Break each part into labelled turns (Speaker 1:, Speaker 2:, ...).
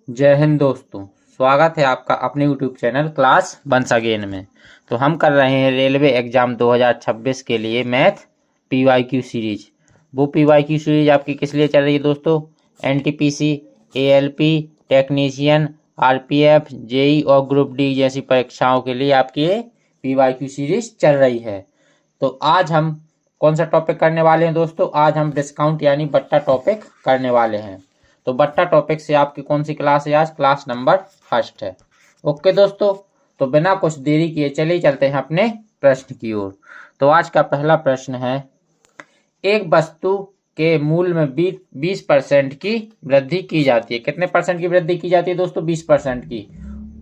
Speaker 1: जय हिंद दोस्तों। स्वागत है आपका अपने YouTube channel class once again में। तो हम कर रहे हैं रेलवे एग्ज़ाम 2026 के लिए मैथ PYQ सीरीज। वो PYQ सीरीज आपकी किस लिए चल रही है दोस्तों? NTPC, ALP, technician, RPF, JEE और ग्रुप डी जैसी परीक्षाओं के लिए आपकी ये PYQ सीरीज चल रही है। तो आज हम कौन सा टॉपिक करने वाले हैं दोस्तों? आज हम डिस्काउंट यानी बट्टा टॉपिक करने वाले हैं। तो बट्टा टॉपिक से आपकी कौन सी क्लास है? आज क्लास नंबर फर्स्ट है। ओके दोस्तों, तो बिना कुछ देरी किए चलिए चलते हैं अपने प्रश्न की ओर। तो आज का पहला प्रश्न है, एक वस्तु के मूल्य में 20% की वृद्धि की जाती है। कितने परसेंट की वृद्धि की जाती है दोस्तों? 20% की।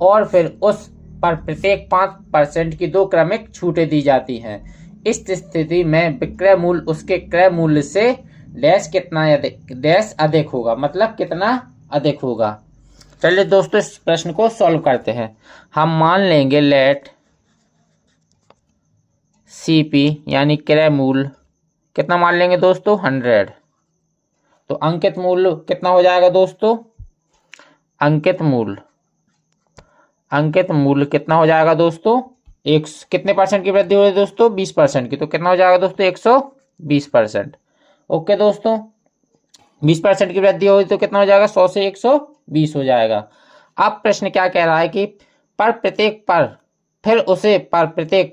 Speaker 1: और फिर उस पर प्रत्येक 5% की दो क्रमिक छूटें दी जाती हैं। इस स्थिति में विक्रय मूल्य उसके क्रय मूल्य से डैश अधिक होगा, मतलब कितना अधिक होगा। चलिए दोस्तों इस प्रश्न को सॉल्व करते हैं। हम मान लेंगे लेट CP यानी क्रय मूल्य कितना मान लेंगे दोस्तों? 100। तो अंकित मूल्य कितना हो जाएगा दोस्तों? अंकित मूल्य कितना हो जाएगा दोस्तों? एक कितने परसेंट की वृद्धि हो रही है दोस्तों? 20% की। तो कितना हो जाएगा दोस्तों? 120%। ओके दोस्तों, 20% की वृद्धि होगी तो कितना हो जाएगा? 100 से 120 हो जाएगा। अब प्रश्न क्या कह रहा है कि पर प्रत्येक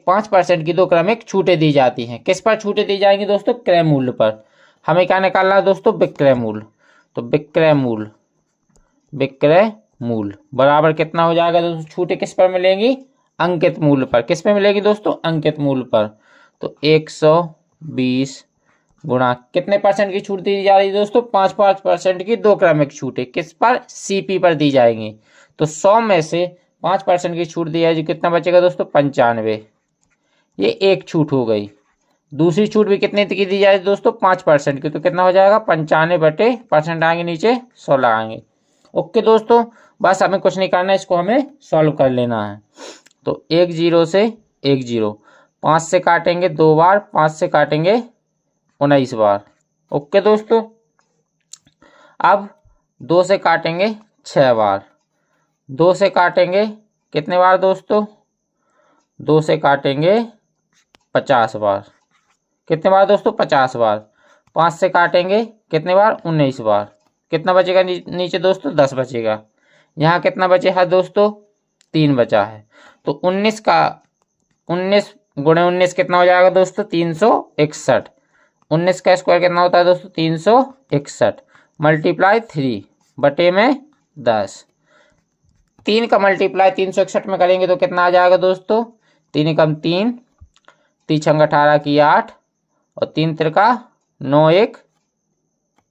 Speaker 1: 5% की दो क्रमिक छूटें दी जाती हैं। किस पर छूटें दी जाएंगी दोस्तों? क्रय मूल्य पर। हमें क्या निकालना है दोस्तों? विक्रय मूल्य। तो विक्रय मूल्य बराबर कितना हो जाएगा दोस्तों? छूटें किस पर मिलेंगी? अंकित मूल्य पर। किस पे मिलेगी दोस्तों? अंकित मूल्य पर। तो 120 गुणा कितने परसेंट की छूट दी जा रही है दोस्तों? 5% की दो क्रमिक छूटें किस पर? CP पर दी जाएंगी। तो 100 में से 5% की छूट दी जाएगी, कितना बचेगा दोस्तों? 95। ये एक छूट हो गई। दूसरी छूट भी कितने की दी जाएगी दोस्तों? 5% की। तो कितना हो जाएगा? 95 बटे परसेंट आएंगे नीचे 100 लगाएंगे। ओके दोस्तों, बस हमें कुछ नहीं करना है, इसको हमें सॉल्व कर लेना है। तो 10 से 10, 5 से काटेंगे 2 बार, 5 से काटेंगे 19 बार। ओके दोस्तों, अब 2 से काटेंगे 6 बार, 2 से काटेंगे कितने बार दोस्तों? 2 से काटेंगे 50 बार। कितने बार दोस्तों? 50 बार। 5 से काटेंगे कितने बार? 19 बार। कितना बचेगा नीचे दोस्तों? 10 बचेगा। यहाँ कितना बचे है दोस्तों? 3 बचा है। तो 19 गुणे 19 कितना हो जाएगा दोस्तों? 361। 19 का स्क्वायर कितना होता है दोस्तों? 361 मल्टीप्लाई 3 बटे में 10। 3 का मल्टीप्लाई 361 में करेंगे तो कितना आ जाएगा दोस्तों? 3 एकम 3, 3 छंग 18 की 8 और 3 त्रिका 9, 1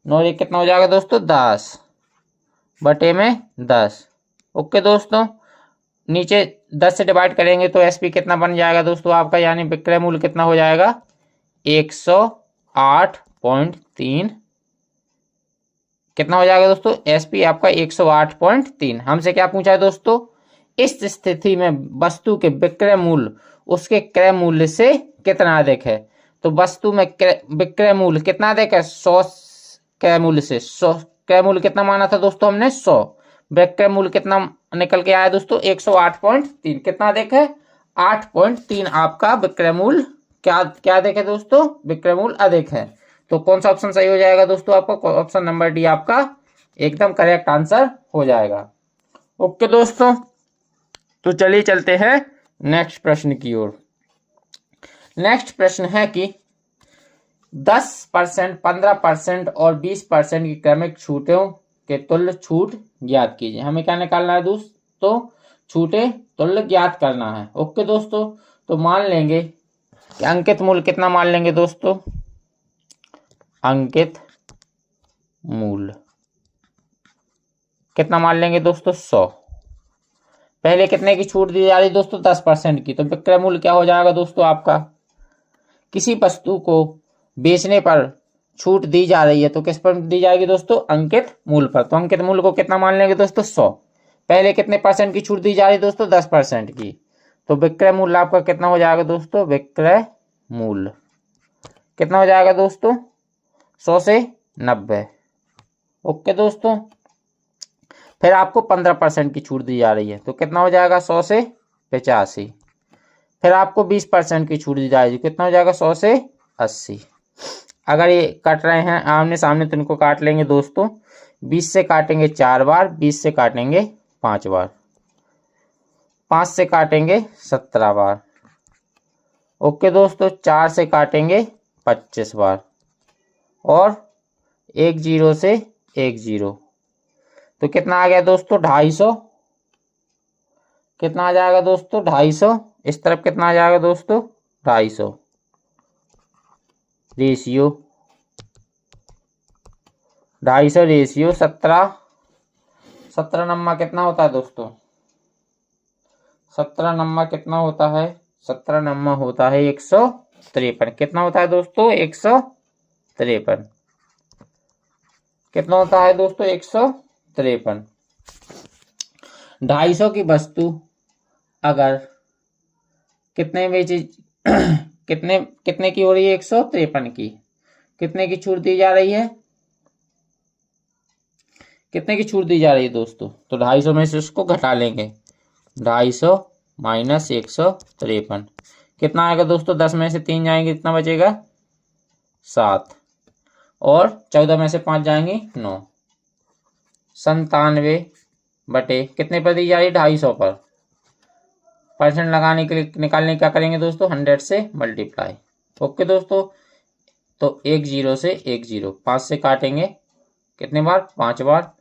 Speaker 1: कितना हो जाएगा दोस्तों? 10 बटे में 10। ओके दोस्तों, नीचे 10 से डिवाइड करेंगे तो SP कितना बन जाएगा दोस्तों आपका? यानी विक्रय मूल्य कितना हो जाएगा? 108.3। कितना हो जाएगा दोस्तों? SP आपका 108.3। हमसे क्या पूछा है दोस्तों? इस स्थिति में वस्तु के विक्रय मूल्य उसके क्रय मूल्य से कितना अधिक है। तो वस्तु में विक्रय मूल्य कितना अधिक है? 100 क्रय मूल्य से। 100 क्रय मूल्य कितना माना था दोस्तों हमने? 100। विक्रय मूल्य कितना निकल के आया दोस्तों? 108.3। कितना अधिक है? 8.3 आपका विक्रय मूल्य क्या अधिक है दोस्तों? विक्रय मूल्य अधिक है। तो कौन सा ऑप्शन सही हो जाएगा दोस्तों आपका? ऑप्शन नंबर डी आपका एकदम करेक्ट आंसर हो जाएगा। ओके दोस्तों, तो चलिए चलते हैं नेक्स्ट प्रश्न की ओर। नेक्स्ट प्रश्न है कि 10%, 15% और 20% की क्रमिक छूटों के तुल्य छूट ज्ञात कीजिए। हमें क्या निकालना है दोस्तों? छूटे तुल्य ज्ञात करना है। ओके दोस्तों, तो मान लेंगे कि अंकित मूल्य कितना मान लेंगे दोस्तों? अंकित मूल्य कितना मान लेंगे दोस्तों? 100। पहले कितने की छूट दी जा रही दोस्तों? 10% की। तो विक्रय मूल्य क्या हो जाएगा दोस्तों आपका? किसी वस्तु को बेचने पर छूट दी जा रही है तो किस पर दी जाएगी दोस्तों? अंकित मूल्य पर। तो अंकित मूल्य को कितना मान लेंगे दोस्तों? 100। पहले कितने परसेंट की छूट दी जा रही है दोस्तों? 10% की। तो विक्रय मूल्य आपका कितना हो जाएगा दोस्तों? विक्रय मूल्य कितना हो जाएगा दोस्तों? 100 से 90। ओके दोस्तों, फिर आपको 15% की छूट दी जा रही है, तो कितना हो जाएगा 100 से 85। फिर आपको 20% की छूट दी जा रही है, कितना हो जाएगा 100 से 80। अगर ये कट रहे हैं आमने सामने तो इनको काट लेंगे दोस्तों। 20 से काटेंगे 4 बार, 20 से काटेंगे 5 बार, 5 से काटेंगे 17 बार। ओके दोस्तों, 4 से काटेंगे 25 बार और 1 0 से 1 0, तो कितना आ गया दोस्तों 250। कितना आ जाएगा दोस्तों 250। इस तरफ कितना आ जाएगा दोस्तों 250। रेशियो 250 रेशियो 17 नंबर कितना होता है दोस्तों? 17 नंबर कितना होता है? 17 नंबर होता है 153। कितना होता है दोस्तों? 153। कितना होता है दोस्तों? 153। 250 की वस्तु अगर कितने में कितने की हो रही है? 153 की। कितने की छूट दी जा रही है? कितने की छूट दी जा रही है दोस्तों? तो 250 में से उसको घटा लेंगे। 250 माइनस 153 कितना आएगा दोस्तों? 10 में से 3 जाएंगे, कितना बचेगा? 7 और 14 में से 5 जाएंगे 9। 97 बटे कितने पर दी जा रही है? 250 पर। परसेंट लगाने के लिए निकालने क्या करेंगे दोस्तों? 100 से मल्टीप्लाई। ओके दोस्तों, तो 1 0 से 1 0, 5 से काटेंगे कितने बार? 5 बार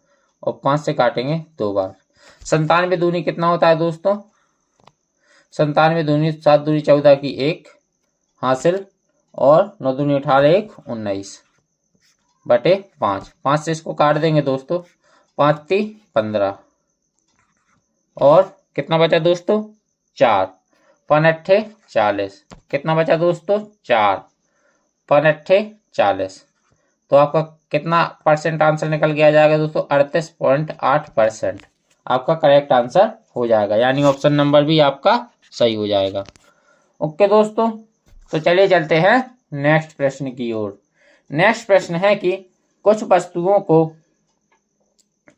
Speaker 1: और 5 से काटेंगे 2 बार। 97 दूनी कितना होता है दोस्तों? 97 दूनी 7 दूनी 14 की 1 हासिल और 9 दूनी 18 1 19 बटे 5। 5 से इसको काट देंगे दोस्तों। 5 3 15 और कितना बचा दोस्तों? 4। 5 8 40। कितना बचा दोस्तों? 4। 5 8 40। तो आपका कितना परसेंट आंसर निकल के आ जाएगा दोस्तों? 38.8% आपका करेक्ट आंसर हो जाएगा, यानी ऑप्शन नंबर भी आपका सही हो जाएगा। ओके दोस्तों, तो चलिए चलते हैं नेक्स्ट प्रश्न की ओर। नेक्स्ट प्रश्न है कि कुछ वस्तुओं को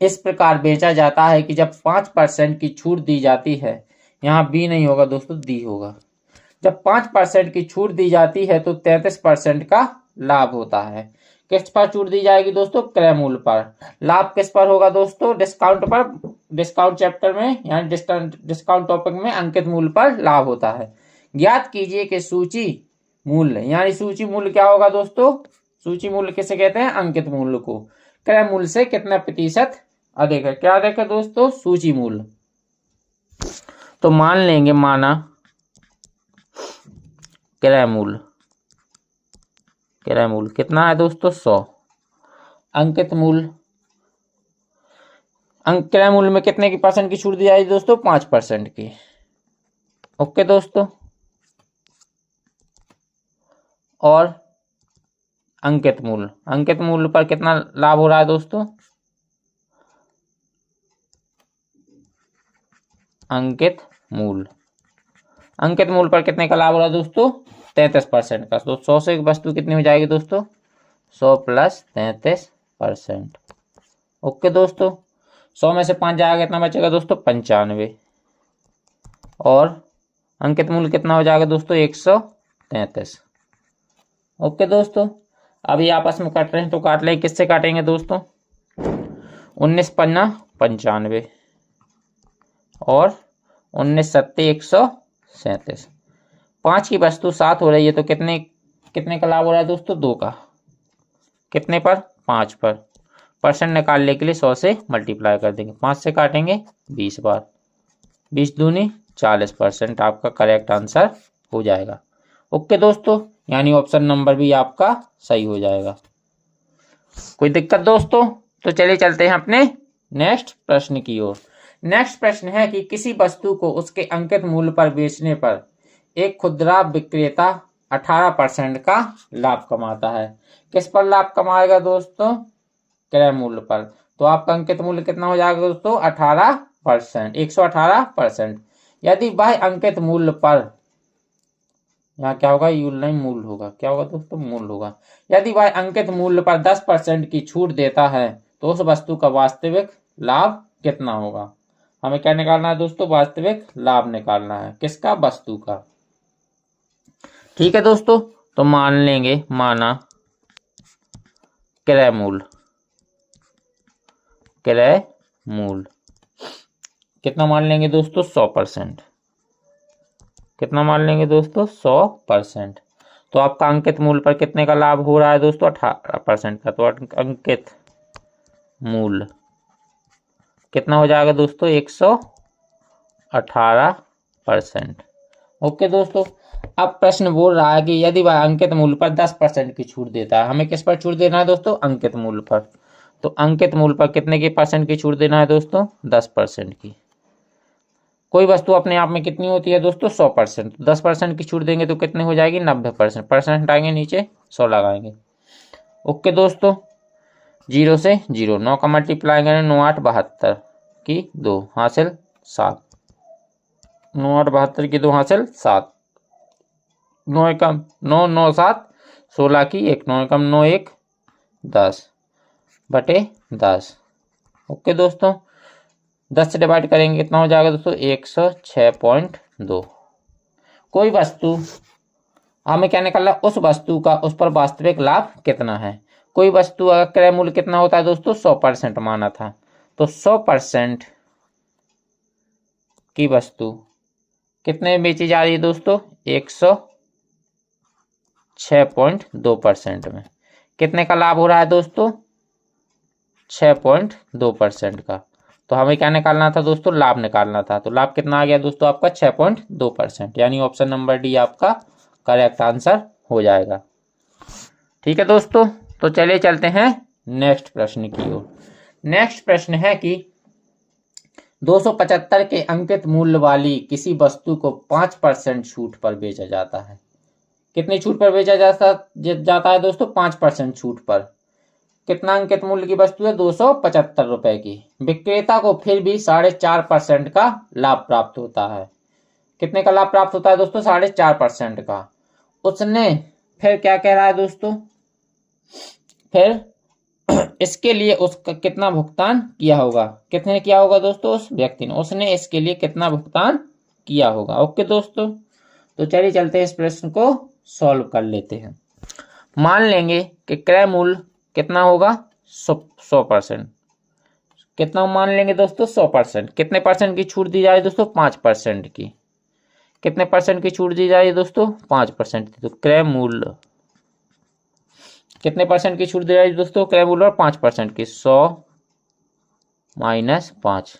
Speaker 1: इस प्रकार बेचा जाता है कि जब 5% की छूट दी जाती है, यहाँ बी नहीं होगा दोस्तों, डी होगा। जब 5% की छूट दी जाती है तो 33% का लाभ होता है। किस पर छूट दी जाएगी दोस्तों? क्रय मूल्य पर। लाभ किस पर होगा दोस्तों? डिस्काउंट पर। डिस्काउंट चैप्टर में यानी डिस्काउंट टॉपिक में अंकित मूल्य पर लाभ होता है। ज्ञात कीजिए कि सूची मूल्य, यानी सूची मूल्य क्या होगा दोस्तों? सूची मूल्य किसे कहते हैं? अंकित मूल्य को। क्रय मूल्य से कितना प्रतिशत अधिक है? क्या अधिक है दोस्तों? सूची मूल्य। तो मान लेंगे, माना क्रय मूल्य कितना है दोस्तों? 100। अंकित मूल्य, क्रय मूल्य में कितने की परसेंट की छूट दी जाएगी दोस्तों? 5% की। ओके दोस्तों, और अंकित मूल्य पर कितना लाभ हो रहा है दोस्तों? अंकित मूल्य पर कितने का लाभ हो रहा है दोस्तों? 33% का। तो 100 से वस्तु कितनी हो जाएगी दोस्तों? 100 प्लस 33%। ओके दोस्तों, 100 में से 5 जाएगा, कितना बचेगा दोस्तों? 95 और अंकित मूल्य कितना हो जाएगा दोस्तों? 133। ओके दोस्तों, अभी आपस में काट रहे हैं तो काट लें। किससे काटेंगे दोस्तों? 19 पन्ना 95 और 19 सत्ते 137। 5 की वस्तु 7 हो रही है तो कितने का लाभ हो रहा है दोस्तों? 2 का। कितने पर? 5 पर। परसेंट निकालने के लिए 100 से मल्टीप्लाई कर देंगे। 5 से काटेंगे 20 बार, 20 दूनी 40%। आपका करेक्ट आंसर हो जाएगा। ओके दोस्तों, यानी ऑप्शन नंबर भी आपका सही हो जाएगा। कोई दिक्कत दोस्तों? तो चलिए चलते हैं अपने नेक्स्ट प्रश्न की ओर। नेक्स्ट प्रश्न है कि किसी वस्तु को उसके अंकित मूल्य पर बेचने पर एक खुदरा विक्रेता 18% का लाभ कमाता है। किस पर लाभ कमाएगा दोस्तों? क्रय मूल्य पर। तो आपका अंकित मूल्य कितना हो जाएगा दोस्तों? 18%, 118%। यदि वह अंकित मूल्य पर, यहाँ क्या होगा? मूल्य होगा। क्या होगा दोस्तों? मूल्य होगा। यदि वह अंकित मूल्य पर 10% की छूट देता है तो उस वस्तु का वास्तविक लाभ कितना होगा। हमें क्या निकालना है दोस्तों, वास्तविक लाभ निकालना है, किसका, वस्तु का। ठीक है दोस्तों, तो मान लेंगे, माना क्रय मूल्य, क्रय मूल्य कितना मान लेंगे दोस्तों, 100%। कितना मान लेंगे दोस्तों, 100%। तो आपका अंकित मूल्य पर कितने का लाभ हो रहा है दोस्तों, 18% का। तो अंकित मूल्य कितना हो जाएगा दोस्तों, 118%। ओके दोस्तों, अब प्रश्न बोल रहा है कि यदि वह अंकित मूल्य पर 10% की छूट देता है, हमें किस पर छूट देना है दोस्तों, अंकित मूल्य पर। तो अंकित मूल्य पर कितने की परसेंट की छूट देना है दोस्तों, 10% की। कोई वस्तु अपने आप में कितनी होती है दोस्तों, 100%। 10% की छूट देंगे तो कितने हो जाएगी, 90%। परसेंट हटाएंगे नीचे, 100 लगाएंगे। ओके दोस्तों, 0 से 0, 9 का मल्टीप्लाई करें, 9 8 72 की 2 हासिल 7, 9 8 72 की 2 हासिल 7, 9 एकम 9 9 7 16 की 1, 9 एकम 9 1 10 बटे 10। ओके दोस्तों, 10 से डिवाइड करेंगे कितना हो जाएगा दोस्तों, 106.2। कोई वस्तु, हमें क्या निकालना, उस वस्तु का उस पर वास्तविक लाभ कितना है। कोई वस्तु अगर क्रय मूल्य कितना होता है दोस्तों, 100% माना था, तो 100% की वस्तु कितने में बेची जा रही है दोस्तों, 106.2% में। कितने का लाभ हो रहा है दोस्तों, 6.2% का। तो हमें क्या निकालना था दोस्तों, लाभ निकालना था। तो लाभ कितना आ गया दोस्तों आपका, 6.2%, यानी ऑप्शन नंबर डी आपका करेक्ट आंसर हो जाएगा। ठीक है दोस्तों, तो चलिए चलते हैं नेक्स्ट प्रश्न की ओर। नेक्स्ट प्रश्न है कि 275 के अंकित मूल्य वाली किसी वस्तु को 5% छूट पर बेचा जाता है। कितनी छूट पर बेचा जाता है दोस्तों, 5% छूट पर। कितना अंकित मूल्य की वस्तु है, 275 रुपए की। विक्रेता को फिर भी 4.5% का लाभ प्राप्त होता है। कितने का लाभ प्राप्त होता है दोस्तों, 4.5% का। उसने फिर क्या कह रहा है दोस्तों, फिर इसके लिए उसका कितना भुगतान किया होगा। कितने किया होगा दोस्तों, उस व्यक्ति ने, उसने इसके लिए कितना भुगतान किया होगा। ओके दोस्तों, तो चलिए चलते हैं, इस प्रश्न को सॉल्व कर लेते हैं। मान लेंगे कि क्रय मूल्य कितना होगा, 100%। कितना मान लेंगे दोस्तों, 100%। कितने परसेंट की छूट दी जा रही है दोस्तों, 5% की। कितने परसेंट की छूट दी जा रही है दोस्तों, 5% की। तो क्रय मूल्य कितने परसेंट की छूट दी जा रही है दोस्तों, क्रय मूल्य पर 5% की, 100 - 5।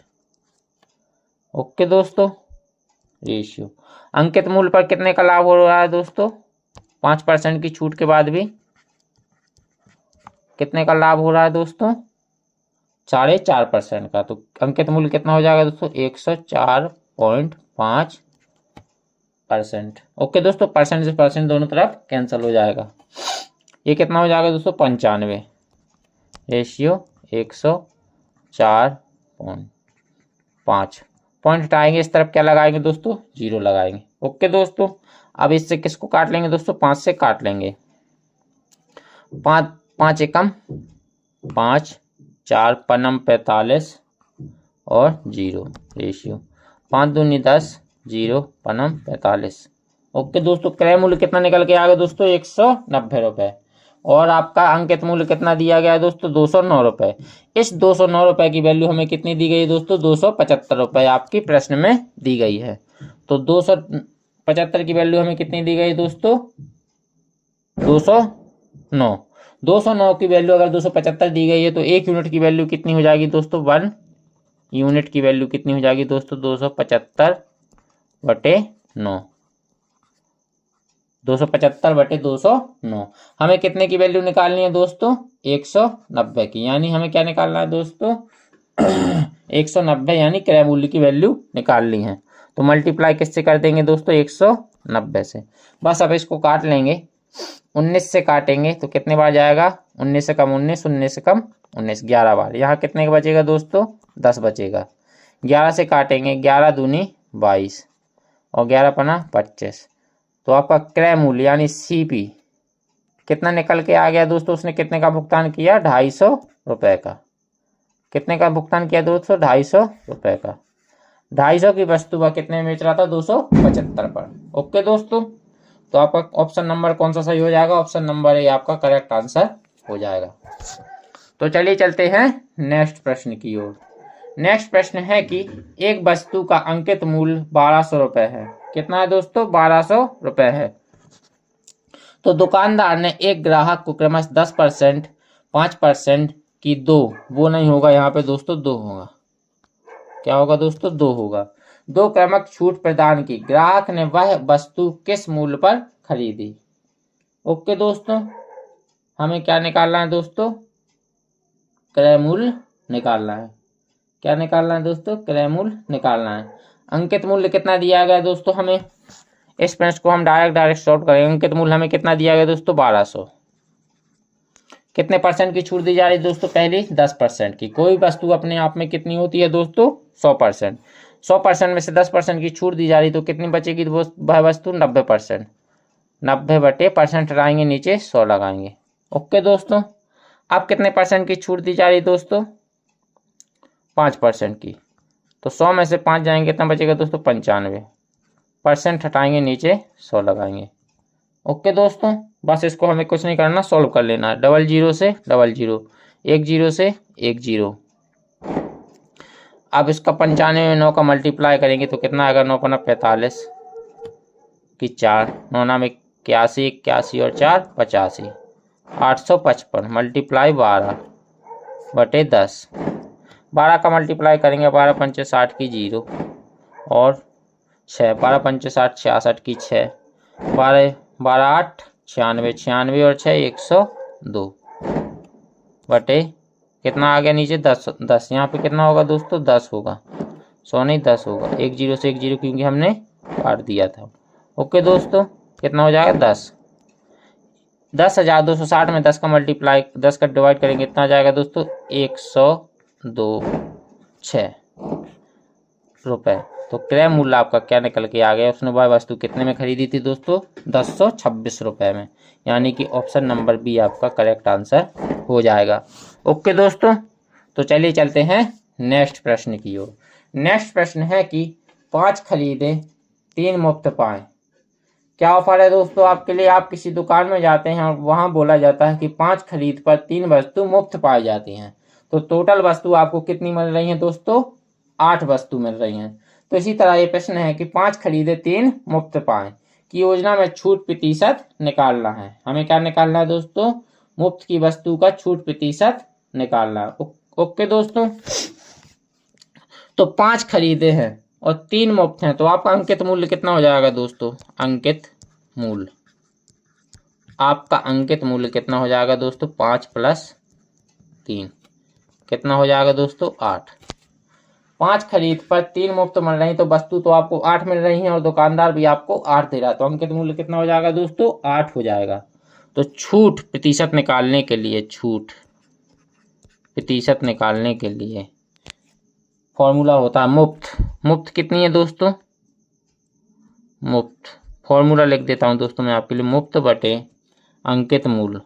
Speaker 1: ओके दोस्तों, रेशियो अंकित मूल्य पर कितने का लाभ हो रहा है दोस्तों, 5% की छूट के बाद भी कितने का लाभ हो रहा है दोस्तों, 4.5% का। तो अंकित मूल्य कितना हो जाएगा दोस्तों, 104.5%। ओके दोस्तों, परसेंट से परसेंट दोनों तरफ कैंसिल हो जाएगा। ये कितना हो जाएगा दोस्तों, 95। रेशियो 104.5। पॉइंट हटाएंगे, इस तरफ क्या लगाएंगे दोस्तों, 0 लगाएंगे। ओके दोस्तों, अब इससे किसको काट लेंगे दोस्तों, 5 से काट लेंगे। 5 एकम 5, 4 पनम 45 और 0। रेशियो 5 दूनी 10, 0 पनम 45। ओके दोस्तों, क्रय मूल्य कितना निकल के आएगा दोस्तों, 190 रुपए। और आपका अंकित मूल्य कितना दिया गया है दोस्तों, 209 रुपए। इस 209 रुपए की वैल्यू हमें कितनी दी गई है दोस्तों, 275 रुपए आपकी प्रश्न में दी गई है। तो 275 की वैल्यू हमें कितनी दी गई दोस्तों, 209। 209 की वैल्यू अगर 275 दी गई है तो 1 यूनिट की वैल्यू कितनी हो जाएगी दोस्तों, 1 यूनिट की वैल्यू कितनी हो जाएगी दोस्तों, 275/9। 275/209। हमें कितने की वैल्यू निकालनी है दोस्तों, 190 की। यानी हमें क्या निकालना है दोस्तों 190, यानी क्रय मूल्य की वैल्यू निकालनी है। तो मल्टीप्लाई किससे कर देंगे दोस्तों, 190 से। बस अब इसको काट लेंगे, 19 से काटेंगे तो कितने बार जाएगा, 19 से कम 19, 19 से कम 19, 11 बार। यहाँ कितने का बचेगा दोस्तों, 10 बचेगा। 11 से काटेंगे, 11 दूनी 22 और 11 पना 25। तो आपका क्रय मूल्य यानी सीपी कितना निकल के आ गया दोस्तों, उसने कितने का भुगतान किया, 250 रुपए का। कितने का भुगतान किया दोस्तों? 250 रुपये का। 250 की वस्तु वह कितने में बेच रहा था? 275 पर। ओके दोस्तों, तो आपका ऑप्शन नंबर कौन सा सही हो जाएगा? ऑप्शन नंबर ए आपका करेक्ट आंसर हो जाएगा। तो चलिए चलते हैं नेक्स्ट प्रश्न की ओर। नेक्स्ट प्रश्न है कि एक वस्तु का अंकित मूल्य 1200 रुपये है। कितना है दोस्तों? 1200 रुपये है। तो दुकानदार ने एक ग्राहक को क्रमशः 10%, 5% की दो, वो नहीं होगा यहाँ पे दोस्तों, 2 होगा। क्या होगा दोस्तों? 2 होगा। 2 क्रमक छूट प्रदान की। ग्राहक ने वह वस्तु किस मूल्य पर खरीदी? ओके दोस्तों, हमें क्या निकालना है दोस्तों? क्रय मूल्य निकालना है। क्या निकालना है दोस्तों? क्रय मूल्य निकालना है। अंकित मूल्य कितना दिया गया दोस्तों हमें? इस प्रश्न को हम डायरेक्ट सॉल्व करेंगे। अंकित मूल्य हमें कितना दिया गया दोस्तों? 1200। कितने परसेंट की छूट दी जा रही है दोस्तों? पहली 10% की। कोई वस्तु अपने आप में कितनी होती है दोस्तों? 100%। 100% में से 10% की छूट दी जा रही, तो कितनी बचेगी वह वस्तु? 90%। 90/% हटाएंगे, नीचे 100 लगाएंगे। ओके दोस्तों, अब कितने परसेंट की छूट दी जा रही दोस्तों? 5% की। तो 100 में से 5 जाएंगे, कितना बचेगा दोस्तों? 95%। हटाएंगे, नीचे 100 लगाएंगे। ओके दोस्तों, बस इसको हमें कुछ नहीं करना, सॉल्व कर लेना है। 00 से 00, 10 से 10। अब इसका 95 में 9 का मल्टीप्लाई करेंगे तो कितना आएगा? 9 × 45 की 4, 9 9 में 81, 81 और 4 85, 855 मल्टीप्लाई 12/10। 12 का मल्टीप्लाई करेंगे, 12 पंचे 60 की 0 और 6, 12 पंचे 60, 66 की 6, 12 8 96, 96 और 6 102 बटे कितना आ गया नीचे? 10। यहाँ पे कितना होगा दोस्तों? 10 होगा। 100 नहीं, 10 होगा। 10 से 10 क्योंकि हमने काट दिया था। ओके दोस्तों, कितना हो जाएगा? 10। 10,260 में 10 का मल्टीप्लाई, 10 का डिवाइड करेंगे, कितना आ जाएगा दोस्तों? 102.6 रुपये। तो क्रय मूल्य आपका क्या निकल के आ गया? उसने वह वस्तु कितने में खरीदी थी दोस्तों? 1026 रुपये में। यानी कि ऑप्शन नंबर बी आपका करेक्ट आंसर हो जाएगा। ओके दोस्तों, तो चलिए चलते हैं नेक्स्ट प्रश्न की ओर। नेक्स्ट प्रश्न है कि 5 खरीदे 3 मुफ्त पाएं। क्या ऑफर है दोस्तों आपके लिए? आप किसी दुकान में जाते हैं और वहां बोला जाता है कि 5 खरीद पर 3 वस्तु मुफ्त पाई जाती हैं। तो टोटल वस्तु आपको कितनी मिल रही है दोस्तों? 8 वस्तु मिल रही हैं। तो इसी तरह ये प्रश्न है कि 5 खरीदे 3 मुफ्त पाएं की योजना में छूट प्रतिशत निकालना है। हमें क्या निकालना है दोस्तों? मुफ्त की वस्तु का छूट प्रतिशत निकालना है। ओके दोस्तों, तो 5 खरीदे हैं और 3 मुफ्त हैं, तो आपका अंकित मूल्य कितना हो जाएगा दोस्तों? अंकित मूल्य, आपका अंकित मूल्य कितना हो जाएगा दोस्तों? 5 + 3 कितना हो जाएगा दोस्तों? 8। 5 खरीद पर 3 मुफ्त मिल रही, तो वस्तु तो आपको 8 मिल रही है और दुकानदार भी आपको 8 दे रहा है, तो अंकित मूल्य कितना हो जाएगा दोस्तों? 8 हो जाएगा। तो छूट प्रतिशत निकालने के लिए, छूट प्रतिशत निकालने के लिए फॉर्मूला होता है मुफ्त। मुफ्त कितनी है दोस्तों? मुफ्त फॉर्मूला लिख देता हूं दोस्तों मैं आपके लिए। मुफ्त बटे अंकित मूल्य,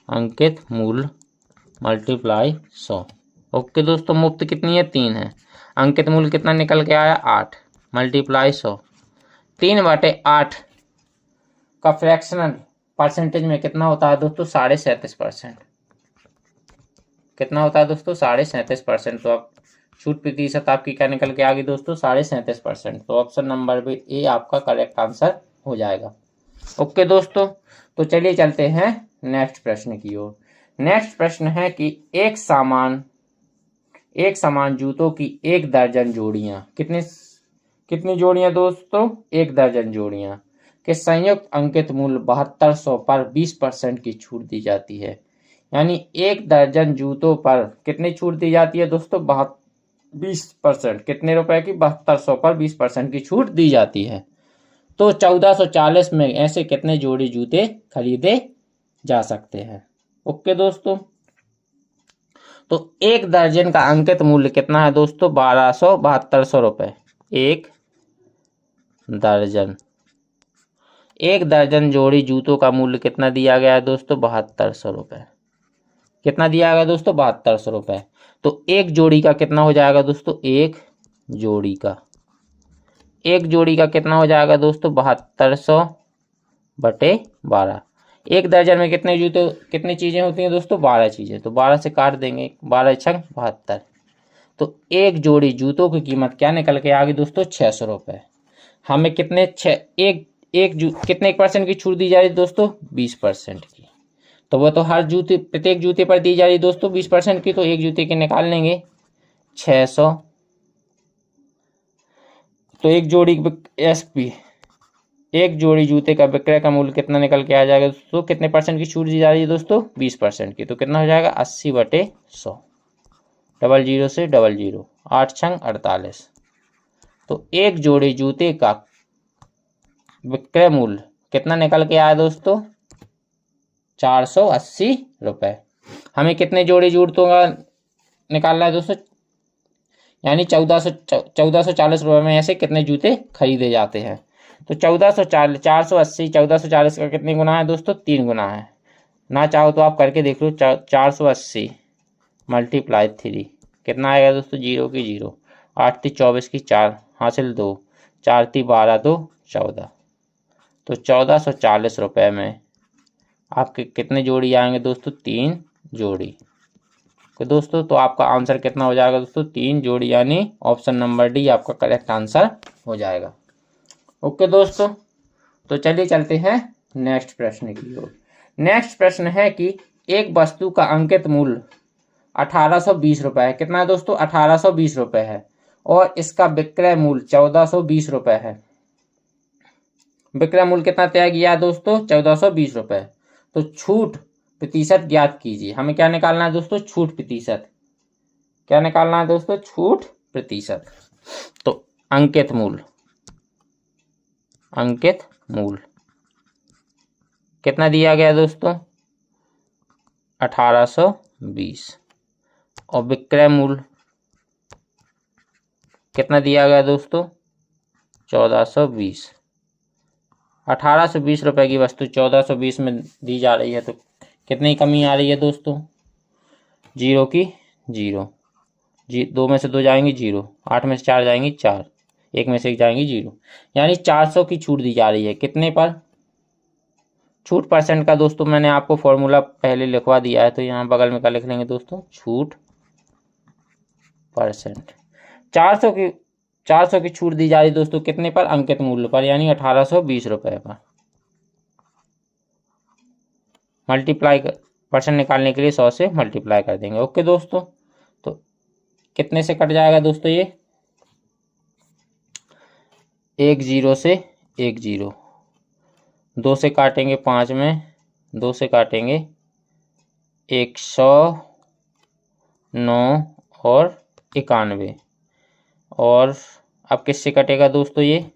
Speaker 1: अंकित मूल्य मल्टीप्लाई 100। ओके दोस्तों, मुफ्त कितनी है? 3 है। अंकित मूल्य कितना निकल के आया? 8 मल्टीप्लाई 100। 3/8 का फ्रैक्शनल परसेंटेज में कितना होता है दोस्तों? 37.5%। कितना होता है दोस्तों? 37.5%। तो आप छूट प्रतिशत आपकी क्या निकल के आ गई दोस्तों? 37.5%। तो ऑप्शन नंबर भी ए आपका करेक्ट आंसर हो जाएगा। ओके दोस्तों, तो चलिए चलते हैं नेक्स्ट प्रश्न की ओर। नेक्स्ट प्रश्न है कि एक समान जूतों की 1 दर्जन जोड़ियां, कितनी जोड़ियां दोस्तों? 1 दर्जन जोड़ियां के संयुक्त अंकित मूल्य 7200 पर 20% की छूट दी जाती है। यानी 1 दर्जन जूतों पर कितनी छूट दी जाती है दोस्तों? 20%। कितने रुपए की? 7200 पर 20% की छूट दी जाती है। तो 1440 में ऐसे कितने जोड़ी जूते खरीदे जा सकते हैं? ओके दोस्तों, तो 1 दर्जन का अंकित मूल्य कितना है दोस्तों? 7200 रुपये। 1 दर्जन, 1 दर्जन जोड़ी जूतों का मूल्य कितना दिया गया है दोस्तों? 7200 रुपये। कितना दिया गया दोस्तों? 7200 रुपये। तो एक जोड़ी का कितना हो जाएगा दोस्तों? एक जोड़ी का कितना हो जाएगा दोस्तों? 7200 बटे 12। एक दर्जन में कितने जूते, कितनी चीजें होती हैं दोस्तों? 12 चीजें। तो 12 से काट देंगे, 12 छंग 72। तो एक जोड़ी जूतों की कीमत क्या निकल के आ गई दोस्तों? 600 रुपये। हमें कितने कितने % की छूट दी जा रही है दोस्तों? 20% की। तो वो तो हर जूते, प्रत्येक जूते पर दी जा रही है दोस्तों 20% की। तो एक जूते के निकाल लेंगे 600। तो एक जोड़ी SP, एक जोड़ी जूते का विक्रय का मूल्य कितना निकल के आ जाएगा दोस्तों? कितने % की छूट दी जा रही है दोस्तों? 20% की। तो कितना हो जाएगा? 80/100। 00 से 00, 8 छंग 48। तो एक जोड़ी जूते का विक्रय मूल्य कितना निकल के आया दोस्तों? 480 रुपये। हमें कितने जोड़ी जूतों का निकालना है दोस्तों? यानी 1440 रुपये में ऐसे कितने जूते खरीदे जाते हैं? तो 1440, 480, 1440 का कितने गुना है दोस्तों? 3 गुना है। ना चाहो तो आप करके देख लो। 480 × 3 कितना आएगा दोस्तों? 0 की 0, 8 × 24 की 4, हासिल 2, 4 × 12 2 14। तो 1440 रुपये में आपके कितने जोड़ी आएंगे दोस्तों? 3 जोड़ी। तो दोस्तों तो आपका आंसर कितना हो जाएगा दोस्तों? 3 जोड़ी, यानी ऑप्शन नंबर डी आपका करेक्ट आंसर हो जाएगा। ओके दोस्तों, तो चलिए चलते हैं नेक्स्ट प्रश्न की ओर। नेक्स्ट प्रश्न है कि एक वस्तु का अंकित मूल्य 1820 रुपये है। कितना है दोस्तों? 1820 रुपये है। और इसका विक्रय मूल्य 1420 रुपये है। विक्रय मूल्य कितना तय किया है दोस्तों? 1420 रुपये। तो छूट प्रतिशत ज्ञात कीजिए। हमें क्या निकालना है दोस्तों? छूट प्रतिशत। क्या निकालना है दोस्तों? छूट प्रतिशत। तो अंकित मूल्य कितना दिया गया दोस्तों? 1820। और विक्रय मूल्य कितना दिया गया दोस्तों? 1420। 1820 रुपये की वस्तु 1420 में दी जा रही है। तो कितनी कमी आ रही है दोस्तों? 0 की 0, 2 में से 2 जाएंगी 0, 8 में से 4 जाएंगी 4, 1 में से 1 जाएंगी 0, यानी 400 की छूट दी जा रही है। कितने पर? छूट % का दोस्तों मैंने आपको फॉर्मूला पहले लिखवा दिया है। तो यहाँ बगल में क्या लिख लेंगे दोस्तों? छूट %। 400 की छूट दी जा रही दोस्तों कितने पर? अंकित मूल्य पर, यानी 1820 रुपये पर। मल्टीप्लाई % निकालने के लिए 100 से मल्टीप्लाई कर देंगे। ओके दोस्तों, तो कितने से कट जाएगा दोस्तों? ये 1 0 से 1 0, 2 से काटेंगे 5 में, 2 से काटेंगे 109 और 91। और अब किससे कटेगा दोस्तों? ये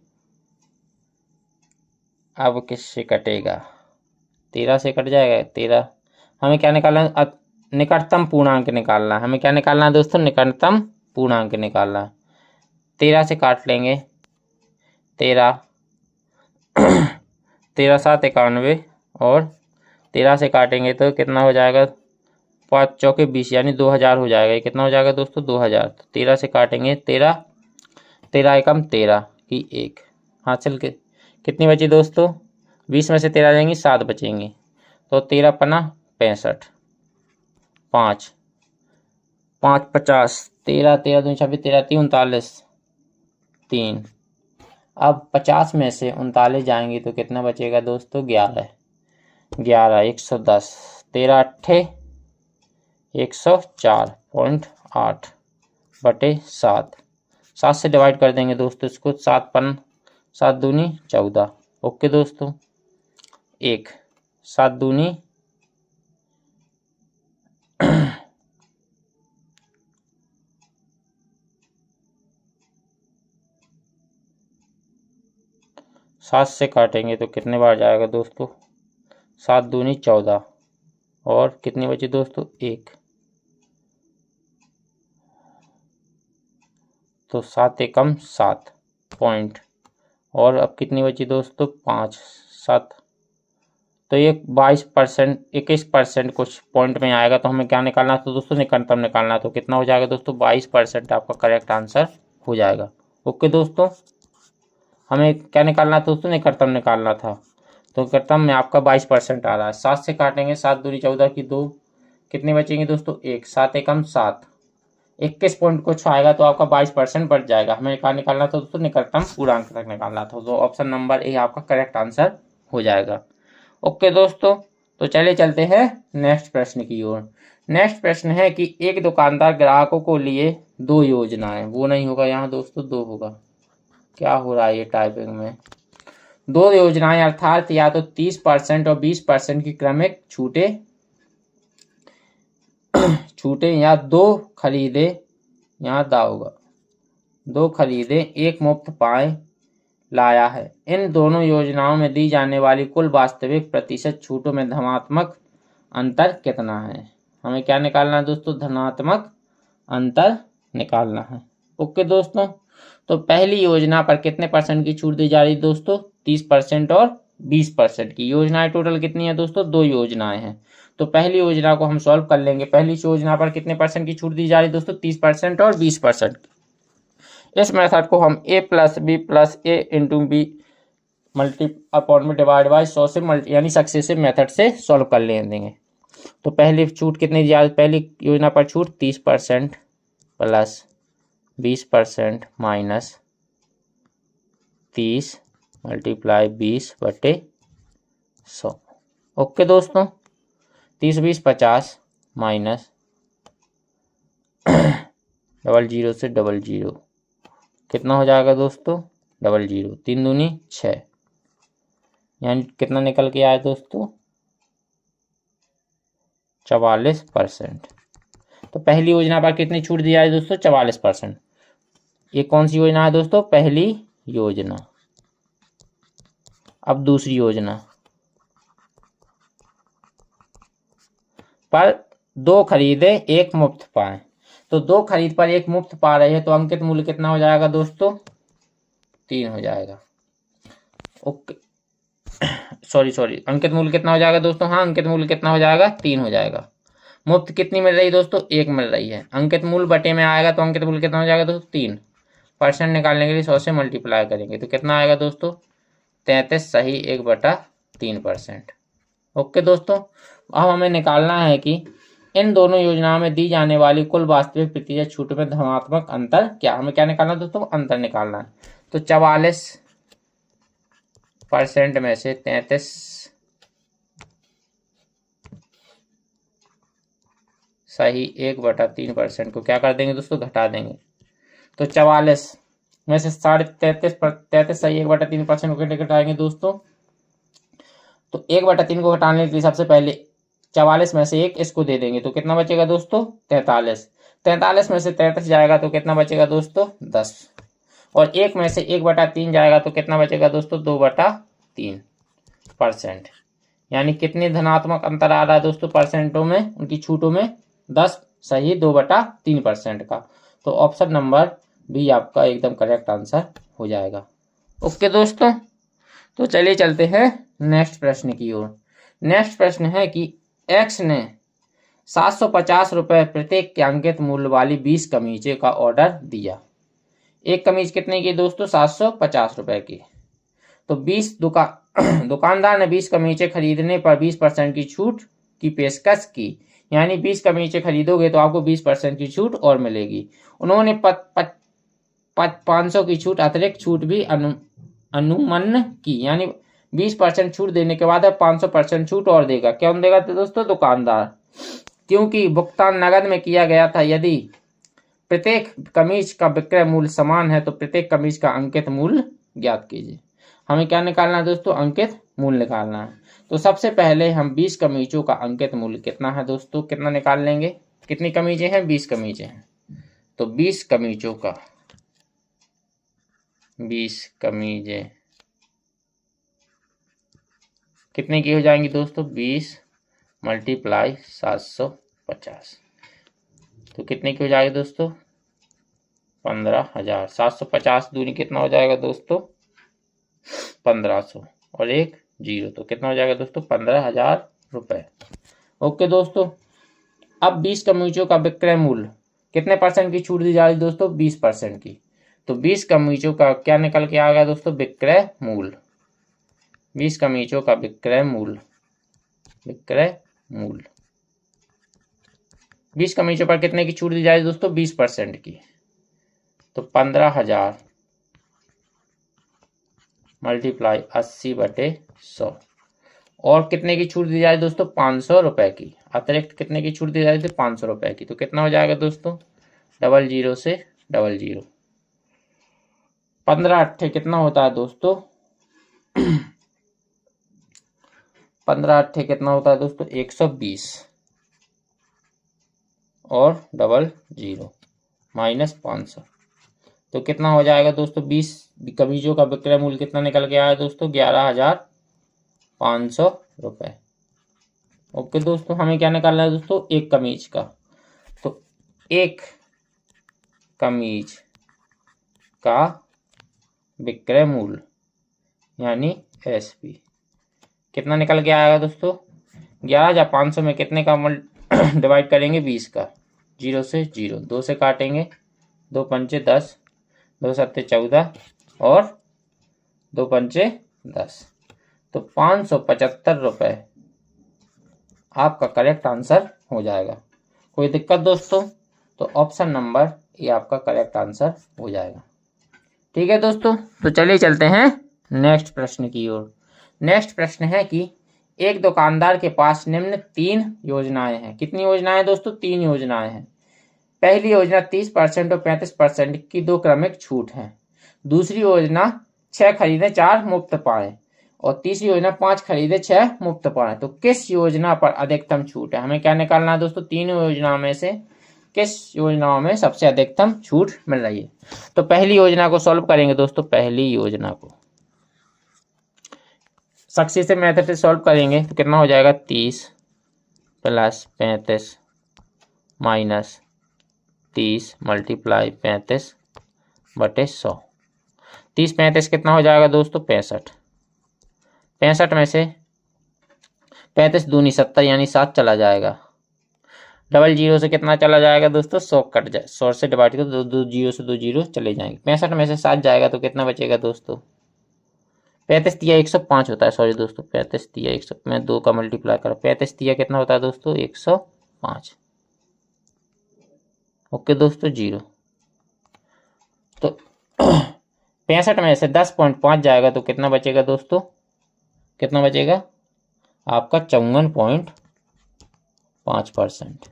Speaker 1: अब किससे कटेगा? 13 से कट जाएगा। 13। हमें क्या निकालना है? निकटतम पूर्णांक निकालना है। हमें क्या निकालना है दोस्तों? निकटतम पूर्णांक निकालना है। 13 से काट लेंगे 13, 13 7 91, और 13 से काटेंगे तो कितना हो जाएगा? 5 चौके 20, यानी 2000 हो जाएगा। ये कितना हो जाएगा दोस्तों? 2000। तो 13 से काटेंगे 13, 13 एकम 13 की 1, हासिल के कितनी बची दोस्तों? 20 में से 13 जाएंगी 7 बचेंगी। तो 13 पना 65, 5 5 50, 13 13 2 26, 13 3 39, 3। अब 50 में से 39 जाएंगे तो कितना बचेगा दोस्तों? 11, 11 110, 13 8 104.8 बटे 7। 7 से डिवाइड कर देंगे दोस्तों इसको। 7 पन 7 दूनी 14। ओके दोस्तों, 1 7 दूनी 7 से काटेंगे तो कितने बार जाएगा दोस्तों? 7 दूनी 14, और कितनी बची दोस्तों? 1। तो 7 एकम 7 पॉइंट, और अब कितनी बची दोस्तों? 5 7। तो ये 22%, 21% कुछ पॉइंट में आएगा। तो हमें क्या निकालना है तो दोस्तों निकटतम निकालना है। तो कितना हो जाएगा दोस्तों 22% आपका करेक्ट आंसर हो जाएगा। ओके दोस्तों, हमें क्या निकालना था दोस्तों, निकटतम निकालना था। तो निकटतम में आपका 22% आ रहा है। 7 से काटेंगे, 7 दूनी 14 की 2, कितने बचेंगे दोस्तों 1, 7 एकम 7, 21 पॉइंट कुछ आएगा तो आपका 22% बढ़ जाएगा। हमें क्या निकालना था दोस्तों, निकटतम पूर्णांक तक निकालना था। तो ऑप्शन नंबर ए आपका करेक्ट आंसर हो जाएगा। ओके दोस्तों, तो चलिए चलते हैं नेक्स्ट प्रश्न की ओर। नेक्स्ट प्रश्न है कि एक दुकानदार ग्राहकों को लिए 2 योजनाएं, वो नहीं होगा यहाँ दोस्तों, 2 होगा। क्या हो रहा है ये टाइपिंग में, 2 योजनाएं अर्थात या तो 30% और 20% की क्रमिक छूटे या 2 खरीदे, यहाँ दा होगा, 2 खरीदे 1 मुफ्त पाए लाया है। इन दोनों योजनाओं में दी जाने वाली कुल वास्तविक प्रतिशत छूटों में धनात्मक अंतर कितना है। हमें क्या निकालना है दोस्तों, धनात्मक अंतर निकालना है। ओके दोस्तों, तो पहली योजना पर कितने परसेंट की छूट दी जा रही है दोस्तों, 30% और 20% की। योजनाएं टोटल कितनी है दोस्तों, 2 योजनाएं हैं। तो पहली योजना को हम सॉल्व कर लेंगे। पहली योजना पर कितने परसेंट की छूट दी जा रही है दोस्तों, 30% और 20%। इस मेथड को हम a plus b plus a into b multi upon में डिवाइड बाई 100 से यानी सक्सेसिव मेथड से सॉल्व कर लेंगे। तो पहली छूट कितनी दी जा रही है, पहली योजना पर छूट 30% प्लस 20% माइनस 30 मल्टीप्लाई 20/100। ओके दोस्तों, 30 20 50 माइनस 00 से 00, कितना हो जाएगा दोस्तों 00, 3 दूनी 6, यानी कितना निकल के आया दोस्तों 44%। तो पहली योजना पर कितनी छूट दी जाए दोस्तों, 44%। ये कौन सी योजना है दोस्तों, पहली योजना। अब दूसरी योजना पर 2 खरीदे 1 मुफ्त पाए। तो 2 खरीद पर 1 मुफ्त पा रहे हैं, तो अंकित मूल्य कितना हो जाएगा दोस्तों, 3 हो जाएगा। ओके, सॉरी, अंकित मूल्य कितना हो जाएगा दोस्तों, हाँ अंकित मूल्य कितना हो जाएगा, 3 हो जाएगा। मुफ्त कितनी मिल रही है दोस्तों, 1 मिल रही है। अंकित मूल्य बटे में आएगा तो अंकित मूल्य कितना हो जाएगा दोस्तों, 3। परसेंट निकालने के लिए 100 से मल्टीप्लाई करेंगे तो कितना आएगा दोस्तों, 33 सही 1/3%। ओके दोस्तों, अब हमें निकालना है कि इन दोनों योजनाओं में दी जाने वाली कुल वास्तविक प्रतिशत छूट में धनात्मक अंतर क्या। हमें क्या निकालना है दोस्तों, अंतर निकालना है। तो 44% में से 33 सही 1/3% को क्या कर देंगे दोस्तों, घटा देंगे। तो 44 में से 33 सही 1/3% को घटाएंगे दोस्तों। तो 1/3 को घटाने के लिए सबसे पहले 44 में से 1 इसको दे देंगे तो कितना बचेगा दोस्तों, 43। 43 में से 33 जाएगा तो कितना बचेगा दोस्तों, 10। और 1 में से 1/3 जाएगा तो कितना बचेगा दोस्तों, 2/3%। यानी कितनी धनात्मक अंतर आ रहा है दोस्तों परसेंटों में, उनकी छूटों में, 10 सही 2/3% का। तो ऑप्शन नंबर बी आपका एकदम करेक्ट आंसर हो जाएगा। ओके दोस्तों, तो चलिए चलते हैं नेक्स्ट प्रश्न की ओर। नेक्स्ट प्रश्न है कि एक्स ने 750 रुपये प्रत्येक के अंकित मूल्य वाली 20 कमीजें का ऑर्डर दिया। एक कमीज कितने की दोस्तों, 750 रुपये की। तो 20 दुकानदार ने 20 कमीजें खरीदने पर 20% की छूट की पेशकश की, यानी 20 कमीजें खरीदोगे तो आपको 20% की छूट और मिलेगी। उन्होंने 500 की छूट अतिरिक्त छूट भी अनुमन्य की, यानी 20% छूट देने के बाद 500% छूट और देगा। क्यों देगा तो दोस्तों, दुकानदार, क्योंकि भुगतान नगद में किया गया था। यदि प्रत्येक कमीज का विक्रय मूल्य समान है तो प्रत्येक कमीज का अंकित मूल्य ज्ञात कीजिए। हमें क्या निकालना है दोस्तों, अंकित मूल्य निकालना है। तो सबसे पहले हम 20 कमीजों का अंकित मूल्य कितना है दोस्तों, कितना निकाल लेंगे। कितनी कमीजें हैं, 20 कमीजें हैं। तो 20 कमीजों का 20 कमीजें कितने की हो जाएंगी दोस्तों, 20 मल्टीप्लाई 750, तो कितने की हो जाएगी दोस्तों, 15,000। 750 दूनी कितना हो जाएगा दोस्तों, 1500, और एक जीरो। तो कितना हो जाएगा दोस्तों 15,000 रुपये। ओके दोस्तों, अब 20 कमीजों का विक्रय मूल्य कितने परसेंट की छूट दी जा रही है दोस्तों 20% की। तो 20 कमीजों का क्या निकल के आ गया दोस्तों विक्रय मूल्य। 20 कमीजों का विक्रय मूल्य 20 कमीजों पर कितने की छूट दी जा रही है दोस्तों 20% की। तो 15,000 मल्टीप्लाई 80/100 और कितने की छूट दी जा रही है दोस्तों 500 रुपए की। अतिरिक्त कितने की छूट दी जा रही थी 500 रुपए की। तो कितना हो जाएगा दोस्तों 00 से 00। 15 अट्ठे कितना होता है दोस्तों 15 अट्ठे कितना होता है दोस्तों 120 और 00 माइनस 500। तो कितना हो जाएगा दोस्तों 20 कमीजों का विक्रय मूल्य कितना निकल के आया दोस्तों 11,500 रुपये। ओके दोस्तों, हमें क्या निकालना है दोस्तों एक कमीज का। तो एक कमीज का विक्रय मूल्य यानी एसपी कितना निकल के आएगा दोस्तों 11,500 में कितने का डिवाइड करेंगे 20 का। 0 से 0, 2 से काटेंगे 2 पंचे 10, 2 सत्ते 14 और 2 पंचे 10। तो 575 रुपये आपका करेक्ट आंसर हो जाएगा। कोई दिक्कत दोस्तों? तो ऑप्शन नंबर ये आपका करेक्ट आंसर हो जाएगा। ठीक है दोस्तों, तो चलिए चलते हैं नेक्स्ट प्रश्न की ओर। नेक्स्ट प्रश्न है कि एक दुकानदार के पास निम्न 3 योजनाएं हैं। कितनी योजनाएं दोस्तों 3 योजनाएं हैं। पहली योजना 30% और 35% की 2 क्रमिक छूट है। दूसरी योजना 6 खरीदे 4 मुफ्त पाए और तीसरी योजना 5 खरीदे 6 मुफ्त पाए। तो किस योजना पर अधिकतम छूट है। हमें क्या निकालना है दोस्तों तीनों योजनाओं में से किस योजनाओं में सबसे अधिकतम छूट मिल रही है। तो पहली योजना को सॉल्व करेंगे दोस्तों। पहली योजना को सक्सेसिव मेथड से सॉल्व करेंगे तो कितना हो जाएगा 30 + 35 माइनस 30 मल्टीप्लाई 35/100। 30 35 कितना हो जाएगा दोस्तों 65। 65 में से 35 दूनी 70 यानी 7 चला जाएगा। 00 से कितना चला जाएगा दोस्तों 100 कट जाए। 100 से डिवाइड कर 2 0 से 2 0 चले जाएंगे। 65 में से 7 जाएगा तो कितना बचेगा दोस्तों 35 तिया 105 होता है। सॉरी दोस्तों 35 तिया 100 में 2 का मल्टीप्लाई कर 35 तिया कितना होता है दोस्तों 105। ओके दोस्तों 0। तो 65 में से 10.5 जाएगा तो कितना बचेगा दोस्तों कितना बचेगा आपका 54.5%।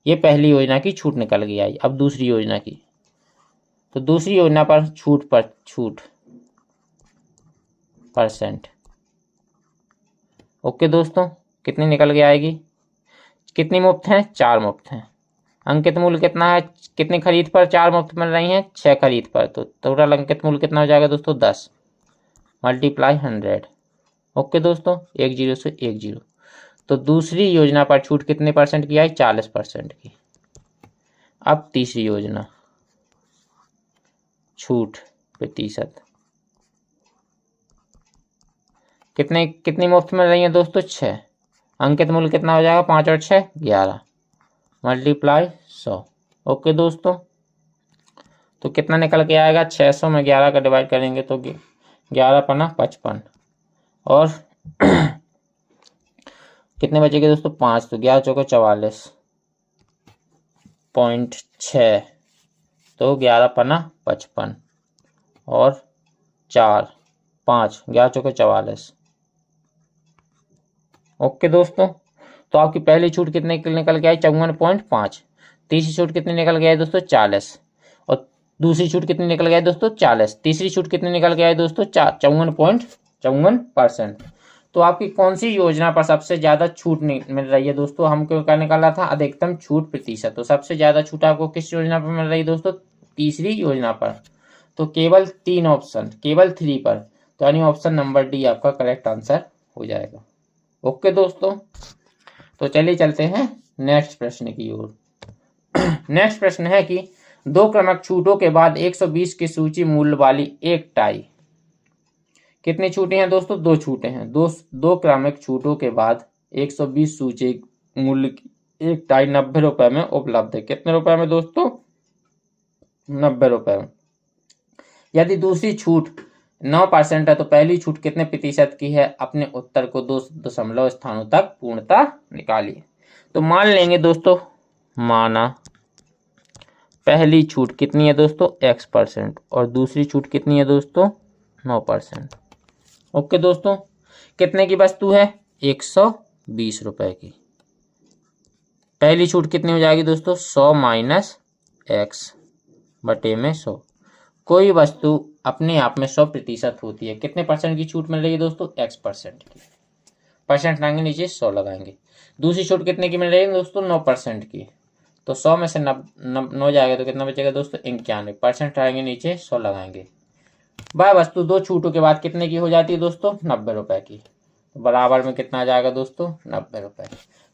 Speaker 1: ये पहली योजना की छूट निकल गई आई। अब दूसरी योजना की। तो दूसरी योजना पर छूट परसेंट। ओके दोस्तों कितनी निकल के आएगी। कितनी मुफ्त हैं 4 मुफ्त हैं। अंकित मूल्य कितना है कितनी खरीद पर 4 मुफ्त मिल रही हैं 6 खरीद पर। तो टोटल अंकित मूल्य कितना हो जाएगा दोस्तों 10 मल्टीप्लाई 100। ओके दोस्तों 10 से 10। तो दूसरी योजना पर छूट कितने परसेंट की आई 40% की। अब तीसरी योजना छूट प्रतिशत कितनी मुफ्त मिल रही है दोस्तों 6। अंकित मूल्य कितना हो जाएगा 5 और 6 11 मल्टीप्लाई 100। ओके दोस्तों, तो कितना निकल के आएगा 600 में 11 का डिवाइड करेंगे तो 11 पना 55 और कितने बचेंगे दोस्तों 5। तो 11 चौको 44.6 तो 11 पना 55 और 4 5 11 चौको 44। ओके दोस्तों, तो आपकी पहली छूट कितने निकल के आई 54.5। तीसरी छूट कितनी निकल के आई दोस्तों 40 और दूसरी छूट कितनी निकल के आई दोस्तों 40। तीसरी छूट कितनी निकल के आई दोस्तों 54.54%। तो आपकी कौन सी योजना पर सबसे ज्यादा छूट मिल रही है दोस्तों। हमको क्या निकाला था अधिकतम छूट प्रतिशत। तो सबसे ज्यादा छूट आपको किस योजना पर मिल रही है दोस्तों तीसरी योजना पर। तो केवल 3 ऑप्शन केवल 3 पर। तो यानी ऑप्शन नंबर डी आपका करेक्ट आंसर हो जाएगा। ओके दोस्तों, तो चलिए चलते हैं नेक्स्ट प्रश्न की ओर। नेक्स्ट प्रश्न है कि 2 क्रमिक छूटों के बाद 120 की सूची मूल्य वाली एक टाई कितनी छूटें हैं दोस्तों? 2 छूटें हैं। दो क्रमिक छूटों के बाद 120 सूची मूल्य की एक टाई 90 रुपए में उपलब्ध है। कितने रुपए में दोस्तों? 90 रुपए में। यदि दूसरी छूट 9% है तो पहली छूट कितने प्रतिशत की है? अपने उत्तर को 2 दशमलव स्थानों तक पूर्णतः निकालिए। तो मान लेंगे दोस्तों, माना पहली छूट कितनी है दोस्तों? X% और दूसरी छूट कितनी है दोस्तों? 9%। ओके दोस्तों, कितने की वस्तु है? 120 रुपए की। पहली छूट कितनी हो जाएगी दोस्तों? 100 माइनस एक्स बटे में 100। कोई वस्तु अपने आप में 100% होती है। कितने परसेंट की छूट मिल रही है दोस्तों? X% की। परसेंट लाएंगे नीचे, 100 लगाएंगे। दूसरी छूट कितने की मिल रही है दोस्तों? 9% की। तो 100 में से 9 जाएगा तो कितना बचेगा दोस्तों? 91। परसेंट आएंगे नीचे, 100 लगाएंगे। वह वस्तु 2 छूटों के बाद कितने की हो जाती है दोस्तों? 90 रुपए की। तो बराबर में कितना आ जाएगा दोस्तों? 90 रुपए।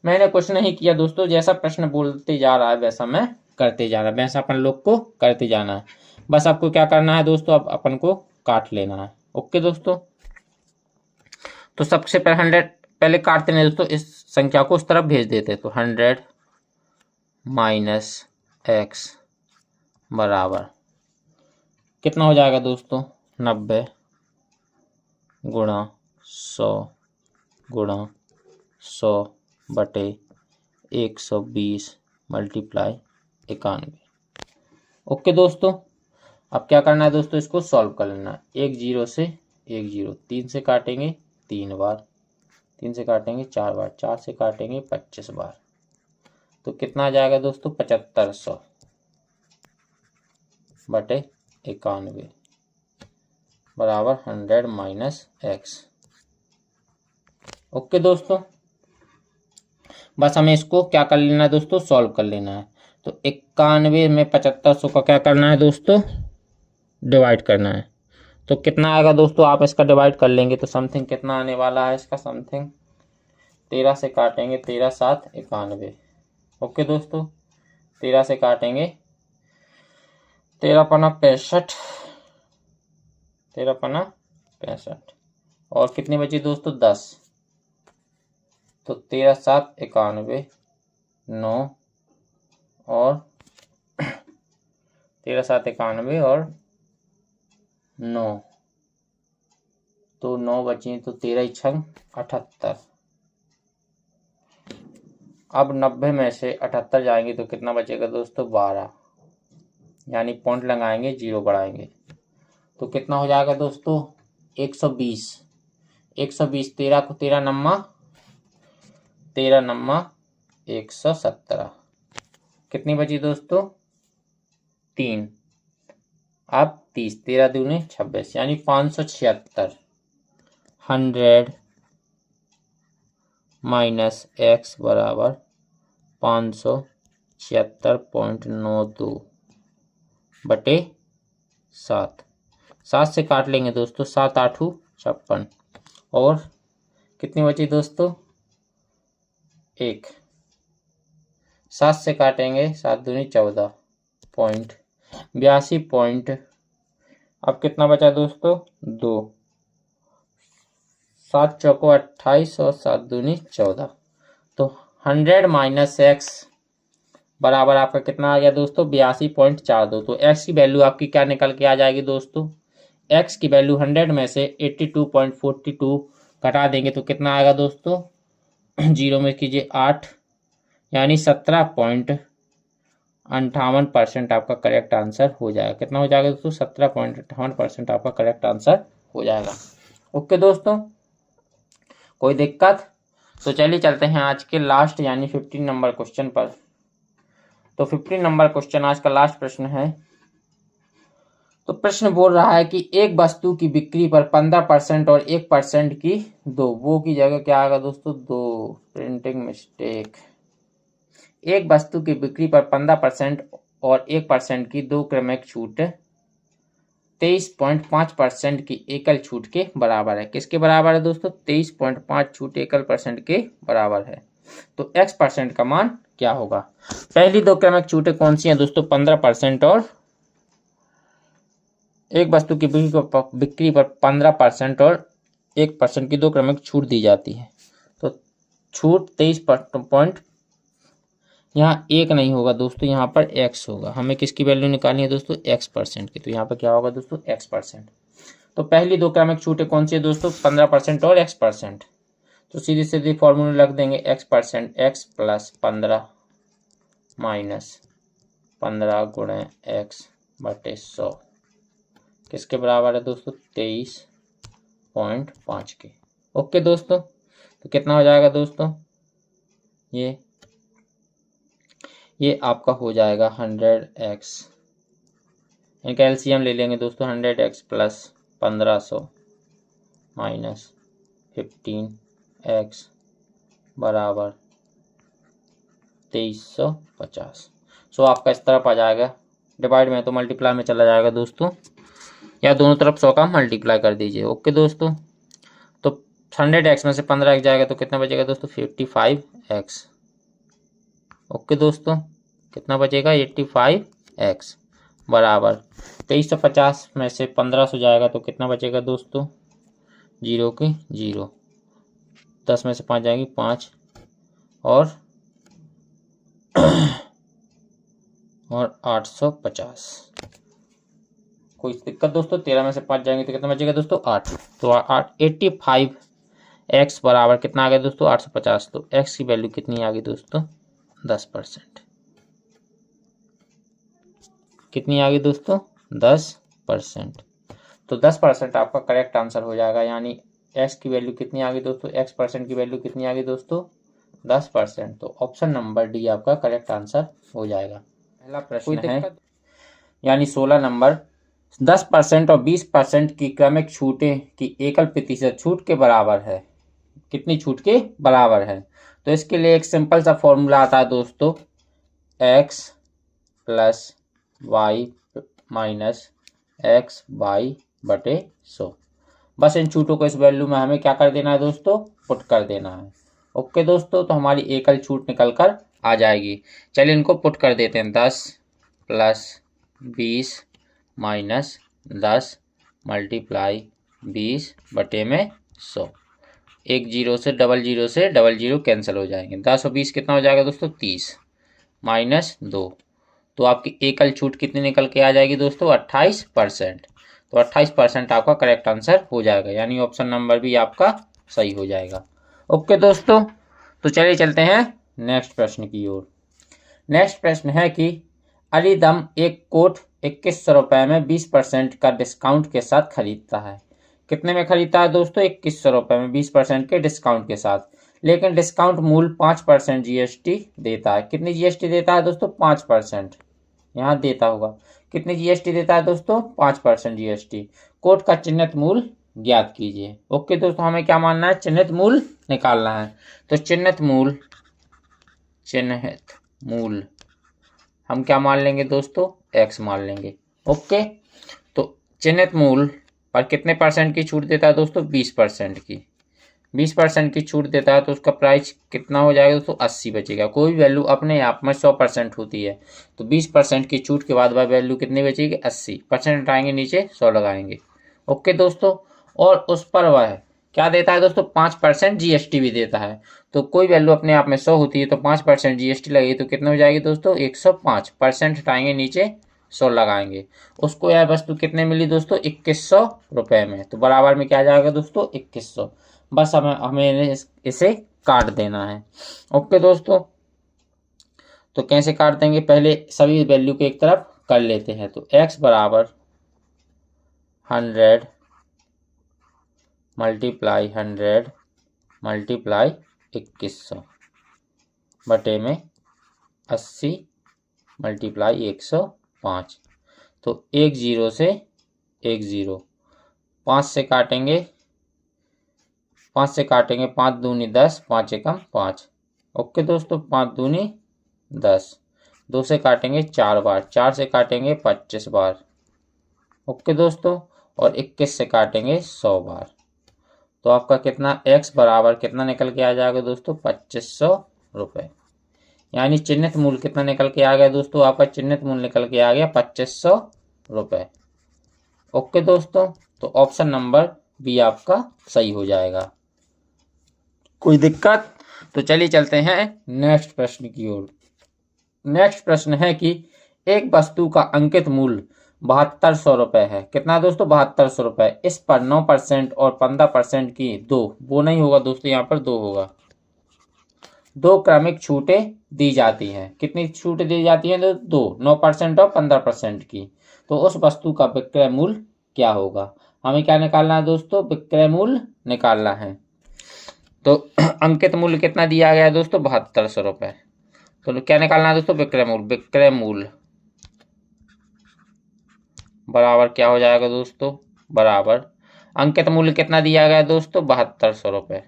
Speaker 1: मैंने कुछ नहीं किया दोस्तों, जैसा प्रश्न बोलते जा रहा है वैसा मैं करते जाना, वैसा अपन लोग को करते जाना है। बस आपको क्या करना है दोस्तों? अब अपन को काट लेना है। ओके दोस्तों, तो सबसे पहले 100 पहले काटते हैं दोस्तों, इस संख्या को उस तरफ भेज देते। तो 100 माइनस एक्स बराबर कितना हो जाएगा दोस्तों? 90 गुणा 100 गुणा 100 बटे 120 मल्टीप्लाई 91। ओके दोस्तों, अब क्या करना है दोस्तों? इसको सॉल्व कर लेना है। 1 0 से 1 0, 3 से काटेंगे 3 बार, 3 से काटेंगे 4 बार, 4 से काटेंगे 25 बार। तो कितना आ जाएगा दोस्तों? 7500 बटे 91 बराबर 100 माइनस एक्स। ओके दोस्तों, बस हमें इसको क्या कर लेना है दोस्तों? सॉल्व कर लेना है। तो 91 में 7500 का क्या करना है दोस्तों? डिवाइड करना है। तो कितना आएगा दोस्तों? आप इसका डिवाइड कर लेंगे तो समथिंग कितना आने वाला है इसका? समथिंग 13 से काटेंगे 13 7 91। ओके दोस्तों, 13 से काटेंगे 13 पना 65, 13 पना 65 और कितनी बची दोस्तों? 10। तो 13 7 91, 9 और 13 7 91 और 9, तो 9 बची तो 13 छंग 78। अब 90 में से 78 जाएंगे तो कितना बचेगा दोस्तों? 12। यानी पॉइंट लगाएंगे, 0 बढ़ाएंगे तो कितना हो जाएगा दोस्तों? 120। 120, 13 को 13 नम्मा 117। कितनी बची दोस्तों? 3। अब 30, 13 दूनी 26 यानी 576। 100 माइनस एक्स बराबर 576.92 बटे 7। 7 से काट लेंगे दोस्तों, 7 8 56 और कितनी बची दोस्तों? 1। 7 से काटेंगे 7 दूनी 14 पॉइंट 82 पॉइंट। अब कितना बचा दोस्तों? 2। 7 चौको 28 और 7 दूनी 14। तो 100 माइनस एक्स बराबर आपका कितना आ गया दोस्तों? 82.42। तो एक्स की वैल्यू आपकी क्या निकल के आ जाएगी दोस्तों? एक्स की वैल्यू 100 में से 82.42 घटा देंगे तो कितना आएगा दोस्तों? 0 में कीजिए 8 यानी 17.58% आपका करेक्ट आंसर हो जाएगा। कितना हो जाएगा दोस्तों? 17.58% आपका करेक्ट आंसर हो जाएगा। ओके दोस्तों, कोई दिक्कत? तो चलिए चलते हैं आज के लास्ट यानी 15 नंबर क्वेश्चन पर। तो 15 नंबर क्वेश्चन आज का लास्ट प्रश्न है। तो प्रश्न बोल रहा है कि एक वस्तु की बिक्री पर 15% और 1% की वो की जगह क्या आएगा दोस्तों? 2 प्रिंटिंग मिस्टेक। एक वस्तु की बिक्री पर 15% और 1% की 2 क्रमिक छूट 23.5% की एकल छूट के बराबर है। किसके बराबर है दोस्तों? 23.5 छूट एकल परसेंट के बराबर है। तो x% का मान क्या होगा? पहली 2 क्रमिक छूटें कौन सी हैं दोस्तों? 15% और एक वस्तु की बिक्री पर 15% और 1% की 2 क्रमिक छूट दी जाती है। तो छूट 23 यहाँ एक नहीं होगा दोस्तों, यहाँ पर x होगा। हमें किसकी वैल्यू निकालनी है दोस्तों, x% की। तो यहाँ पर क्या होगा दोस्तों, x%। तो पहली 2 क्रमिक छूटें कौन सी है दोस्तों, 15% और x%। तो सीधी सीधी फॉर्मूला रख देंगे, x% x प्लस 15 माइनस 15 गुणे x बटे 100 किसके बराबर है दोस्तों, 23.5 के। ओके दोस्तों, तो कितना हो जाएगा दोस्तों, ये आपका हो जाएगा 100x। इनका एलसीएम ले लेंगे दोस्तों, 100x प्लस 1500 माइनस 15x बराबर 2350। सो आपका इस तरफ आ जाएगा, डिवाइड में तो मल्टीप्लाई में चला जाएगा दोस्तों, या दोनों तरफ 100 का मल्टीप्लाई कर दीजिए। ओके दोस्तों, तो 100x में से 15x जाएगा तो कितना बचेगा दोस्तों, 55x। ओके दोस्तों, कितना बचेगा, 85x बराबर 2350 में से 1500 जाएगा तो कितना बचेगा दोस्तों, 0 के 0, 10 में से 5 जाएंगी 5 और 850। कोई दिक्कत दोस्तों, 13 में से 5 जाएंगे तो कितना बचेगा दोस्तों, 8। तो 85x बराबर कितना आ गया दोस्तों, 850। तो x की वैल्यू कितनी आ गई दोस्तों, 10%। कितनी आ गई दोस्तों, 10%। तो 10% आपका करेक्ट आंसर हो जाएगा। यानी x की वैल्यू कितनी आ गई दोस्तों, x% की वैल्यू कितनी आ गई दोस्तों, 10%। तो ऑप्शन नंबर डी आपका करेक्ट आंसर हो जाएगा। पहला प्रश्न है, यानी 16 नंबर, 10% और 20% की क्रमिक छूटें की एकल प्रतिशत छूट के बराबर है। कितनी छूट के बराबर है, तो इसके लिए एक सिंपल सा फॉर्मूला आता है दोस्तों, x plus y minus x y बटे 100। बस इन छूटों को इस वैल्यू में हमें क्या कर देना है दोस्तों, पुट कर देना है। ओके दोस्तों, तो हमारी एकल छूट निकल कर आ जाएगी। चलिए इनको पुट कर देते हैं, 10 प्लस 20 माइनस 10 मल्टीप्लाई 20 बटे में 100। एक जीरो से डबल जीरो कैंसिल हो जाएंगे। 10 और 20 कितना हो जाएगा दोस्तों, 30 माइनस 2। तो आपकी एकल छूट कितनी निकल के आ जाएगी दोस्तों, 28%। तो 28% आपका करेक्ट आंसर हो जाएगा, यानी ऑप्शन नंबर भी आपका सही हो जाएगा। ओके दोस्तों, तो चलिए चलते हैं नेक्स्ट प्रश्न की ओर। नेक्स्ट प्रश्न है कि अलीदम एक कोट 2100 रुपये में 20% का डिस्काउंट के साथ खरीदता है। कितने में खरीदता है दोस्तों, 2100 रुपये में 20% के डिस्काउंट के साथ, लेकिन डिस्काउंट मूल्य 5% जीएसटी देता है। कितनी जीएसटी देता है दोस्तों, 5%। यहाँ देता होगा, कितनी जीएसटी देता है दोस्तों, 5% जीएसटी। कोट का चिन्हित मूल्य ज्ञात कीजिए। ओके दोस्तों, हमें क्या मानना है, चिन्हित मूल्य निकालना है। तो चिन्हित मूल्य हम क्या मान लेंगे दोस्तों, x मान लेंगे। ओके, तो चिन्हित मूल्य पर कितने परसेंट की छूट देता है दोस्तों, 20% की। 20% की छूट देता है तो उसका प्राइस कितना हो जाएगा दोस्तों, 80 बचेगा। कोई वैल्यू अपने आप में 100% होती है, तो 20% की छूट के बाद वह वैल्यू कितनी बचेगी, 80। परसेंट हटाएंगे नीचे, 100 लगाएंगे। ओके दोस्तों, और उस पर वह क्या देता है दोस्तों, 5% जीएसटी भी देता है। तो कोई वैल्यू अपने आप में 100 होती है तो 5% जीएसटी लगेगी तो कितना हो जाएगी दोस्तों, 105। परसेंट हटाएंगे नीचे, 100 लगाएंगे। उसको यह वस्तु कितने मिली दोस्तों, 2100 रुपये में। तो बराबर में क्या आ जाएगा दोस्तों, 2100। बस हमें इसे काट देना है। ओके दोस्तों, तो कैसे काट देंगे, पहले सभी वैल्यू को एक तरफ कर लेते हैं। तो x बराबर 100 मल्टीप्लाई 100 मल्टीप्लाई 2100 बटे में 80 मल्टीप्लाई 105। तो 1 0 से 1 0, 5 से काटेंगे, 5 दूनी 10, 5 एकम 5। ओके दोस्तों, 5 दूनी 10, 2 से काटेंगे 4 बार, 4 से काटेंगे 25 बार। ओके दोस्तों, और 21 से काटेंगे 100 बार। तो आपका कितना x बराबर कितना निकल के आ जाएगा दोस्तों, 2500 रुपये। यानी चिन्हित मूल्य कितना निकल के आ गया दोस्तों, आपका चिन्हित मूल्य निकल के आ गया 2500 रुपये। ओके दोस्तों, तो ऑप्शन नंबर बी आपका सही हो जाएगा। कोई दिक्कत? तो चलिए चलते हैं नेक्स्ट प्रश्न की ओर। नेक्स्ट प्रश्न है कि एक वस्तु का अंकित मूल्य 7200 रुपये है। कितना दोस्तों? 7200 रुपये। इस पर 9% और 15% की दो, वो नहीं होगा दोस्तों, यहाँ पर दो होगा, दो क्रमिक छूटें दी जाती हैं। कितनी छूटें दी जाती हैं? तो दो, 9% और 15% की। तो उस वस्तु का विक्रय मूल्य क्या होगा? हमें क्या निकालना है दोस्तों? विक्रय मूल्य निकालना है। तो अंकित मूल्य कितना दिया गया है दोस्तों? 7200 रुपये। तो क्या निकालना है दोस्तों? विक्रय मूल्य। विक्रय मूल्य बराबर क्या हो जाएगा दोस्तों? बराबर अंकित मूल्य कितना दिया गया है दोस्तों? 7200 रुपये।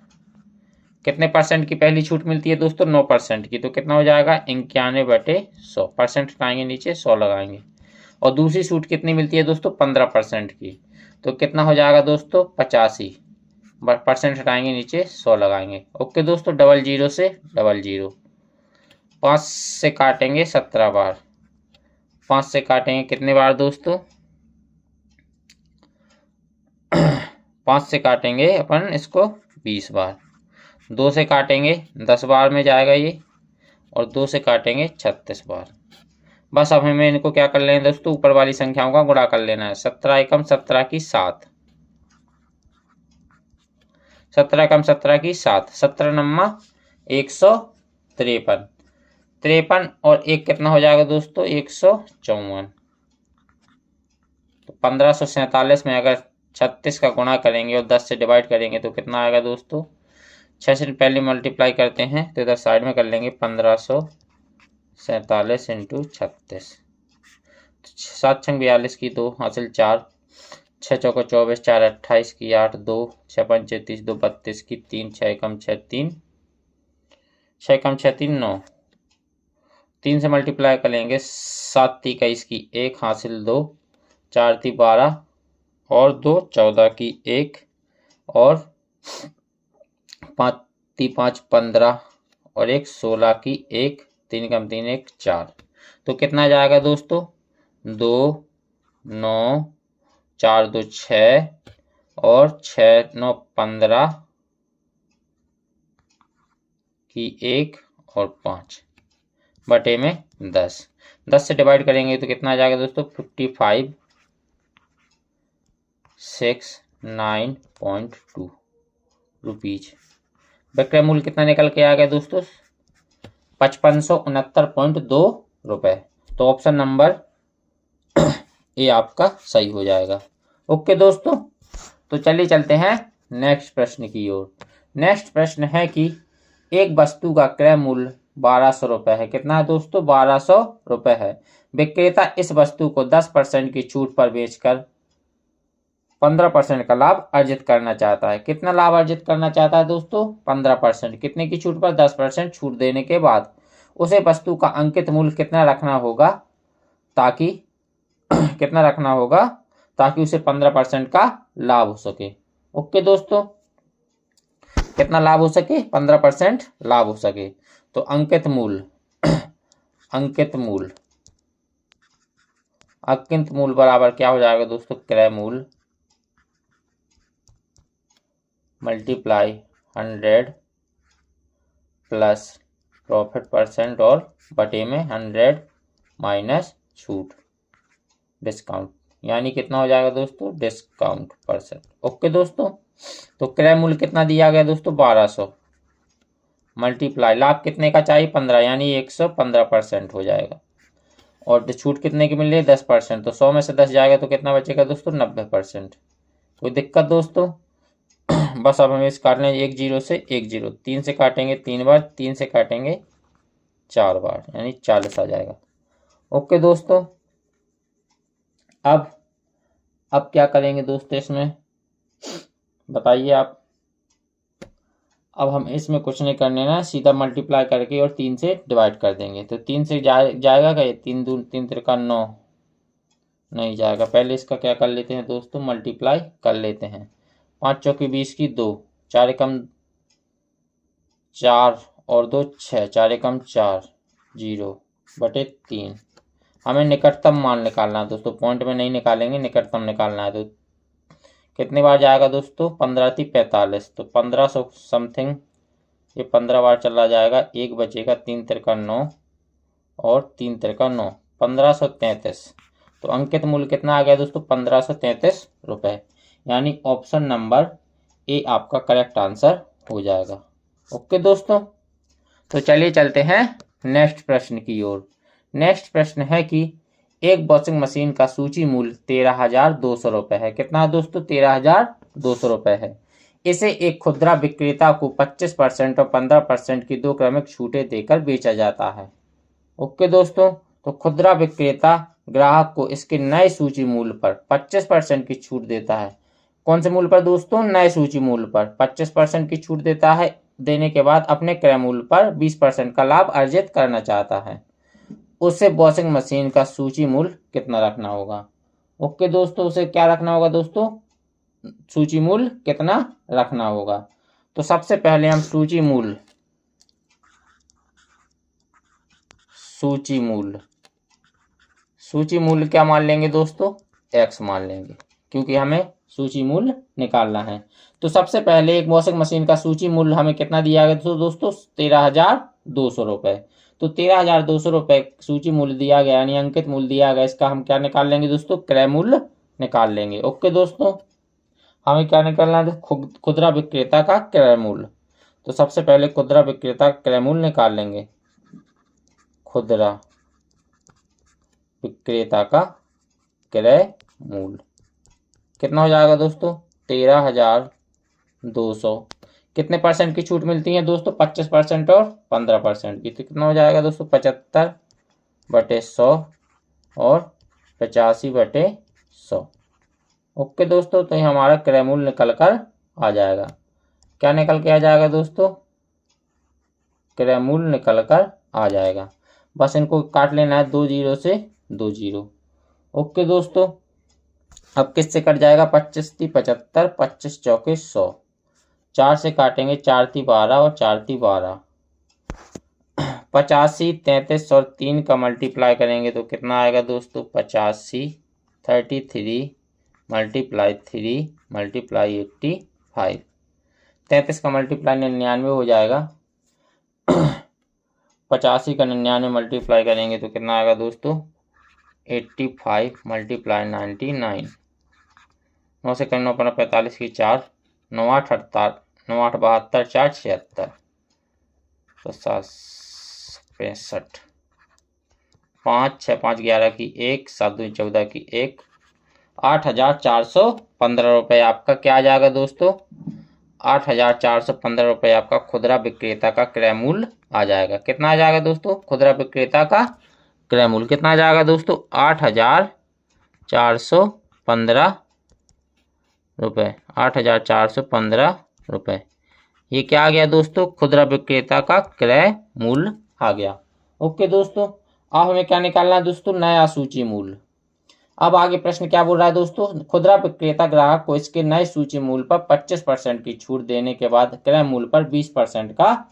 Speaker 1: कितने परसेंट की पहली छूट मिलती है दोस्तों? 9% की। तो कितना हो जाएगा? 91/100। परसेंट हटाएंगे नीचे, 100 लगाएंगे। और दूसरी छूट कितनी मिलती है दोस्तों? 15% की। तो कितना हो जाएगा दोस्तों? 85। परसेंट हटाएंगे नीचे, 100 लगाएंगे। ओके दोस्तों, 00 से 00, 5 से काटेंगे 17 बार। 5 से काटेंगे कितने बार दोस्तों? 5 से काटेंगे अपन इसको 20 बार। 2 से काटेंगे 10 बार में जाएगा ये, और 2 से काटेंगे 36 बार। बस अब हमें इनको क्या कर लेना है दोस्तों? ऊपर वाली संख्याओं का गुणा कर लेना है। 17 एकम 17 की 7, 17 एकम 17 की 7, 17 नम्मा 153। 53 और 1 कितना हो जाएगा दोस्तों? 154। तो 1547 में अगर 36 का गुणा करेंगे और 10 से डिवाइड करेंगे तो कितना आएगा दोस्तों? 6 से पहले मल्टीप्लाई करते हैं तो इधर साइड में कर लेंगे। 1547 इंटू 36, 7 छंग 42 की 2 हासिल 4, 6 चौका 24, 4 28 की 8, 2 6 पंचे 30, 2 32 की 3, 6 एकम 6 3, 6 एकम 6 3 9, 3 से मल्टीप्लाई करेंगे। 7 × 21 की 1 हासिल 2, 4 × 12 और 2 14 की 1 और 5 × 5 15 और 1 16 की 1, 3 × 3 1 4। तो कितना जाएगा दोस्तों? 2 9 4 2 6 और 6 9 15 की 1 और 5 बटे में 10। 10 से डिवाइड करेंगे तो कितना आ जाएगा दोस्तों? 55,609.2 रुपीज। विक्रय मूल्य कितना निकल के आ गया दोस्तों? 5569.2 रुपए। तो ऑप्शन नंबर ए आपका सही हो जाएगा। ओके दोस्तों, तो चलिए चलते हैं नेक्स्ट प्रश्न की ओर। नेक्स्ट प्रश्न है कि एक वस्तु का क्रय मूल्य 1200 रुपये है। कितना है दोस्तों? 1200 रुपये है। विक्रेता इस वस्तु को 10% की छूट पर बेचकर 15% का लाभ अर्जित करना चाहता है। कितना लाभ अर्जित करना चाहता है दोस्तों? 15%। कितने की छूट पर? 10% छूट देने के बाद उसे वस्तु का अंकित मूल्य कितना रखना होगा ताकि कितना रखना होगा ताकि उसे 15% का लाभ हो सके। ओके दोस्तों, कितना लाभ हो सके? 15% लाभ हो सके। तो अंकित मूल्य अंकित मूल्य अंकित मूल्य बराबर क्या हो जाएगा दोस्तों? क्रय मूल्य मल्टीप्लाई 100 प्लस प्रॉफिट परसेंट और बटे में 100 माइनस छूट डिस्काउंट, यानी कितना हो जाएगा दोस्तों? Discount percent. ओके दोस्तों, तो क्रय मूल्य कितना दिया गया दोस्तों? 1200 मल्टीप्लाई लाभ कितने का चाहिए? 15, यानी 115% हो जाएगा। और छूट कितने की मिल रही है? 10%। तो 100 में से 10 जाएगा तो कितना बचेगा दोस्तों? 90%। कोई दिक्कत दोस्तों? बस अब हमें इस काटने 1 0 से 1 0, 3 से काटेंगे 3 बार, 3 से काटेंगे 4 बार, यानी 40 आ जाएगा। ओके दोस्तों, अब क्या करेंगे दोस्तों इसमें बताइए आप। अब हम इसमें कुछ नहीं करने ना, सीधा मल्टीप्लाई करके और 3 से डिवाइड कर देंगे। तो 3 से जाएगा क्या? 3 दून 3 त्रिका 9 नहीं जाएगा। पहले इसका क्या कर लेते हैं दोस्तों? मल्टीप्लाई कर लेते हैं। 5 चौकी 20 की 2, 4 एकम 4 और 2 6, 4 एकम 4 0 बटे 3, हमें निकटतम मान निकालना है दोस्तों, पॉइंट में नहीं निकालेंगे, निकटतम निकालना है। तो कितनी बार जाएगा दोस्तों, 15×3 = 45, तो 1500 समथिंग, ये 15 बार चला जाएगा, एक बचेगा, 3×3 = 9 और 3×3 = 9, 1533। तो अंकित मूल्य कितना आ गया दोस्तों, 1533 रुपये। यानी ऑप्शन नंबर ए आपका करेक्ट आंसर हो जाएगा। ओके दोस्तों, तो चलिए चलते हैं नेक्स्ट प्रश्न की ओर। नेक्स्ट प्रश्न है कि एक वॉशिंग मशीन का सूची मूल्य 13,200 रुपये है। कितना है दोस्तों, 13,200 रुपये है। इसे एक खुदरा विक्रेता को 25% और 15% की 2 क्रमिक छूटें देकर बेचा जाता है। ओके दोस्तों, तो खुदरा विक्रेता ग्राहक को इसके नए सूची मूल्य पर 25% की छूट देता है। कौन से मूल्य पर दोस्तों, नए सूची मूल्य पर 25% की छूट देता है। देने के बाद अपने क्रय मूल्य पर 20% का लाभ अर्जित करना चाहता है। उसे वॉशिंग मशीन का सूची मूल्य कितना रखना होगा। ओके दोस्तों, उसे क्या रखना होगा दोस्तों, सूची मूल्य कितना रखना होगा। तो सबसे पहले हम सूची मूल्य क्या मान लेंगे दोस्तों, x मान लेंगे, क्योंकि हमें सूची मूल्य निकालना है। तो सबसे पहले एक वॉशिंग मशीन का सूची मूल्य हमें कितना दिया गया दोस्तों, 13,200 रुपये। तो 13,200 रुपये सूची मूल्य दिया गया, यानी अंकित मूल्य दिया गया। इसका हम क्या निकाल लेंगे दोस्तों, क्रय मूल्य निकाल लेंगे। ओके दोस्तों, हमें क्या निकालना है, खुदरा विक्रेता का क्रय मूल्य। तो सबसे पहले खुदरा विक्रेता का क्रय मूल्य निकाल लेंगे। खुदरा विक्रेता का क्रय मूल्य कितना हो जाएगा दोस्तों, 13,200। कितने परसेंट की छूट मिलती है दोस्तों, 25% और 15% की। तो कितना हो जाएगा दोस्तों, 75/100 और 85/100। ओके दोस्तों, तो ये हमारा क्रय मूल्य निकल कर आ जाएगा। क्या निकल के आ जाएगा दोस्तों, क्रय मूल्य निकल कर आ जाएगा। बस इनको काट लेना है, 2 0 से 2 0। ओके दोस्तों, अब किससे कट जाएगा, 25×3 = 75, 25×4 = 100। 4 से काटेंगे, 4×3 = 12 और 4×3 = 12। 85, 33 और 3 का मल्टीप्लाई करेंगे तो कितना आएगा दोस्तों, 85, 33 × 3 × 85। 33 का मल्टीप्लाई 99 हो जाएगा। 85 का 99 मल्टीप्लाई करेंगे तो कितना आएगा दोस्तों, 85 × 99। 9 से करना पड़ा, 45 की 4, 9 8 72, 4 76, 65, 5 6 5 11 की 1, 7 2 14 की 1, 8,415 रुपये आपका क्या आ जाएगा दोस्तों, 8,415 रुपये आपका खुदरा विक्रेता का क्रय मूल्य आ जाएगा। कितना आ जाएगा दोस्तों, खुदरा विक्रेता का क्रय मूल्य कितना आ जाएगा दोस्तों, 8,415 रुपये। 8,415 रुपये, ये क्या आ गया दोस्तों, खुदरा विक्रेता का क्रय मूल्य आ गया। ओके दोस्तों, अब हमें क्या निकालना है दोस्तों, नया सूची मूल्य। अब आगे प्रश्न क्या बोल रहा है दोस्तों, खुदरा विक्रेता ग्राहक को इसके नए सूची मूल्य पर 25% की छूट देने के बाद क्रय मूल्य पर 20% का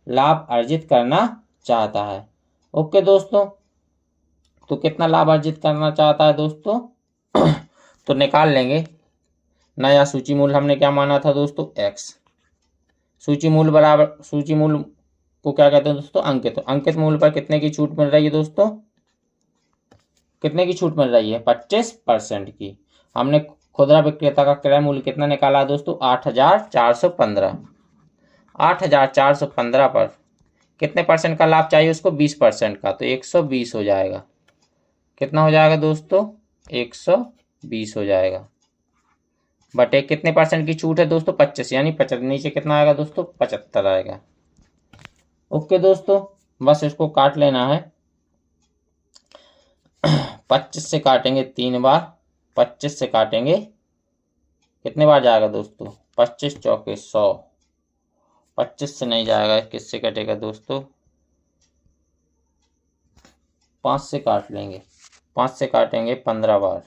Speaker 1: लाभ अर्जित करना चाहता है। ओके दोस्तों, तो कितना लाभ अर्जित करना चाहता है दोस्तों, तो निकाल लेंगे। नया सूची मूल्य हमने क्या माना था दोस्तों, x। सूची मूल्य बराबर, सूची मूल्य को क्या कहते हैं दोस्तों, अंकित। तो अंकित मूल्य पर कितने की छूट मिल रही है दोस्तों, कितने की छूट मिल रही है, 25% की। हमने खुदरा विक्रेता का क्रय मूल्य कितना निकाला दोस्तों, 8,415। 8,415 पर कितने परसेंट का लाभ चाहिए उसको, 20% का। तो 120 हो जाएगा। कितना हो जाएगा दोस्तों, 120 हो जाएगा। बटे कितने परसेंट की छूट है दोस्तों, 25, यानी 75। नीचे कितना आएगा दोस्तों, 75 आएगा। ओके दोस्तों, बस इसको काट लेना है। 25 से काटेंगे 3 बार, 25 से काटेंगे कितने बार जाएगा दोस्तों, 25×4 = 100। 25 से नहीं जाएगा, किससे कटेगा दोस्तों, 5 से काट लेंगे। 5 से काटेंगे 15 बार,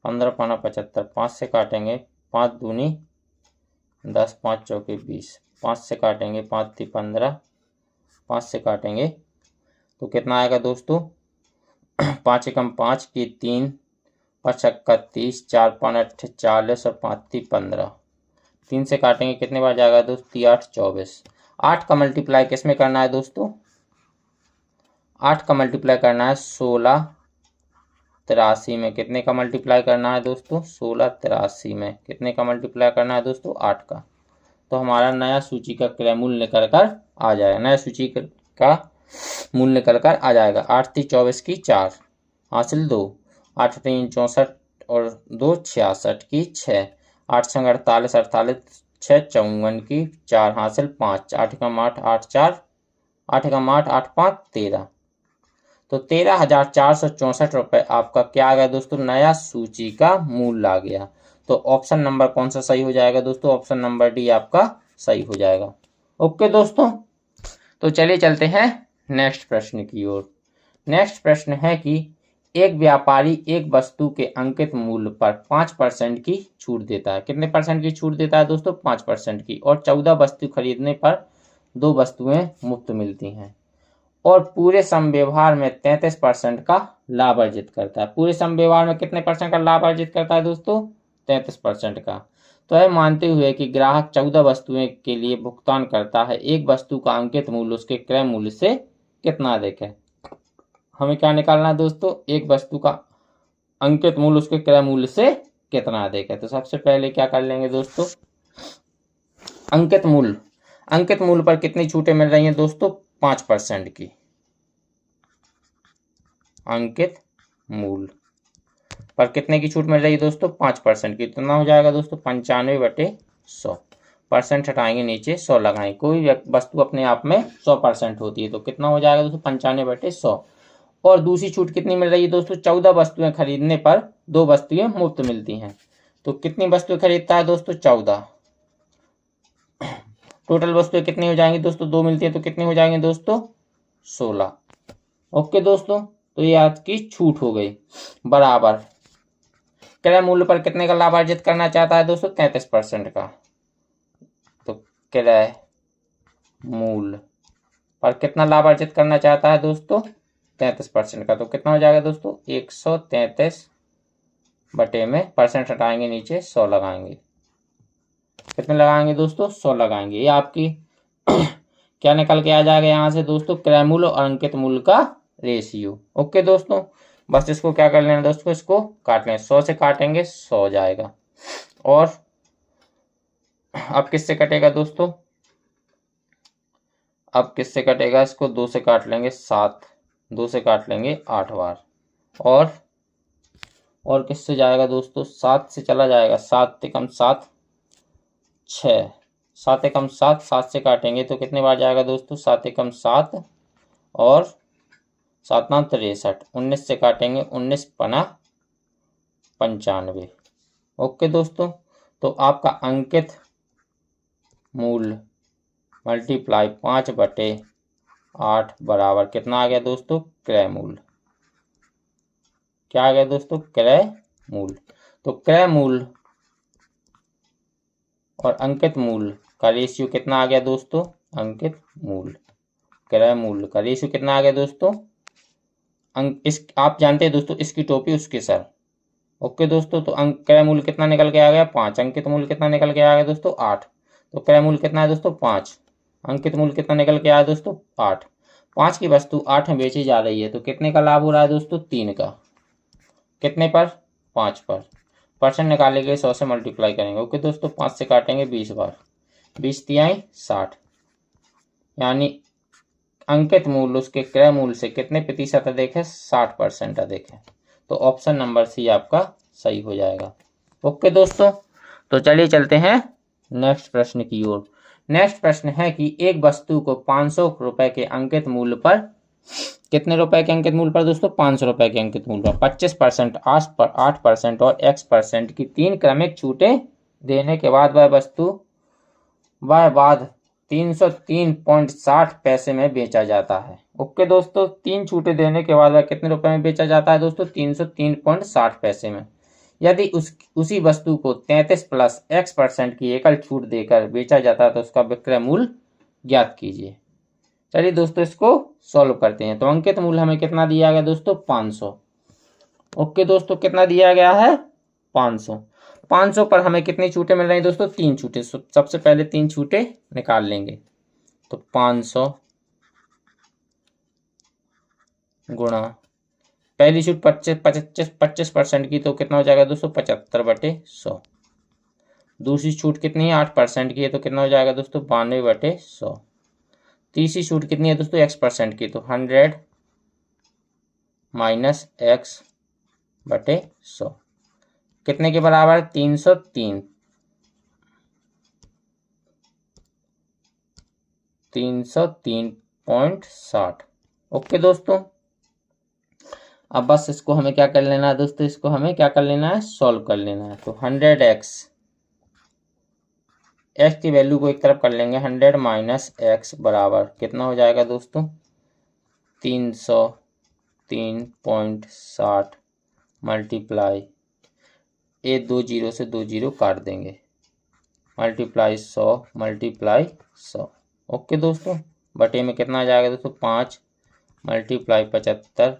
Speaker 1: 15 × 5 = 75। 5 से काटेंगे, 5 दूनी 10, 5 चौके 20। 5 से काटेंगे, 5 × 3 = 15। 5 से काटेंगे तो कितना आएगा दोस्तों, 5 एकम 5 की 3, 5 छक्का 30, 4 5 8 40 और 5 3 15। 3 से काटेंगे कितने बार जाएगा दोस्तों? 3 8 24। 8 का मल्टीप्लाई किस में करना है दोस्तों? 8 का मल्टीप्लाई करना है 16 83 में। कितने का मल्टीप्लाई करना है दोस्तों? 16 83 में। कितने का मल्टीप्लाई करना है दोस्तों? 8 का। तो हमारा नया सूची का क्रय मूल्य निकल कर आ जाएगा। नया सूची का मूल्य निकल कर आ जाएगा 8 3 24 की 4 हासिल 2, 8 3 64 और 2 66 की 6, 8 6 48 48 6 54 की 4 हासिल 5, 8 का 8 8 4 8 का 8 8 5 13। तो 13,464 रुपये आपका क्या आ गया दोस्तों? नया सूची का मूल्य आ गया। तो ऑप्शन नंबर कौन सा सही हो जाएगा दोस्तों? ऑप्शन नंबर डी आपका सही हो जाएगा। ओके दोस्तों, तो चलिए चलते हैं नेक्स्ट प्रश्न की ओर। नेक्स्ट प्रश्न है कि एक व्यापारी एक वस्तु के अंकित मूल्य पर 5% की छूट देता है। कितने परसेंट की छूट देता है दोस्तों? 5% की। और 14 वस्तु खरीदने पर 2 वस्तुएं मुफ्त मिलती हैं और पूरे सम व्यवहार में 33% का लाभ अर्जित करता है। पूरे सम व्यवहार में कितने परसेंट का लाभ अर्जित करता है दोस्तों? 33% का। तो यह मानते हुए कि ग्राहक 14 वस्तुएं के लिए भुगतान करता है, एक वस्तु का अंकित मूल्य उसके क्रय मूल्य से कितना अधिक है। हमें क्या निकालना है दोस्तों? एक वस्तु का अंकित मूल्य उसके क्रय मूल्य से कितना अधिक है। तो सबसे पहले क्या कर लेंगे दोस्तों? अंकित मूल्य पर कितनी छूटें मिल रही हैं दोस्तों? 5% की। अंकित मूल्य पर कितने की छूट मिल रही है दोस्तों? 5% की। कितना हो जाएगा दोस्तों? 95/100। परसेंट हटाएंगे नीचे, 100 लगाएंगे। कोई वस्तु अपने आप में 100% होती है, तो कितना हो जाएगा दोस्तों? 95/100। और दूसरी छूट कितनी मिल रही है दोस्तों? 14 वस्तुएं खरीदने पर 2 वस्तुएं मुफ्त मिलती हैं। तो कितनी वस्तुएं खरीदता है दोस्तों? 14। टोटल वस्तुएं कितनी हो जाएंगी दोस्तों? 2 मिलती है, तो कितनी हो जाएंगे दोस्तों? 16। ओके दोस्तों, तो ये आज की छूट हो गई। बराबर क्रय मूल्य पर कितने का लाभ अर्जित करना चाहता है दोस्तों? 33% का। तो क्रय मूल्य पर कितना लाभ अर्जित करना चाहता है दोस्तों? 33% का। तो कितना हो जाएगा दोस्तों? 133 बटे में परसेंट हटाएंगे नीचे, 100 लगाएंगे। कितने लगाएंगे दोस्तों? 100 लगाएंगे। ये आपकी क्या निकल के आ जाएगा यहाँ से दोस्तों? क्रय मूल्य और अंकित मूल्य का रेशियो। ओके दोस्तों, बस इसको क्या कर लेना दोस्तों? इसको काट लें। 100 से काटेंगे 100 जाएगा। और अब किससे कटेगा दोस्तों? अब किससे कटेगा? इसको 2 से काट लेंगे 7, 2 से काट लेंगे 8 बार। और किससे जाएगा दोस्तों? 7 से चला जाएगा। 7 एकम 7 6, 7 एकम 7, 7 से काटेंगे तो कितने बार जाएगा दोस्तों? 7 एकम 7 और 7 9 63। 19 से काटेंगे 19 पना 95। ओके दोस्तों, तो आपका अंकित मूल्य मल्टीप्लाई 5/8 बराबर कितना आ गया दोस्तों? क्रय मूल्य। क्या आ गया दोस्तों? क्रय मूल्य। तो क्रय मूल्य और अंकित मूल्य का रेशियो कितना आ गया दोस्तों? अंकित मूल्य क्रय मूल्य का रेशियो कितना आ गया दोस्तों? आप जानते हैं दोस्तों, इसकी टोपी उसके सर। ओके दोस्तों, तो क्रय मूल्य कितना निकल के आ गया? 5। अंकित मूल्य कितना निकल के आ गया दोस्तों? 8। तो क्रय मूल्य कितना है दोस्तों? 5। अंकित मूल्य कितना निकल के आया दोस्तों? 8। 5 की वस्तु 8 में बेची जा रही है, तो कितने का लाभ हो रहा है दोस्तों? 3 का। कितने पर? 5 पर। परसेंट निकालने के लिए 100 से मल्टीप्लाई करेंगे। ओके दोस्तों, 5 से काटेंगे 20 बार। 20 तिहाई 60, यानी अंकित मूल्य उसके क्रय मूल्य से कितने प्रतिशत अधिक है? 60% अधिक है। तो ऑप्शन नंबर सी आपका सही हो जाएगा। ओके दोस्तों, तो चलिए चलते हैं नेक्स्ट प्रश्न की ओर। नेक्स्ट प्रश्न है कि एक वस्तु को 500 रुपए के अंकित मूल्य पर, कितने रुपए के अंकित मूल्य पर दोस्तों? 500 रुपए के अंकित मूल्य पर 25%, 8% और x% की 3 क्रमिक छूटें देने के बाद वह वस्तु बाद 303.60 पैसे में बेचा जाता है। ओके दोस्तों, 3 छूटें देने के बाद वह कितने रुपए में बेचा जाता है दोस्तों? 303.60 पैसे में। यदि उसी वस्तु को 33 प्लस x% की एकल छूट देकर बेचा जाता है तो उसका विक्रय मूल्य ज्ञात कीजिए। चलिए दोस्तों इसको सॉल्व करते हैं। तो अंकित मूल्य हमें कितना दिया गया दोस्तों 500। ओके दोस्तों कितना दिया गया है 500। 500 पर हमें कितनी छूटें मिल रही हैं दोस्तों 3 छूटें। सबसे पहले 3 छूटें निकाल लेंगे। तो 500 गुणा पहली छूट 25% की, तो कितना हो जाएगा दोस्तों 75/100। दूसरी छूट कितनी है 8% की है, तो कितना हो जाएगा दोस्तों 92/100। तीसरी छूट कितनी है दोस्तों X% की, तो 100 माइनस X/100 कितने के बराबर 303। 303.60। ओके दोस्तों, अब बस इसको हमें क्या कर लेना है दोस्तों, इसको हमें क्या कर लेना है सॉल्व कर लेना है। तो 100x की वैल्यू को एक तरफ कर लेंगे, 100 माइनस x बराबर कितना हो जाएगा दोस्तों 303.60 मल्टीप्लाई, ये 2 जीरो से 2 जीरो काट देंगे, मल्टीप्लाई 100 मल्टीप्लाई 100। ओके दोस्तों, बटे में कितना आ जाएगा दोस्तों 5 मल्टीप्लाई 75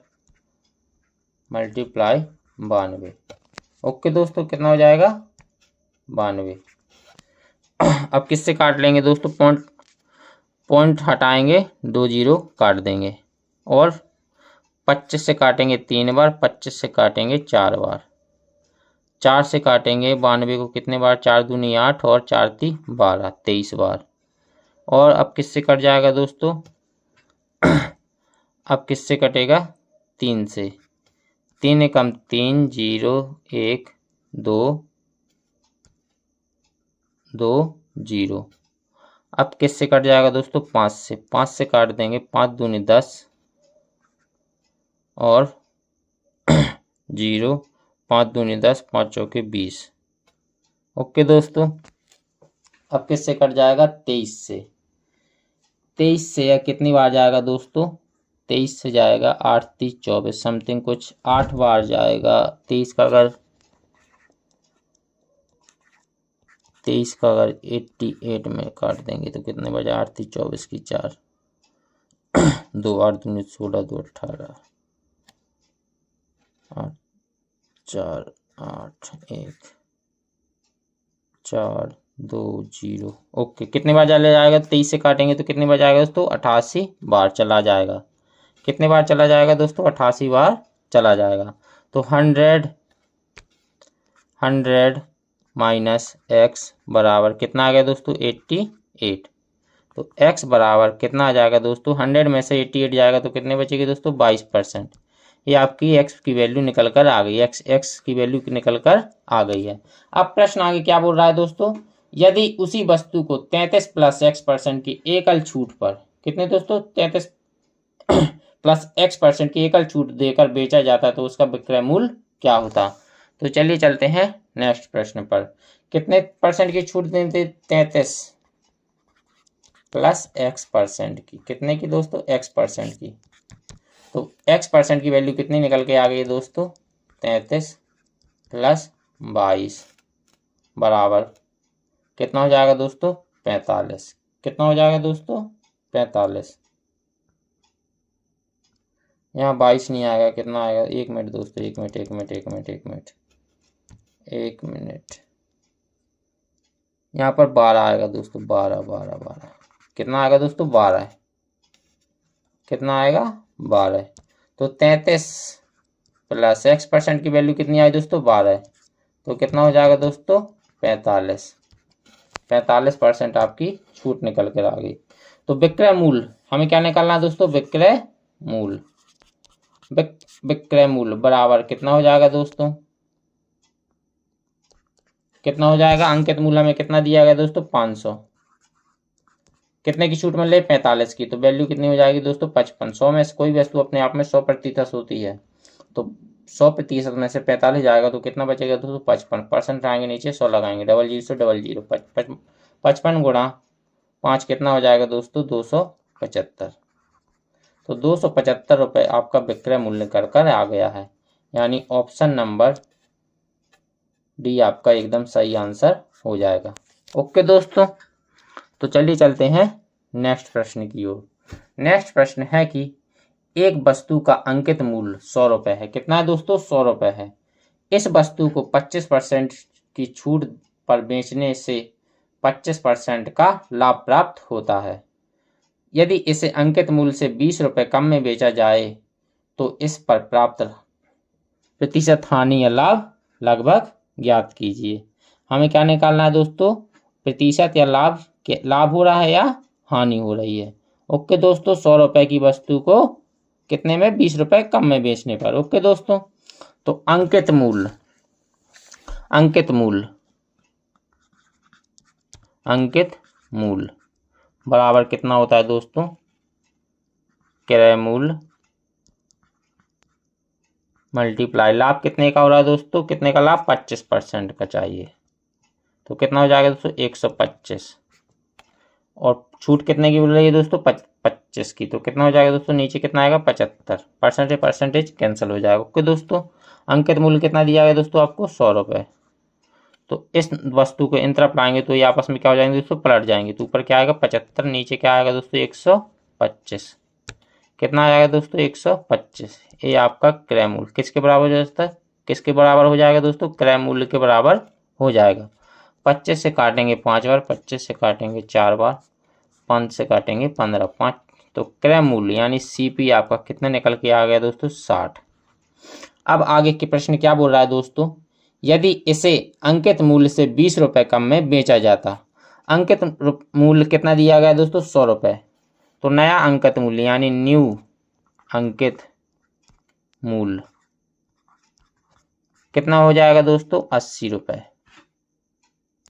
Speaker 1: मल्टीप्लाई 92। ओके दोस्तों, कितना हो जाएगा 92। अब किससे काट लेंगे दोस्तों, पॉइंट हटाएंगे, 2 जीरो काट देंगे, और 25 से काटेंगे 3 बार, 25 से काटेंगे 4 बार, 4 से काटेंगे 92 को कितने बार, 4 दूनी 8 और 4 ती 12, 23 बार। और अब किससे कट जाएगा दोस्तों अब किससे कटेगा 3 से, 3 एकम 3 0 1 2 2 0। अब किससे कट जाएगा दोस्तों 5 से, 5 से काट देंगे, 5 दूनी 10 और 0, 5 दूनी 10, 5 चौके 20। ओके दोस्तों, अब किससे कट जाएगा 23 से, 23 से या कितनी बार जाएगा दोस्तों 23 से जाएगा 8 30 24 समथिंग कुछ 8 बार जाएगा। 23 का अगर 88 में काट देंगे तो कितने बजे 8 30 24 की 4 2 8 दूनी 16 2 18 8 4 8 1 4 2 0। ओके, कितने बार चला जाएगा 23 से काटेंगे तो कितने बार जाएगा दोस्तों 88 बार चला जाएगा। कितने बार चला जाएगा दोस्तों 88 बार चला जाएगा। तो 100 माइनस x बराबर कितना आ गया दोस्तों 88। तो x बराबर कितना आ जाएगा दोस्तों 100 में से 88 जाएगा तो कितने बचेगी दोस्तों 22%। ये आपकी x की वैल्यू निकल कर आ गई, x की वैल्यू निकल कर आ गई है। अब प्रश्न आगे क्या बोल रहा है दोस्तों, यदि उसी वस्तु को 33 प्लस x% की एकल छूट पर, कितने दोस्तों 33 प्लस x% की एकल छूट देकर बेचा जाता तो उसका विक्रय मूल्य क्या होता। तो चलिए चलते हैं नेक्स्ट प्रश्न पर। कितने परसेंट की छूट देते 33 प्लस x% की, कितने की दोस्तों x% की। तो x% की वैल्यू कितनी निकल के आ गई दोस्तों 33 प्लस 22 बराबर कितना हो जाएगा दोस्तों 45। कितना हो जाएगा दोस्तों 45। यहाँ 22 नहीं आएगा, कितना आएगा 1 मिनट दोस्तों 1 minute 1 minute 1 minute 1 minute 1 minute, यहाँ पर 12 आएगा दोस्तों 12 12 12। कितना आएगा दोस्तों 12 है, कितना आएगा 12। तो 33 प्लस x% की वैल्यू कितनी आई दोस्तों 12, तो कितना हो जाएगा दोस्तों 45% आपकी छूट निकल कर आ गई। तो विक्रय मूल्य हमें क्या निकालना है दोस्तों, विक्रय मूल्य, विक्रय मूल्य बराबर कितना हो जाएगा दोस्तों, कितना हो जाएगा अंकित मूल्य में कितना दिया गया दोस्तों 500, कितने की छूट मिल रही 45 की, तो वैल्यू कितनी हो जाएगी दोस्तों 55। 100 में से कोई वस्तु अपने आप में 100% होती है, तो 100% में से 45 जाएगा तो कितना बचेगा दोस्तों 55%। आएंगे नीचे 100 लगाएंगे, 00 से 00 55 गुणा 5 कितना हो जाएगा दोस्तों 275। तो 275 रुपये आपका विक्रय मूल्य कर आ गया है, यानी ऑप्शन नंबर डी आपका एकदम सही आंसर हो जाएगा। ओके दोस्तों, तो चलिए चलते हैं नेक्स्ट प्रश्न की ओर। नेक्स्ट प्रश्न है कि एक वस्तु का अंकित मूल्य 100 रुपये है। कितना है दोस्तों? 100 रुपये है। इस वस्तु को 25% की छूट पर बेचने से 25% का लाभ प्राप्त होता है। यदि इसे अंकित मूल्य से 20 रुपये कम में बेचा जाए तो इस पर प्राप्त प्रतिशत हानि या लाभ लगभग ज्ञात कीजिए। हमें क्या निकालना है दोस्तों? प्रतिशत या लाभ हो रहा है या हानि हो रही है। ओके दोस्तों, 100 रुपये की वस्तु को कितने में? 20 रुपये कम में बेचने पर। ओके दोस्तों, तो अंकित मूल्य बराबर कितना होता है दोस्तों? क्रय मूल्य मल्टीप्लाई लाभ। कितने का हो रहा है दोस्तों? कितने का लाभ? 25% का चाहिए, तो कितना हो जाएगा दोस्तों? 125। और छूट कितने की मिल रही है दोस्तों? 25 की, तो कितना हो जाएगा दोस्तों? नीचे कितना आएगा? 75। परसेंटेज कैंसिल हो जाएगा। ओके दोस्तों, अंकित मूल्य कितना दिया गया दोस्तों आपको? 100 रुपये। तो इस वस्तु को इन तरफ लाएंगे तो ये आपस में क्या हो जाएंगे दोस्तों? पलट जाएंगे। तो ऊपर क्या आएगा? 75, नीचे क्या आएगा दोस्तों? 125। कितना आ जाएगा दोस्तों? 125। ये आपका क्रय मूल्य किसके बराबर हो जाता है? किसके बराबर हो जाएगा दोस्तों? क्रय मूल्य के बराबर हो जाएगा। 25 से काटेंगे 5 बार, 25 से काटेंगे 4 बार, 5 से काटेंगे 15, 5, तो क्रय मूल्य यानी सीपी आपका कितना निकल के आ गया दोस्तों? 60। अब आगे के प्रश्न क्या बोल रहा है दोस्तों? यदि इसे अंकित मूल्य से 20 रुपये कम में बेचा जाता। अंकित मूल्य कितना दिया गया दोस्तों? 100 रुपये। तो नया अंकित मूल्य यानी न्यू अंकित मूल्य कितना हो जाएगा दोस्तों? 80 रुपये।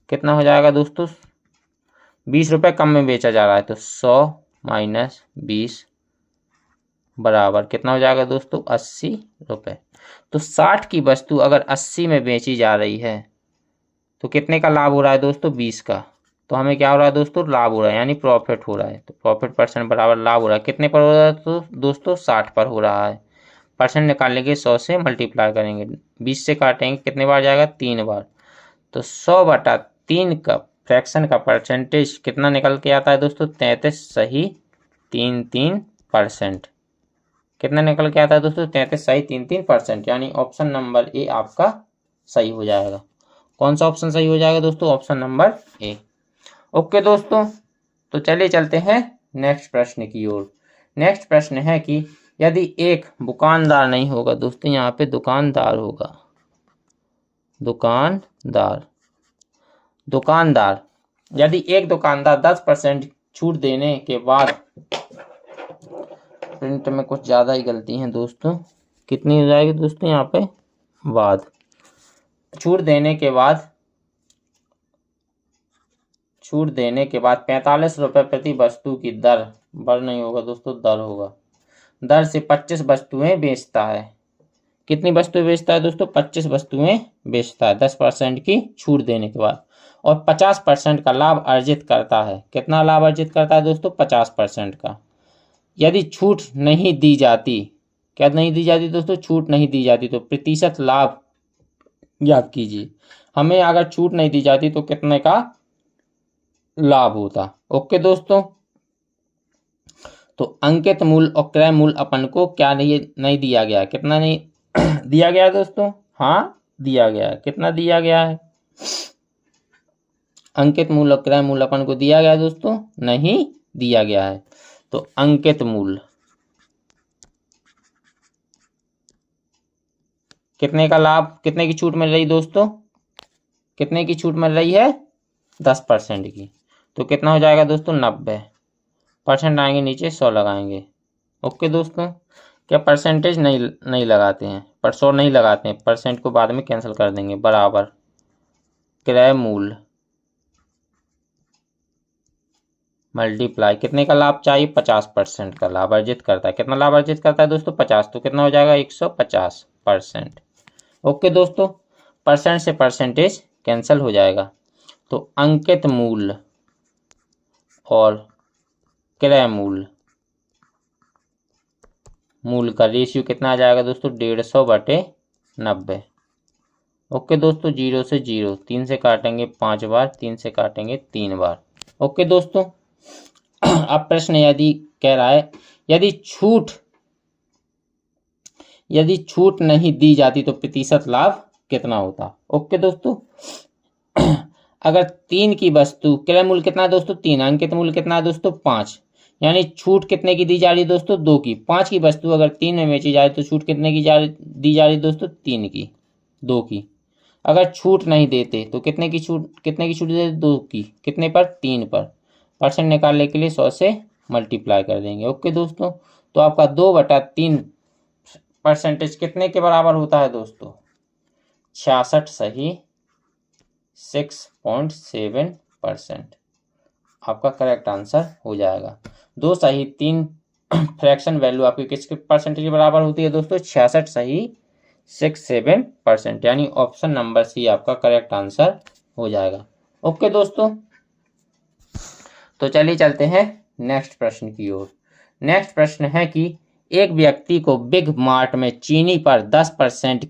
Speaker 1: कितना हो जाएगा दोस्तों? 20 रुपये कम में बेचा जा रहा है, तो 100 माइनस 20 बराबर कितना हो जाएगा दोस्तों? 80 रुपये। तो 60 की वस्तु अगर 80 में बेची जा रही है तो कितने का लाभ हो रहा है दोस्तों? 20 का। तो हमें क्या हो रहा है दोस्तों? लाभ हो रहा है, यानी प्रॉफिट हो रहा है। तो प्रॉफिट परसेंट बराबर लाभ हो रहा है। कितने पर हो रहा है तो दोस्तों? 60 पर हो रहा है। परसेंट निकालने के 100 से मल्टीप्लाई करेंगे, 20 से काटेंगे, कितने बार जाएगा? 3 बार। तो 100/3 का फ्रैक्शन का परसेंटेज कितना निकल के आता है दोस्तों? 33.33%। कितना निकल के आता है दोस्तों? 33.33%, यानी ऑप्शन नंबर ए आपका सही हो जाएगा। कौन सा ऑप्शन सही हो जाएगा दोस्तों? Option number A. ओके दोस्तों, तो चलिए चलते हैं नेक्स्ट प्रश्न की ओर। नेक्स्ट प्रश्न है कि यदि एक दुकानदार नहीं होगा दोस्तों, यहाँ पे दुकानदार होगा। दुकानदार यदि एक दुकानदार 10% छूट देने के बाद, प्रिंट में कुछ ज़्यादा ही गलती है दोस्तों, कितनी हो जाएगी दोस्तों यहाँ पे? बाद छूट देने के बाद 45 रुपये प्रति वस्तु की दर, बर नहीं होगा दोस्तों, दर होगा, दर से 25 वस्तुएं बेचता है। कितनी वस्तुएं बेचता है दोस्तों? 25 वस्तुएं बेचता है 10% की छूट देने के बाद, और 50% का लाभ अर्जित करता है। कितना लाभ अर्जित करता है दोस्तों? 50% का। यदि छूट नहीं दी जाती, क्या नहीं दी जाती दोस्तों? छूट नहीं दी जाती, तो प्रतिशत लाभ ज्ञात कीजिए। हमें अगर छूट नहीं दी जाती तो कितने का लाभ होता? ओके दोस्तों, तो अंकित मूल्य और क्रय मूल्य अपन को क्या नहीं दिया गया। कितना नहीं दिया गया दोस्तों? हाँ दिया गया। कितना दिया गया है? अंकित मूल्य और क्रय मूल्य अपन को दिया गया दोस्तों? नहीं दिया गया है। तो अंकित मूल्य कितने का लाभ, कितने की छूट मिल रही दोस्तों? कितने की छूट मिल रही है? 10% की। तो कितना हो जाएगा दोस्तों? 90। परसेंट आएंगे नीचे, 100 लगाएंगे। ओके दोस्तों, क्या परसेंटेज नहीं लगाते हैं, पर 100 नहीं लगाते हैं, परसेंट को बाद में कैंसिल कर देंगे। बराबर क्रय मूल्य मल्टीप्लाई कितने का लाभ चाहिए? 50% का लाभ अर्जित करता है। कितना लाभ अर्जित करता है दोस्तों? 50। तो कितना हो जाएगा? 150%। ओके दोस्तों, परसेंट से परसेंटेज कैंसिल हो जाएगा। तो अंकित मूल्य और क्रय मूल्य का रेशियो कितना आ जाएगा दोस्तों? 150/90। ओके दोस्तों, 0 से 0, 3 से काटेंगे 5 बार, 3 से काटेंगे 3 बार। ओके दोस्तों, अब प्रश्न यदि कह रहा है यदि छूट नहीं दी जाती तो प्रतिशत लाभ कितना होता। ओके दोस्तों, अगर 3 की वस्तु, क्रय मूल्य कितना है दोस्तों 3, अंकित मूल्य कितना है दोस्तों 5, यानी छूट कितने की दी जा रही है दोस्तों 2 की। 5 की वस्तु अगर 3 में बेची जाए तो छूट कितने की दी जा रही है दोस्तों 3 की, 2 की। अगर छूट नहीं देते तो कितने की छूट देते 2 की, कितने पर 3 पर। परसेंट निकालने के लिए 100 से मल्टीप्लाई कर देंगे। ओके दोस्तों, तो आपका 2/3 परसेंटेज कितने के बराबर होता है दोस्तों 66 सही 6.7% आपका करेक्ट आंसर हो जाएगा। 2 सही 3 फ्रैक्शन वैल्यू आपकी किसके परसेंटेज के बराबर होती है दोस्तों 66 सही 67%, यानी ऑप्शन नंबर सी आपका करेक्ट आंसर हो जाएगा। ओके दोस्तों, तो चलिए चलते हैं नेक्स्ट प्रश्न की ओर। नेक्स्ट प्रश्न है कि एक व्यक्ति को बिग मार्ट में चीनी पर 10%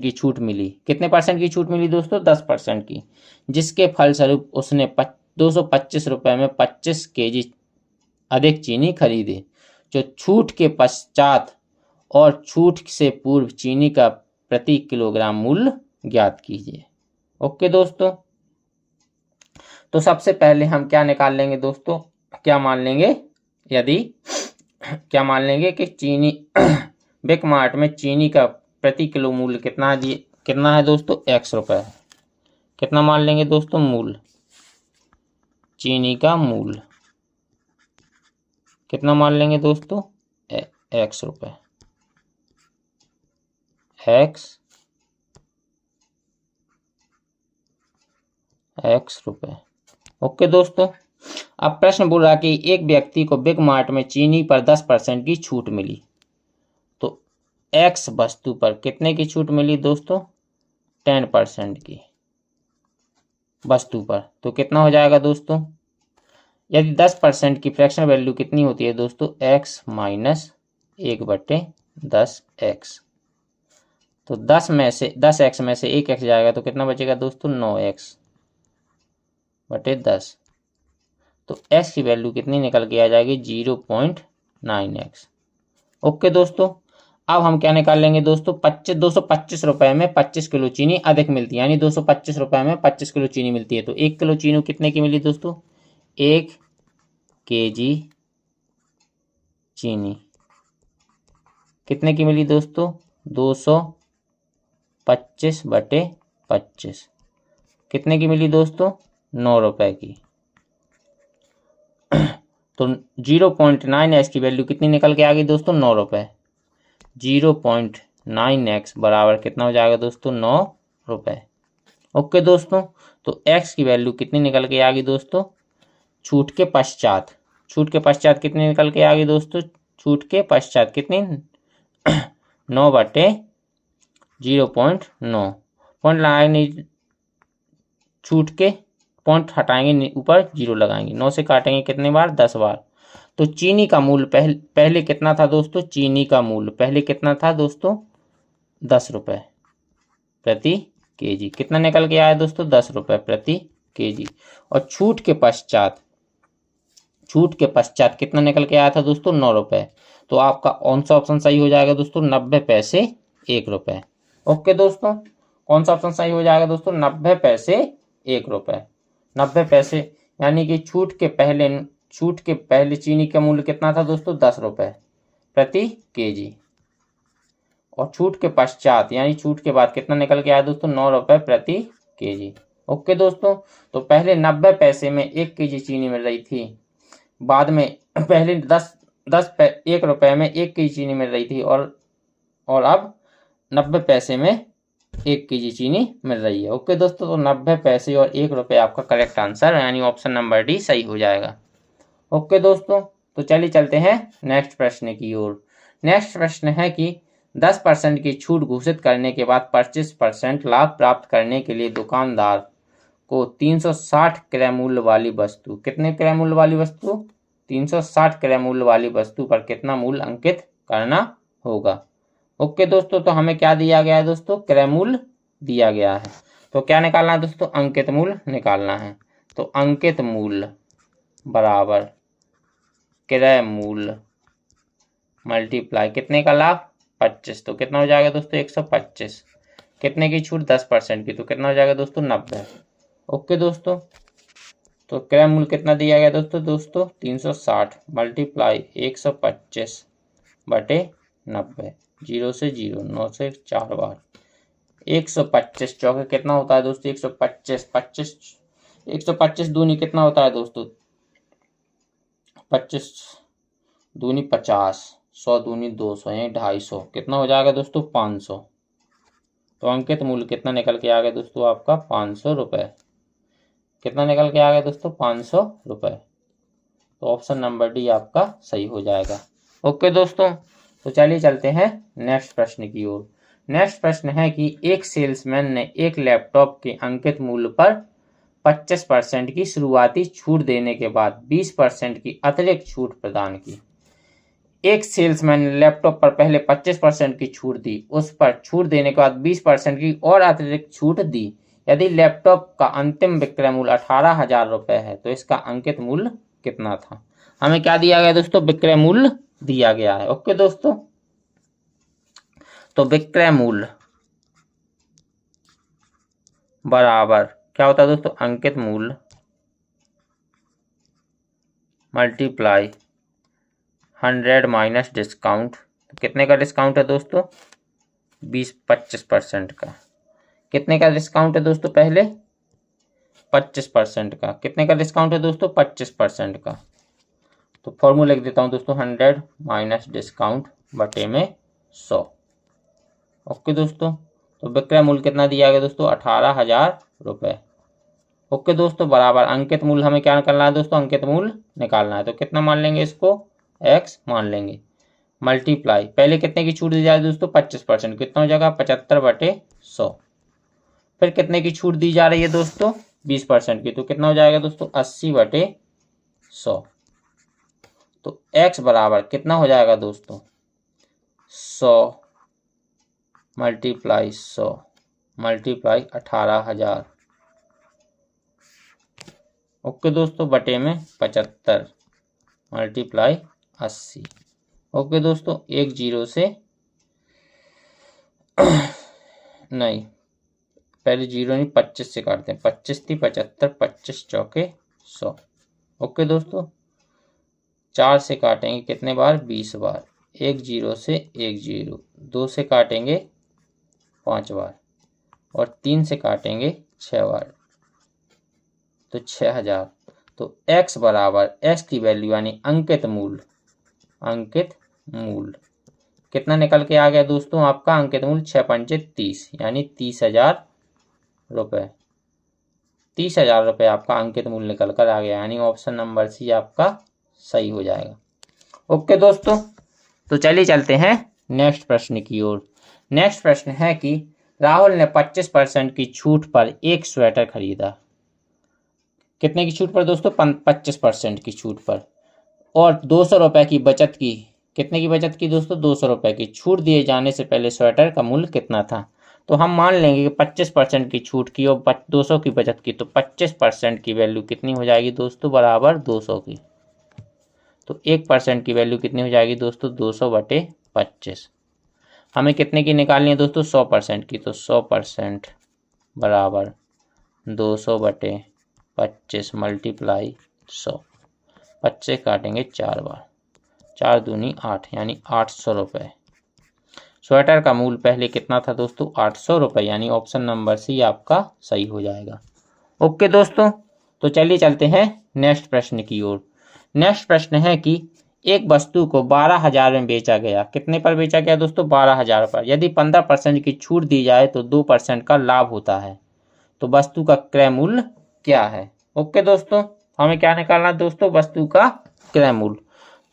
Speaker 1: की छूट मिली। कितने परसेंट की छूट मिली दोस्तों 10% की, जिसके फलस्वरूप उसने 225 रुपये में 25 kg अधिक चीनी खरीदे। जो छूट के पश्चात और छूट से पूर्व चीनी का प्रति किलोग्राम मूल्य ज्ञात कीजिए। ओके दोस्तों, तो सबसे पहले हम क्या निकाल लेंगे दोस्तों, क्या मान लेंगे कि चीनी बिग मार्ट में चीनी का प्रति किलो मूल्य कितना है दोस्तों X रुपये। कितना मान लेंगे दोस्तों मूल्य, चीनी का मूल्य कितना मान लेंगे दोस्तों X रुपये, X रुपये। ओके दोस्तों, अब प्रश्न बोल रहा कि एक व्यक्ति को बिग मार्ट में चीनी पर 10% की छूट मिली, तो X वस्तु पर कितने की छूट मिली दोस्तों 10% की वस्तु पर। तो कितना हो जाएगा दोस्तों, यदि 10% की फ्रैक्शन वैल्यू कितनी होती है दोस्तों X माइनस 1/10X, तो 10X में से 1X जाएगा तो कितना बचेगा दोस्तों 9X/10, तो X की वैल्यू कितनी निकल के आ जाएगी 0.9X। ओके दोस्तों, अब हम क्या निकाल लेंगे दोस्तों 225 रुपये में 25 किलो चीनी अधिक मिलती है, यानी 225 रुपये में 25 किलो चीनी मिलती है। तो 1 किलो चीनी कितने की मिली दोस्तों 1 kg चीनी कितने की मिली दोस्तों 225/25 कितने की मिली दोस्तों 9 रुपये की। तो 0.9X की वैल्यू कितनी निकल के आ गई दोस्तों 9 रुपये। 0.9X बराबर कितना हो जाएगा दोस्तों 9 रुपये। ओके दोस्तों, तो X की वैल्यू कितनी निकल के आ गई दोस्तों छूट के पश्चात कितनी निकल के आ गई दोस्तों छूट के पश्चात कितनी 9/0.9 पॉइंट लगाएंगे, छूट के पॉइंट हटाएंगे ऊपर 0 लगाएंगे, 9 से काटेंगे कितने बार 10 बार। तो चीनी का मूल्य पहले कितना था दोस्तों, चीनी का मूल्य पहले कितना था दोस्तों 10 रुपये प्रति केजी, कितना निकल के आया दोस्तों 10 रुपये प्रति केजी। और छूट के पश्चात कितना निकल के आया था दोस्तों 9 रुपये। तो आपका कौन सा ऑप्शन सही हो जाएगा दोस्तों 90 पैसे 1 रुपये। ओके दोस्तों, कौन सा ऑप्शन सही हो जाएगा दोस्तों 90 पैसे 1 रुपये। 90 पैसे यानी कि छूट के पहले चीनी का मूल्य कितना था दोस्तों 10 रुपये प्रति केजी, और छूट के पश्चात यानी छूट के बाद कितना निकल के आया दोस्तों 9 रुपये प्रति केजी। ओके दोस्तों, तो पहले 90 पैसे में 1 kg चीनी मिल रही थी, बाद में पहले 1 रुपये में 1 kg चीनी मिल रही थी, और अब 90 पैसे में 1 kg चीनी मिल रही है। ओके दोस्तों, तो 90 पैसे और 1 रुपये आपका करेक्ट आंसर यानी ऑप्शन नंबर डी सही हो जाएगा। ओके दोस्तों, तो चलिए चलते हैं नेक्स्ट प्रश्न की ओर। नेक्स्ट प्रश्न है कि 10% की छूट घोषित करने के बाद 25% लाभ प्राप्त करने के लिए दुकानदार को 360 क्रय मूल्य वाली वस्तु, कितने क्रय मूल्य वाली वस्तु 360 क्रय मूल्य वाली वस्तु पर कितना मूल्य अंकित करना होगा। ओके दोस्तों, तो हमें क्या दिया गया है दोस्तों क्रय मूल्य दिया गया है, तो क्या निकालना है दोस्तों अंकित मूल्य निकालना है। तो अंकित मूल्य बराबर क्रय मूल्य मल्टीप्लाई कितने का लाभ 25, तो कितना हो जाएगा दोस्तों 125। कितने की छूट 10% की, तो कितना हो जाएगा दोस्तों 90। ओके दोस्तों, तो क्रय मूल्य कितना दिया गया दोस्तों 360 मल्टीप्लाई 125 बटे 90, 0 से 0, 9 से 4 बार 125 चौके कितना होता है दोस्तों 125, 125 दूनी कितना होता है दोस्तों 25 दूनी 50, 100 दूनी 200, यानी 250, कितना हो जाएगा दोस्तों 500। तो अंकित मूल्य कितना निकल के आ गया दोस्तों आपका 500 रुपये। कितना निकल के आ गया दोस्तों 500 रुपये। तो ऑप्शन नंबर डी आपका सही हो जाएगा। ओके दोस्तों, तो चलिए चलते हैं नेक्स्ट प्रश्न की ओर। नेक्स्ट प्रश्न है कि एक सेल्समैन ने एक लैपटॉप के अंकित मूल्य पर 25% की शुरुआती छूट देने के बाद 20% की अतिरिक्त छूट प्रदान की। एक सेल्समैन ने लैपटॉप पर पहले 25% की छूट दी, उस पर छूट देने के बाद 20% की और अतिरिक्त छूट दी। यदि लैपटॉप का अंतिम विक्रय मूल्य 18,000 रुपये है तो इसका अंकित मूल्य कितना था। हमें क्या दिया गया दोस्तों, विक्रय मूल्य दिया गया है। ओके दोस्तों, तो विक्रय मूल्य बराबर क्या होता है दोस्तों, अंकित मूल्य मल्टीप्लाई 100 माइनस डिस्काउंट। तो कितने का डिस्काउंट है दोस्तों 25% का। कितने का डिस्काउंट है दोस्तों, पहले 25% का। कितने का डिस्काउंट है दोस्तों 25% का। तो फॉर्मूला लिख देता हूं दोस्तों 100 माइनस डिस्काउंट बटे में 100। ओके दोस्तों, तो विक्रय मूल्य कितना दिया गया दोस्तों 18,000 रुपये। ओके दोस्तों, बराबर अंकित मूल्य हमें क्या निकालना है दोस्तों, अंकित मूल्य निकालना है। तो कितना मान लेंगे इसको, x मान लेंगे, मल्टीप्लाई पहले कितने की छूट दी जाए दोस्तों 25%, कितना हो जाएगा 75 बटे 100। फिर कितने की छूट दी जा रही है दोस्तों 20% की, तो कितना हो जाएगा दोस्तों 80 बटे 100। तो x बराबर कितना हो जाएगा दोस्तों 100 मल्टीप्लाई 100 मल्टीप्लाई 18,000। ओके दोस्तों, बटे में 75 मल्टीप्लाई 80। ओके दोस्तों, एक जीरो से नहीं, पहले जीरो नहीं 25 से काटते हैं, 25 थी 75, 25 चौके 100। ओके दोस्तों, 4 से काटेंगे कितने बार 20 बार, एक जीरो से एक जीरो, 2 से काटेंगे 5 बार और 3 से काटेंगे 6 बार, तो 6,000। तो x बराबर x की वैल्यू यानी अंकित मूल्य कितना निकल के आ गया दोस्तों आपका अंकित मूल्य 6 पंचे 30 यानी 30,000 रुपये। 30,000 रुपये आपका अंकित मूल्य निकल कर आ गया, यानी ऑप्शन नंबर सी आपका सही हो जाएगा। ओके दोस्तों, तो चलिए चलते हैं नेक्स्ट प्रश्न की ओर। नेक्स्ट प्रश्न है कि राहुल ने 25% की छूट पर एक स्वेटर खरीदा। कितने की छूट पर दोस्तों 25% की छूट पर, और 200 रुपये की बचत की। कितने की बचत की दोस्तों 200 रुपये की। छूट दिए जाने से पहले स्वेटर का मूल्य कितना था। तो हम मान लेंगे कि 25% की छूट की और 200 की बचत की, तो 25% की वैल्यू कितनी हो जाएगी दोस्तों बराबर 200 की। तो 1% की वैल्यू कितनी हो जाएगी दोस्तों 200 बटे 25। हमें कितने की निकालनी है दोस्तों 100% की, तो 100% बराबर 200 बटे 25 मल्टीप्लाई 100। 25 काटेंगे 4 बार, 4 दूनी 8 यानी 800 रुपये। स्वेटर का मूल्य पहले कितना था दोस्तों 800 रुपये, यानी ऑप्शन नंबर सी आपका सही हो जाएगा। ओके दोस्तों, तो चलिए चलते हैं नेक्स्ट प्रश्न की ओर। नेक्स्ट प्रश्न है कि एक वस्तु को 12,000 में बेचा गया। कितने पर बेचा गया दोस्तों 12,000 पर। यदि 15% की छूट दी जाए तो 2% का लाभ होता है। तो वस्तु का क्रय मूल्य क्या है। ओके दोस्तों, हमें क्या निकालना है दोस्तों वस्तु का क्रय मूल्य।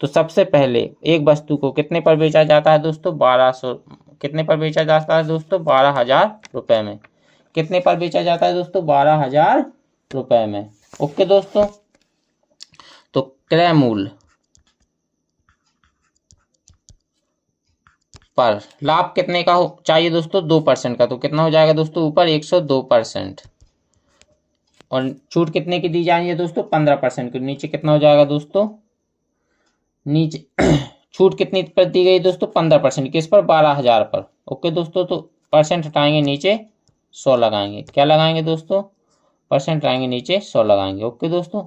Speaker 1: तो सबसे पहले एक वस्तु को कितने पर बेचा जाता है दोस्तों 1200। कितने पर बेचा जाता है दोस्तों 12,000 रुपये में। कितने पर बेचा जाता है दोस्तों 12,000 रुपये में। ओके दोस्तों, तो क्रय मूल्य पर लाभ कितने का चाहिए दोस्तों 2% का। तो कितना हो जाएगा दोस्तों ऊपर 102%। और छूट कितने की दी जा रही है दोस्तों? 15% की। नीचे कितना हो जाएगा दोस्तों? नीचे छूट कितनी पर दी गई दोस्तों? 15%। किस पर? 12,000 पर। ओके दोस्तों, तो परसेंट हटाएंगे, नीचे 100 लगाएंगे। क्या लगाएंगे दोस्तों? परसेंट हटाएंगे, नीचे 100 लगाएंगे। ओके दोस्तों,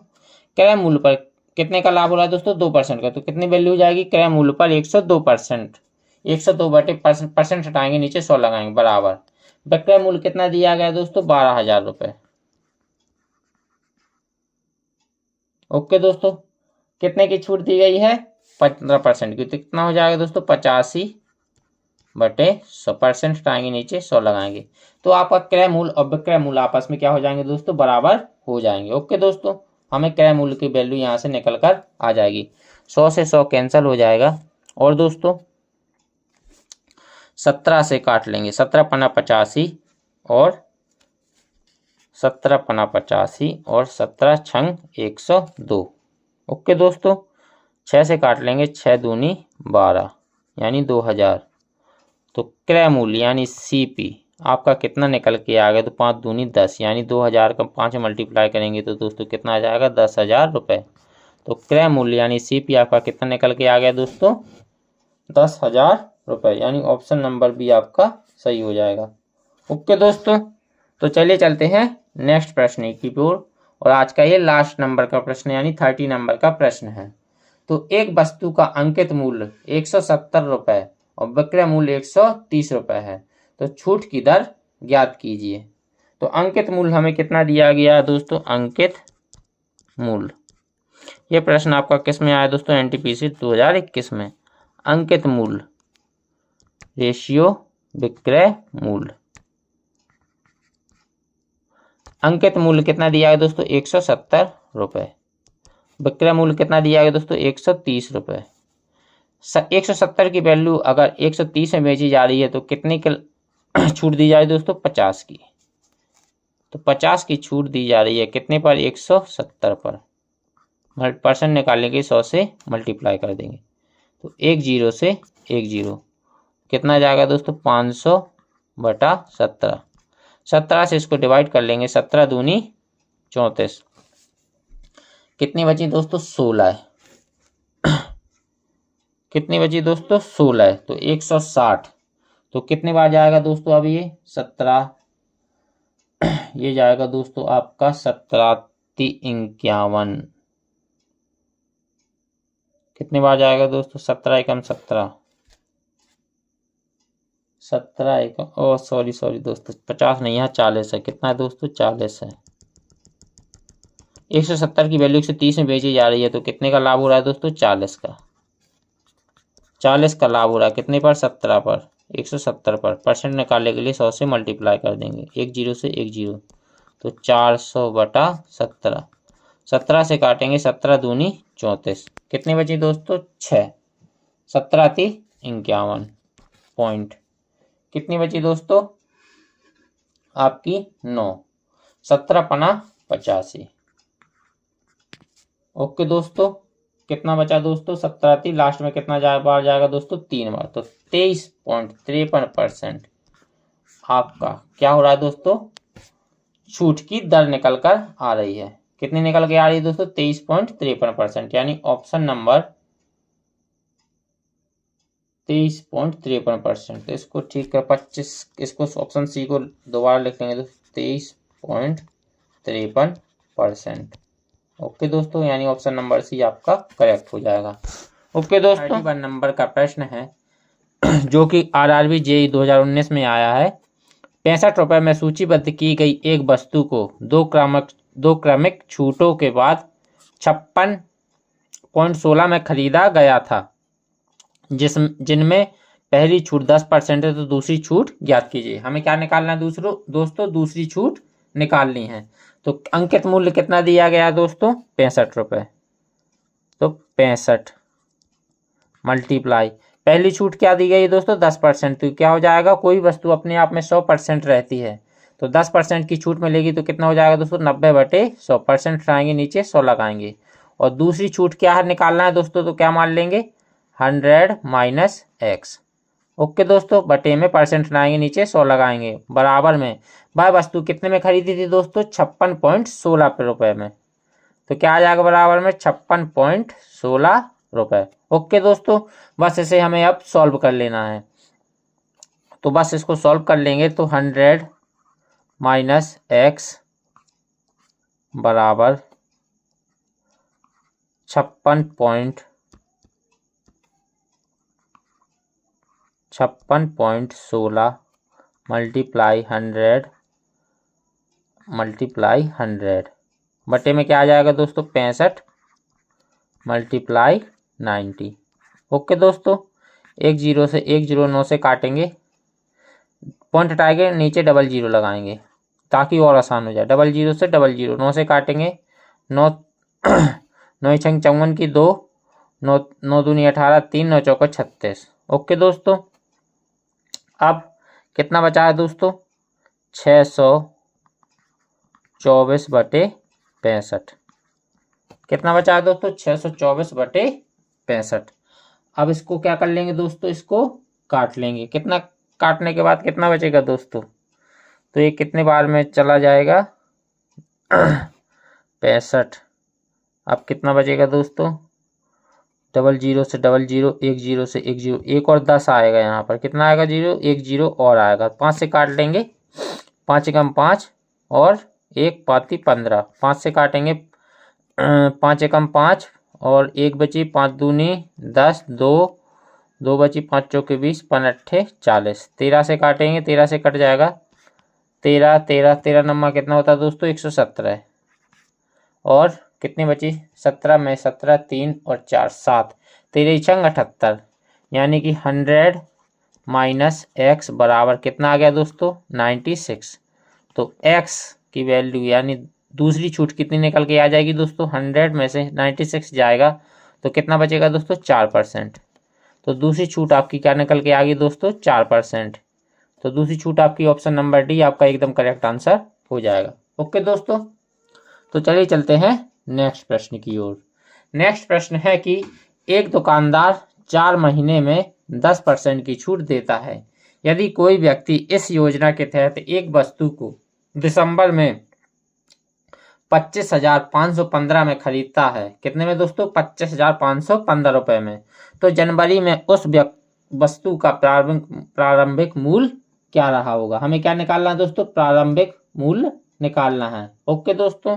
Speaker 1: क्रय मूल्य पर कितने का लाभ हो रहा है दोस्तों? 2% का। तो कितनी वैल्यू हो जाएगी? क्रय मूल्य पर 102%। 102 बटे परसेंट हटाएंगे, नीचे 100 लगाएंगे, बराबर विक्रय मूल्य कितना दिया गया दोस्तों? 12,000 रुपये। ओके दोस्तों, कितने की छूट दी गई है? 15% की। तो कितना हो जाएगा दोस्तों? 85 बटे 100। परसेंट हटाएंगे, नीचे 100 लगाएंगे। तो आपका क्रय मूल्य और विक्रय मूल्य आपस में क्या हो जाएंगे दोस्तों? बराबर हो जाएंगे। ओके दोस्तों, हमें क्रय मूल्य की वैल्यू यहाँ से निकल कर आ जाएगी। 100 से 100 कैंसिल हो जाएगा। और दोस्तों 17 से काट लेंगे। 17 पन्ना 85 और 17 पन्ना 85 और 17 छंग 102। ओके दोस्तों, 6 से काट लेंगे। 6 दूनी 12 यानी 2000। तो क्रय मूल्य यानी सीपी आपका कितना निकल के आ गया? तो 5 दूनी 10 यानी 2000 का 5 मल्टीप्लाई करेंगे तो दोस्तों कितना आ जाएगा? 10,000 रुपये। तो क्रय मूल्य यानी सीपी आपका कितना निकल के आ गया दोस्तों? 10,000 रुपये। यानी ऑप्शन नंबर बी आपका सही हो जाएगा। ओके दोस्तों, तो चलिए चलते हैं नेक्स्ट प्रश्न की ओर। और आज का ये लास्ट नंबर का प्रश्न यानी 30 नंबर का प्रश्न है। तो एक वस्तु का अंकित मूल्य 170 रुपये और विक्रय मूल्य 130 रुपये है, तो छूट की दर ज्ञात कीजिए। तो अंकित मूल्य हमें कितना दिया गया दोस्तों? अंकित मूल्य, ये प्रश्न आपका किस में आया दोस्तों? एनटीपीसी 2021 में। अंकित मूल्य रेशियो विक्रय मूल्य। अंकित मूल्य कितना दिया गया दोस्तों? 170 रुपये। विक्रय मूल्य कितना दिया गया दोस्तों? 130 रुपये। 170 की वैल्यू अगर 130 में बेची जा रही है तो कितने की छूट दी जा रही है दोस्तों? 50 की। तो 50 की छूट दी जा रही है कितने पर? 170 पर। परसेंट निकालेंगे, 100 से मल्टीप्लाई कर देंगे। तो 10 से 10 कितना जाएगा दोस्तों? 500 बटा 17। 17 से इसको डिवाइड कर लेंगे। 17 दूनी 34। कितनी बची दोस्तों? 16 है। कितनी बची दोस्तों? 16 है। तो 160। तो कितने बार जाएगा दोस्तों? अब ये 17, ये जाएगा दोस्तों आपका 1751। कितने बार जाएगा दोस्तों? 17 एकम 17, 17 एकम, ओ सॉरी दोस्तों, 50 नहीं है, 40 है। कितना है दोस्तों? 40 है। 170 की वैल्यू 130 में बेची जा रही है, तो कितने का लाभ हो रहा है दोस्तों? 40 का। 40 का लाभ हो रहा है कितने पर? 17 पर। 170 पर। परसेंट निकालने के लिए 100 से मल्टीप्लाई कर देंगे। 10 से 10, तो 400 बटा 17। 17 से काटेंगे। 17 दूनी 34। कितनी बची दोस्तों? 6। 17 थी 51 पॉइंट। कितनी बची दोस्तों? आपकी 9। 17 पना 85। ओके दोस्तों, कितना बचा दोस्तों? 17 थी, लास्ट में कितना बार जाएगा दोस्तों? 3 बार। तो 23.53% आपका क्या हो रहा है दोस्तों? छूट की दर निकल कर आ रही है। कितनी निकल के आ रही है दोस्तों? 23.53%। यानी ऑप्शन नंबर 23.53%। तो इसको ठीक कर 25, इसको ऑप्शन सी को दोबारा लिख लेंगे तो 23.53%। ओके दोस्तों, यानी ऑप्शन नंबर सी आपका करेक्ट हो जाएगा। ओके दोस्तों, 31 नंबर का प्रश्न है जो कि आरआरबी जेईई 2019 में आया है। 65 रुपये में सूचीबद्ध की गई एक वस्तु को दो क्रमिक छूटों के बाद 56.16 में खरीदा गया था, जिनमें पहली छूट 10% है, तो दूसरी छूट ज्ञात कीजिए। हमें क्या निकालना है दोस्तों? दूसरी छूट निकालनी है। तो अंकित मूल्य कितना दिया गया दोस्तों? 65 रुपये। तो 65 मल्टीप्लाई, पहली छूट क्या दी गई है दोस्तों? 10%। तो क्या हो जाएगा? कोई वस्तु अपने आप में 100% रहती है, तो 10% की छूट मिलेगी तो कितना हो जाएगा दोस्तों? 90 बटे 100। परसेंट हटाएंगे, नीचे 100 लगाएंगे। और दूसरी छूट क्या है निकालना है दोस्तों? तो क्या मान लेंगे? 100 माइनस x। ओके दोस्तों, बटे में परसेंट लगाएंगे, नीचे 100 लगाएंगे, बराबर में वह वस्तु कितने में खरीदी थी दोस्तों? 56.16 रुपए में। तो क्या आ जाएगा बराबर में? 56.16 रुपए। ओके दोस्तों, बस इसे हमें अब सॉल्व कर लेना है। तो बस इसको सॉल्व कर लेंगे तो 100 माइनस x बराबर 56.16 मल्टीप्लाई 100 मल्टीप्लाई 100 बटे में क्या आ जाएगा दोस्तों? 65 मल्टीप्लाई 90। ओके दोस्तों, एक जीरो से 109 से काटेंगे, पॉइंट हटाएंगे, नीचे डबल जीरो लगाएंगे ताकि और आसान हो जाए। डबल जीरो से डबल जीरो, 9 से काटेंगे, 9 9 छंग 54 की 2, 9 9 दूनी 18, 3 9 चौका 36। ओके दोस्तों, अब कितना बचा है दोस्तों? 624 बटे 65। कितना बचा है दोस्तों? 624 बटे 65। अब इसको क्या कर लेंगे दोस्तों? इसको काट लेंगे। कितना काटने के बाद कितना बचेगा दोस्तों? तो ये कितने बार में चला जाएगा? 65। अब कितना बचेगा दोस्तों? डबल जीरो से डबल जीरो, एक जीरो से एक जीरो, एक और 10 आएगा यहाँ पर। कितना आएगा? जीरो, एक जीरो और आएगा। 5 से काट लेंगे, 5 एकम 5 और 1 पाती 15। 5 से काटेंगे, 5 एकम 5 और 1 बची, 5 दूनी 10, 2 बची, 5 चौके 20, 5 अट्ठे 40। 13 से काटेंगे, 13 से कट जाएगा, 13 नंबर कितना होता है दोस्तों? 117। और कितनी बची? 17 में 17, 3 और 4 7, 13 छंग 78। यानी कि 100 माइनस x बराबर कितना आ गया दोस्तों? 96। तो x की वैल्यू यानी दूसरी छूट कितनी निकल के आ जाएगी दोस्तों? 100 में से 96 जाएगा तो कितना बचेगा दोस्तों? 4%। तो दूसरी छूट आपकी क्या निकल के आ गई दोस्तों? 4%। तो दूसरी छूट आपकी ऑप्शन नंबर डी आपका एकदम करेक्ट आंसर हो जाएगा। ओके दोस्तों, तो चलिए चलते हैं नेक्स्ट प्रश्न की ओर। नेक्स्ट प्रश्न है कि एक दुकानदार 4 महीने में 10% की छूट देता है। यदि कोई व्यक्ति इस योजना के तहत एक वस्तु को दिसंबर में 25,515 में खरीदता है, कितने में दोस्तों? 25,515 रुपए में, तो जनवरी में उस वस्तु का प्रारंभिक मूल्य क्या रहा होगा? हमें क्या निकालना है दोस्तों? प्रारंभिक मूल्य निकालना है। ओके दोस्तों,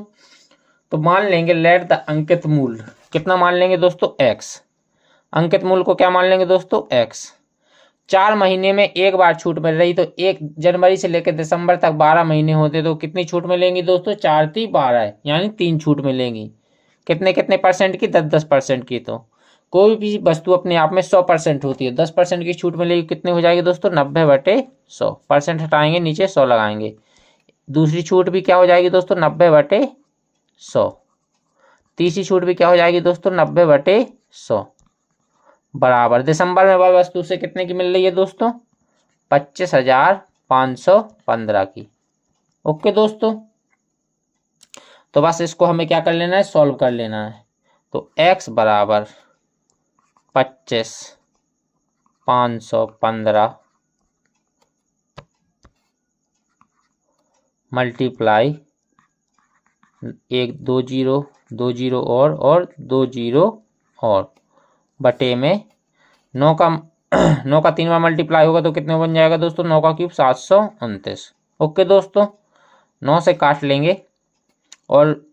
Speaker 1: तो मान लेंगे लेट द अंकित मूल्य, कितना मान लेंगे दोस्तों? x। अंकित मूल्य को क्या मान लेंगे दोस्तों? x। 4 महीने में एक बार छूट मिल रही, तो 1 जनवरी से लेकर दिसंबर तक 12 महीने होते, तो कितनी छूट मिलेंगी दोस्तों? 4 × 12 यानी 3 छूट मिलेंगी। कितने कितने परसेंट की? 10% की। तो कोई भी वस्तु अपने आप में 100% होती है, 10% की छूट मिलेगी, कितने हो जाएगी दोस्तों? 90 बटे 100। परसेंट हटाएंगे, नीचे 100 लगाएंगे, दूसरी छूट भी क्या हो जाएगी दोस्तों? 90 बटे 100। तीसरी छूट भी क्या हो जाएगी दोस्तों? 90 बटे 100 बराबर दिसंबर में वह वस्तु से कितने की मिल रही है दोस्तों? 25,515 की। ओके दोस्तों, तो बस इसको हमें क्या कर लेना है? सॉल्व कर लेना है। तो x बराबर 25,515 मल्टीप्लाई 1 2 जीरो 2 जीरो और 2 जीरो और बटे में 9 का 9 का 3 बार मल्टीप्लाई होगा तो कितने बन जाएगा दोस्तों? 9 का क्यूब 729। ओके दोस्तों, 9 से काट लेंगे और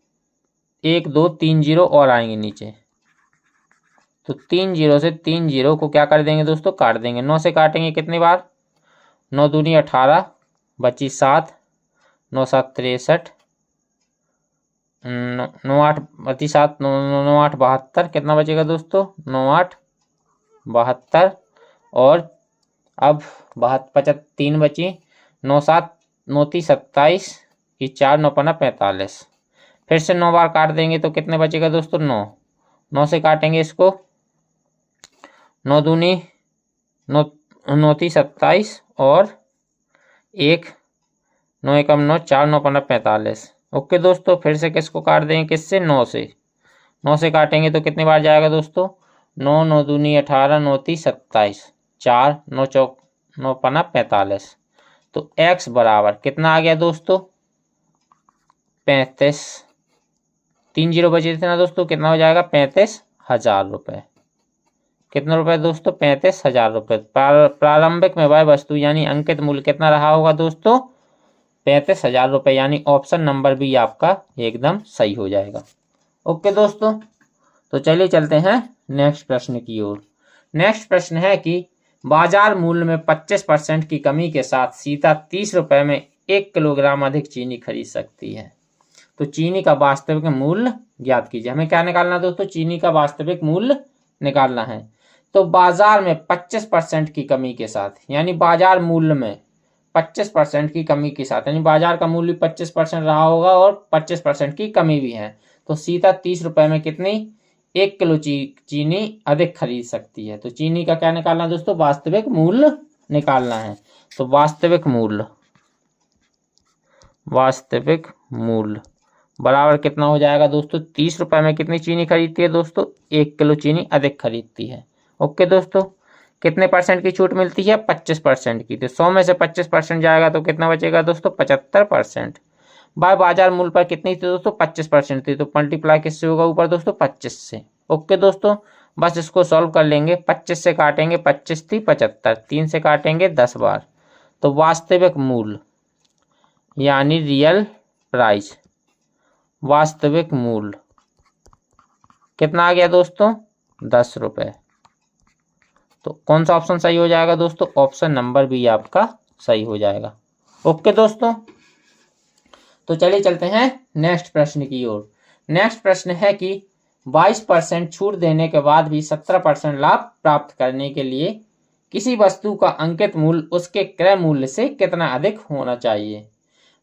Speaker 1: 1 2 3 जीरो और आएंगे नीचे, तो 3 जीरो से 3 जीरो को क्या कर देंगे दोस्तों? काट देंगे। 9 से काटेंगे कितनी बार? 9 दूनी 18, बची 7, 9 7 63, 9 8 बची 7, 9 8 72। कितना बचेगा दोस्तों? 9 8 72 और अब 3 बची, 9 7 9 30 27 की 4 9 15 45। फिर से 9 बार काट देंगे तो कितने बचेगा दोस्तों? 9। 9 से काटेंगे इसको, 9 दूनी 9 9 30 27 और 1 9 एकम 9 4 9 15 45। ओके दोस्तों, फिर से किसको काट देंगे? किससे? 9 से। 9 से काटेंगे तो कितनी बार जाएगा दोस्तों? 9 9 दूनी 18, 9 30 27। 4, 9 चौक 9 पना 45। तो x बराबर कितना आ गया दोस्तों 35। 3 जीरो बचे थे ना दोस्तों, कितना हो जाएगा 35,000 रुपये। कितना रुपए दोस्तों 35,000 रुपये। प्रारंभिक में वह वस्तु यानी अंकित मूल्य कितना रहा होगा दोस्तों 35,000 रुपये, यानी ऑप्शन नंबर बी आपका एकदम सही हो जाएगा। ओके दोस्तों, तो चलिए चलते हैं नेक्स्ट प्रश्न की ओर। नेक्स्ट प्रश्न है कि बाजार मूल्य में 25% की कमी के साथ सीता 30 रुपये में 1 किलोग्राम अधिक चीनी खरीद सकती है। तो चीनी का वास्तविक मूल्य ज्ञात कीजिए। हमें क्या निकालना है दोस्तों, चीनी का वास्तविक मूल्य निकालना है। तो बाजार में 25% की कमी के साथ, यानी बाजार मूल्य में 25% की कमी के साथ, यानी बाजार का मूल्य 25% रहा होगा और 25% की कमी भी है। तो सीता 30 रुपये में कितनी 1 किलो चीनी अधिक खरीद सकती है। तो चीनी का क्या निकालना है दोस्तों, वास्तविक मूल्य निकालना है। तो वास्तविक मूल्य बराबर कितना हो जाएगा दोस्तों 30 रुपये में कितनी चीनी खरीदती है दोस्तों 1 किलो चीनी अधिक खरीदती है। ओके दोस्तों, कितने परसेंट की छूट मिलती है 25% की। तो 100 में से 25% जाएगा तो कितना बचेगा दोस्तों 75%। बाजार मूल्य पर कितनी थी दोस्तों 25% थी, तो मल्टीप्लाई किससे होगा ऊपर दोस्तों 25 से। ओके दोस्तों, बस इसको सॉल्व कर लेंगे। 25 से काटेंगे 25 थी 75, 3 से काटेंगे 10 बार। तो वास्तविक मूल्य यानी रियल प्राइस, वास्तविक मूल्य कितना आ गया दोस्तों 10 रुपये। तो कौन सा ऑप्शन सही हो जाएगा दोस्तों, ऑप्शन नंबर बी आपका सही हो जाएगा। ओके दोस्तों, तो चलिए चलते हैं नेक्स्ट प्रश्न की ओर। नेक्स्ट प्रश्न है कि 22% छूट देने के बाद भी 17% लाभ प्राप्त करने के लिए किसी वस्तु का अंकित मूल्य उसके क्रय मूल्य से कितना अधिक होना चाहिए।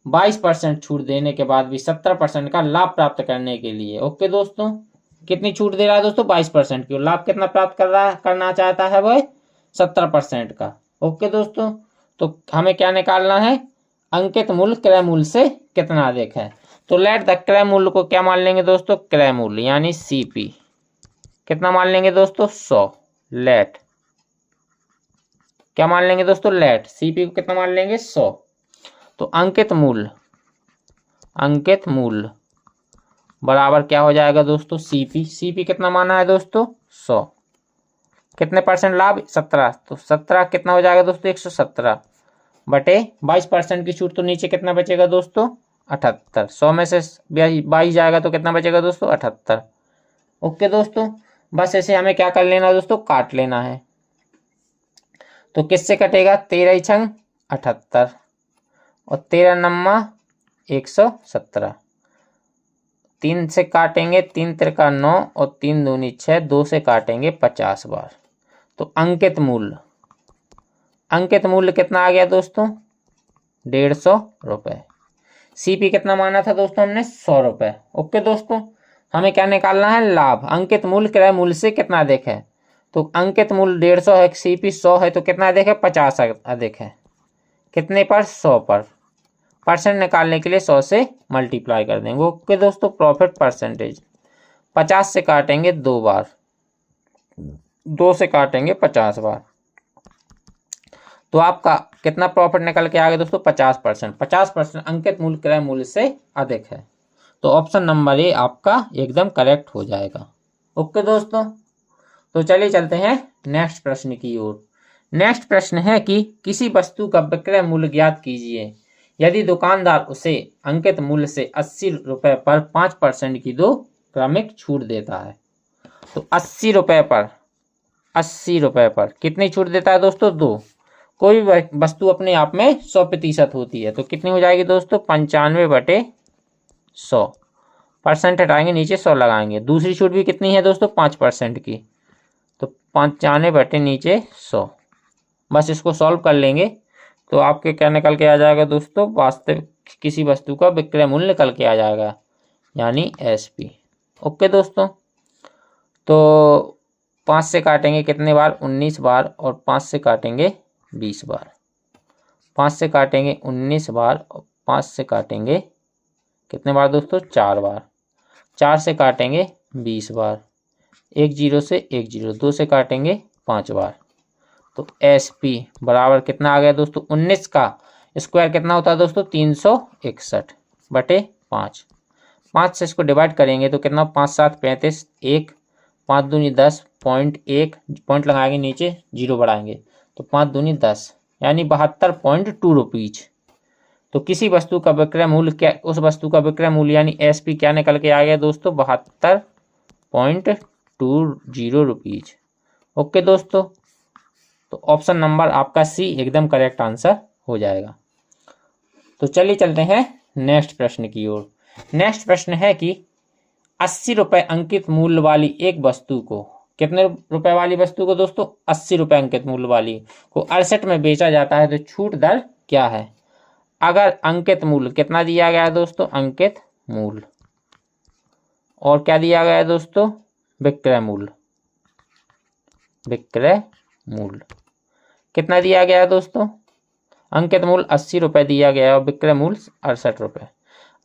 Speaker 1: 22% छूट देने के बाद भी 17% का लाभ प्राप्त करने के लिए। ओके दोस्तों, कितनी छूट दे रहा है दोस्तों 22% की, लाभ कितना प्राप्त करना चाहता है वह 17% का। ओके दोस्तों, तो हमें क्या निकालना है, अंकित मूल्य क्रय मूल्य से कितना अधिक है। तो लेट द क्रय मूल्य को क्या मान लेंगे दोस्तों, क्रय मूल्य यानी सीपी कितना मान लेंगे दोस्तों 100। लेट क्या मान लेंगे दोस्तों, लेट सीपी को कितना मान लेंगे 100। तो अंकित मूल्य बराबर क्या हो जाएगा दोस्तों सीपी कितना माना है दोस्तों 100। कितने परसेंट लाभ 17, तो 17 कितना हो जाएगा दोस्तों 117 बटे 22% की छूट, तो नीचे कितना बचेगा दोस्तों 78। 100 में से 22 जाएगा तो कितना बचेगा दोस्तों 78। ओके दोस्तों, बस ऐसे हमें क्या कर लेना दोस्तों, काट लेना है। तो किससे कटेगा 13 छंग 78 और 13 नम्मा 117। 3 से काटेंगे 3 तिरका 9 और 3 दूनी 6, 2 से काटेंगे 50 बार। तो अंकित मूल्य कितना आ गया दोस्तों 150 रुपये। सीपी कितना माना था दोस्तों हमने 100 रुपये। ओके दोस्तों, हमें क्या निकालना है, लाभ। अंकित मूल्य क्रय मूल्य से कितना अधिक है। तो अंकित मूल्य 150 है, सीपी 100 है, तो कितना अधिक है 50 अधिक है। कितने पर 100 पर। परसेंट निकालने के लिए 100 से मल्टीप्लाई कर देंगे। ओके दोस्तों, प्रॉफिट परसेंटेज 50 से काटेंगे 2 बार, 2 से काटेंगे 50 बार। तो आपका कितना प्रॉफिट निकल के आ गया दोस्तों 50%। 50% अंकित मूल्य क्रय मूल्य से अधिक है। तो ऑप्शन नंबर ए आपका एकदम करेक्ट हो जाएगा। ओके दोस्तों, तो चलिए चलते हैं नेक्स्ट प्रश्न की ओर। नेक्स्ट प्रश्न है कि किसी वस्तु का विक्रय मूल्य ज्ञात कीजिए यदि दुकानदार उसे अंकित मूल्य से 80 रुपये पर 5% की 2 क्रमिक छूट देता है। तो 80 रुपये पर कितनी छूट देता है दोस्तों 2। कोई वस्तु अपने आप में 100% होती है, तो कितनी हो जाएगी दोस्तों 95/100। परसेंट हटाएंगे नीचे 100 लगाएंगे। दूसरी छूट भी कितनी है दोस्तों 5% की, तो 95 नीचे 100। बस इसको सॉल्व कर लेंगे तो आपके क्या निकल के आ जाएगा दोस्तों, वास्तविक किसी वस्तु का विक्रय मूल्य निकल के आ जाएगा, यानी एसपी। ओके दोस्तों, तो 5 से काटेंगे कितने बार 19 बार और 5 से काटेंगे 20 बार। 5 से काटेंगे 19 बार और 5 से काटेंगे कितने बार दोस्तों 4 बार। 4 से काटेंगे 20 बार। 1 0 से 1 0, 2 से काटेंगे 5 बार। तो एस पी बराबर कितना आ गया दोस्तों, 19 का स्क्वायर कितना होता है दोस्तों, 361 बटे 5। 5 से इसको डिवाइड करेंगे तो कितना, 5 7 35, 1 5 दूनी 10, पॉइंट 1 पॉइंट लगाएंगे नीचे, 0 बढ़ाएंगे तो 5 दूनी 10, यानी 72.2 रुपीज। तो किसी वस्तु का विक्रय मूल्य क्या, उस वस्तु का विक्रय मूल्य यानी एस पी क्या निकल के आ गया दोस्तों, 72.20 रुपीज। ओके दोस्तों, तो ऑप्शन नंबर आपका सी एकदम करेक्ट आंसर हो जाएगा। तो चलिए चलते हैं नेक्स्ट प्रश्न की ओर। नेक्स्ट प्रश्न है कि 80 रुपए अंकित मूल्य वाली एक वस्तु को, कितने रुपए वाली वस्तु को दोस्तों, 80 रुपए अंकित मूल्य वाली को 68 में बेचा जाता है तो छूट दर क्या है। अगर अंकित मूल्य कितना दिया गया है दोस्तों, अंकित मूल्य, और क्या दिया गया है दोस्तों, विक्रय मूल्य। विक्रय मूल्य कितना दिया गया है दोस्तों, अंकित मूल्य 80 रुपए दिया गया है और विक्रय मूल्य 68 रुपए।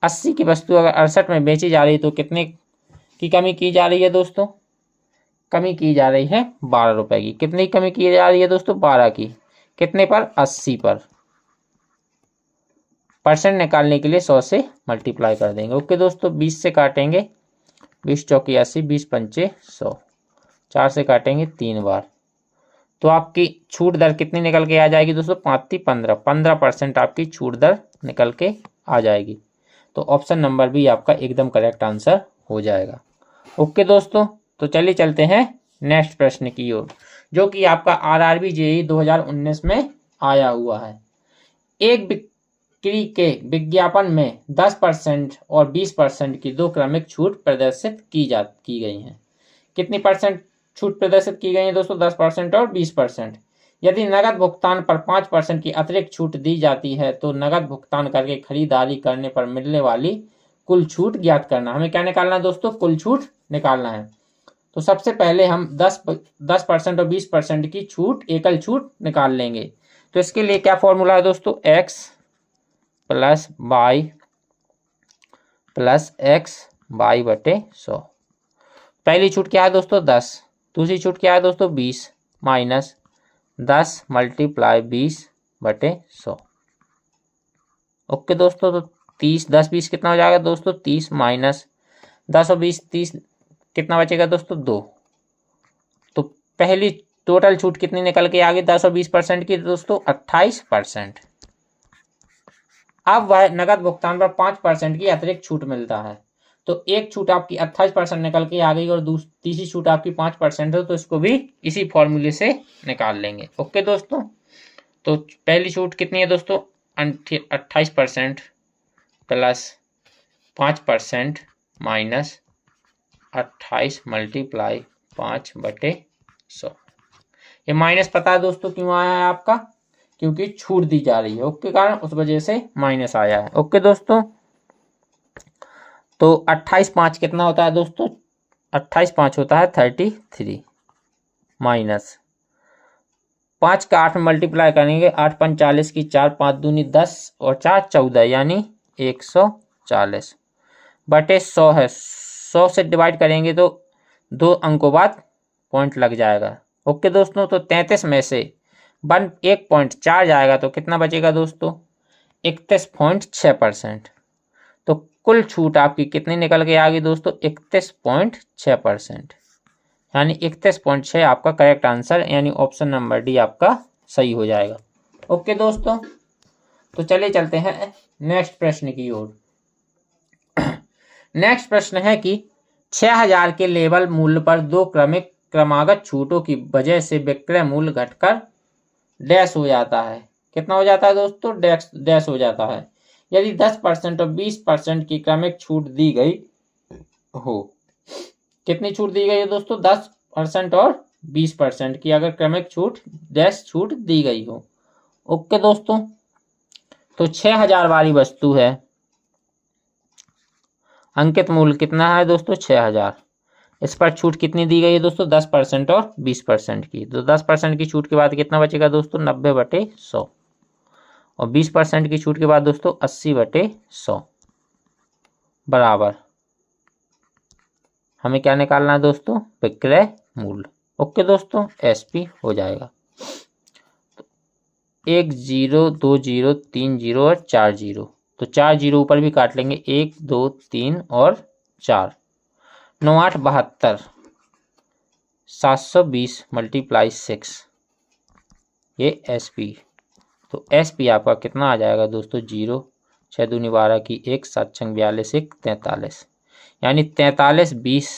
Speaker 1: 80 की वस्तु अगर 68 में बेची जा रही है तो कितने की कमी की जा रही है दोस्तों, कमी की जा रही है 12 रुपए की। कितनी कमी की जा रही है दोस्तों, 12 की। कितने पर, 80 पर। परसेंट निकालने के लिए 100 से मल्टीप्लाई कर देंगे। ओके दोस्तों, 20 से काटेंगे, 20 चौकी 80, 20 पंचे 100, 4 से काटेंगे 3 बार, तो आपकी छूट दर कितनी निकल के आ जाएगी दोस्तों, 15% आपकी छूट दर निकल के आ जाएगी। तो ऑप्शन नंबर भी आपका एकदम करेक्ट आंसर हो जाएगा। ओके दोस्तों, तो चलिए चलते हैं नेक्स्ट प्रश्न की ओर, जो कि आपका आरआरबी जेईई 2019 में आया हुआ है। एक बिक्री के विज्ञापन में 10% और 20% की दो क्रमिक छूट प्रदर्शित की गई हैं। कितनी परसेंट छूट प्रदर्शित की गई है दोस्तों, 10% और 20%। यदि नगद भुगतान पर 5% की अतिरिक्त छूट दी जाती है तो नगद भुगतान करके खरीदारी करने पर मिलने वाली कुल छूट ज्ञात करना। हमें क्या निकालना है दोस्तों, कुल छूट निकालना है। तो सबसे पहले हम 10% और 20% की छूट, एकल छूट निकाल लेंगे। तो इसके लिए क्या फॉर्मूला है दोस्तों, x प्लस वाई बटे 100। पहली छूट क्या है दोस्तों, 10। दूसरी छूट क्या है दोस्तों, 20 माइनस 10 मल्टीप्लाई 20 बटे 100। ओके दोस्तों, तो 30 10 20 कितना हो जाएगा दोस्तों, 30 माइनस 10 और 20 30 कितना बचेगा दोस्तों, 2। तो पहली टोटल छूट कितनी निकल के आ गई 10 और 20% की दोस्तों, 28%। अब वह नगद भुगतान पर 5% की अतिरिक्त छूट मिलता है। तो एक छूट आपकी 28% निकल के आ गई और तीसरी छूट आपकी 5% है, तो इसको भी इसी फॉर्मूले से निकाल लेंगे। ओके दोस्तों, तो पहली छूट कितनी है दोस्तों, 28% प्लस 5% माइनस 28 मल्टीप्लाई 5 बटे 100। ये माइनस पता है दोस्तों क्यों आया है आपका, क्योंकि छूट दी जा रही है, ओके कारण उस वजह से माइनस आया है। ओके दोस्तों, तो 28 5 कितना होता है दोस्तों, 28 5 होता है 33 माइनस 5 का 8 में मल्टीप्लाई करेंगे, 8 5 40 की 4 5 दूनी 10 और 4 14 यानी 140 बटे 100 है। 100 से डिवाइड करेंगे तो 2 अंकों बाद पॉइंट लग जाएगा। ओके दोस्तों, तो 33 में से 1.4 जाएगा तो कितना बचेगा दोस्तों, 31.6%। तो कुल छूट आपकी कितनी निकल के आ गई दोस्तों, 31.6%, यानी 31.6 आपका करेक्ट आंसर, यानी ऑप्शन नंबर डी आपका सही हो जाएगा। ओके दोस्तों, तो चलिए चलते हैं नेक्स्ट प्रश्न की ओर। नेक्स्ट प्रश्न है कि 6000 के लेबल मूल्य पर दो क्रमागत छूटों की वजह से विक्रय मूल्य घटकर डैश हो जाता है। कितना हो जाता है दोस्तों, डैश हो जाता है। यदि 10% और 20% की क्रमिक छूट दी गई हो। कितनी छूट दी गई है दोस्तों, 10% और 20% की अगर क्रमिक छूट डैश छूट दी गई हो। ओके दोस्तों, तो 6000 वाली वस्तु है, अंकित मूल्य कितना है दोस्तों, 6000। इस पर छूट कितनी दी गई है दोस्तों, 10% और 20% की। तो 10% की छूट के बाद कितना बचेगा दोस्तों, 90 बटे 100, और 20% की छूट के बाद दोस्तों 80 बटे 100 बराबर हमें क्या निकालना है दोस्तों, विक्रय मूल्य। ओके दोस्तों, एसपी हो जाएगा। 1 0 2 0 3 0 और 4 0, तो 4 0 ऊपर भी काट लेंगे, 1 2 3 और 4, 9 8 72, 720 मल्टीप्लाई 6, ये SP। तो SP आपका कितना आ जाएगा दोस्तों, 0, 6 दूनी 12 की 1, 7 छंग 42, 1 43, यानी 4320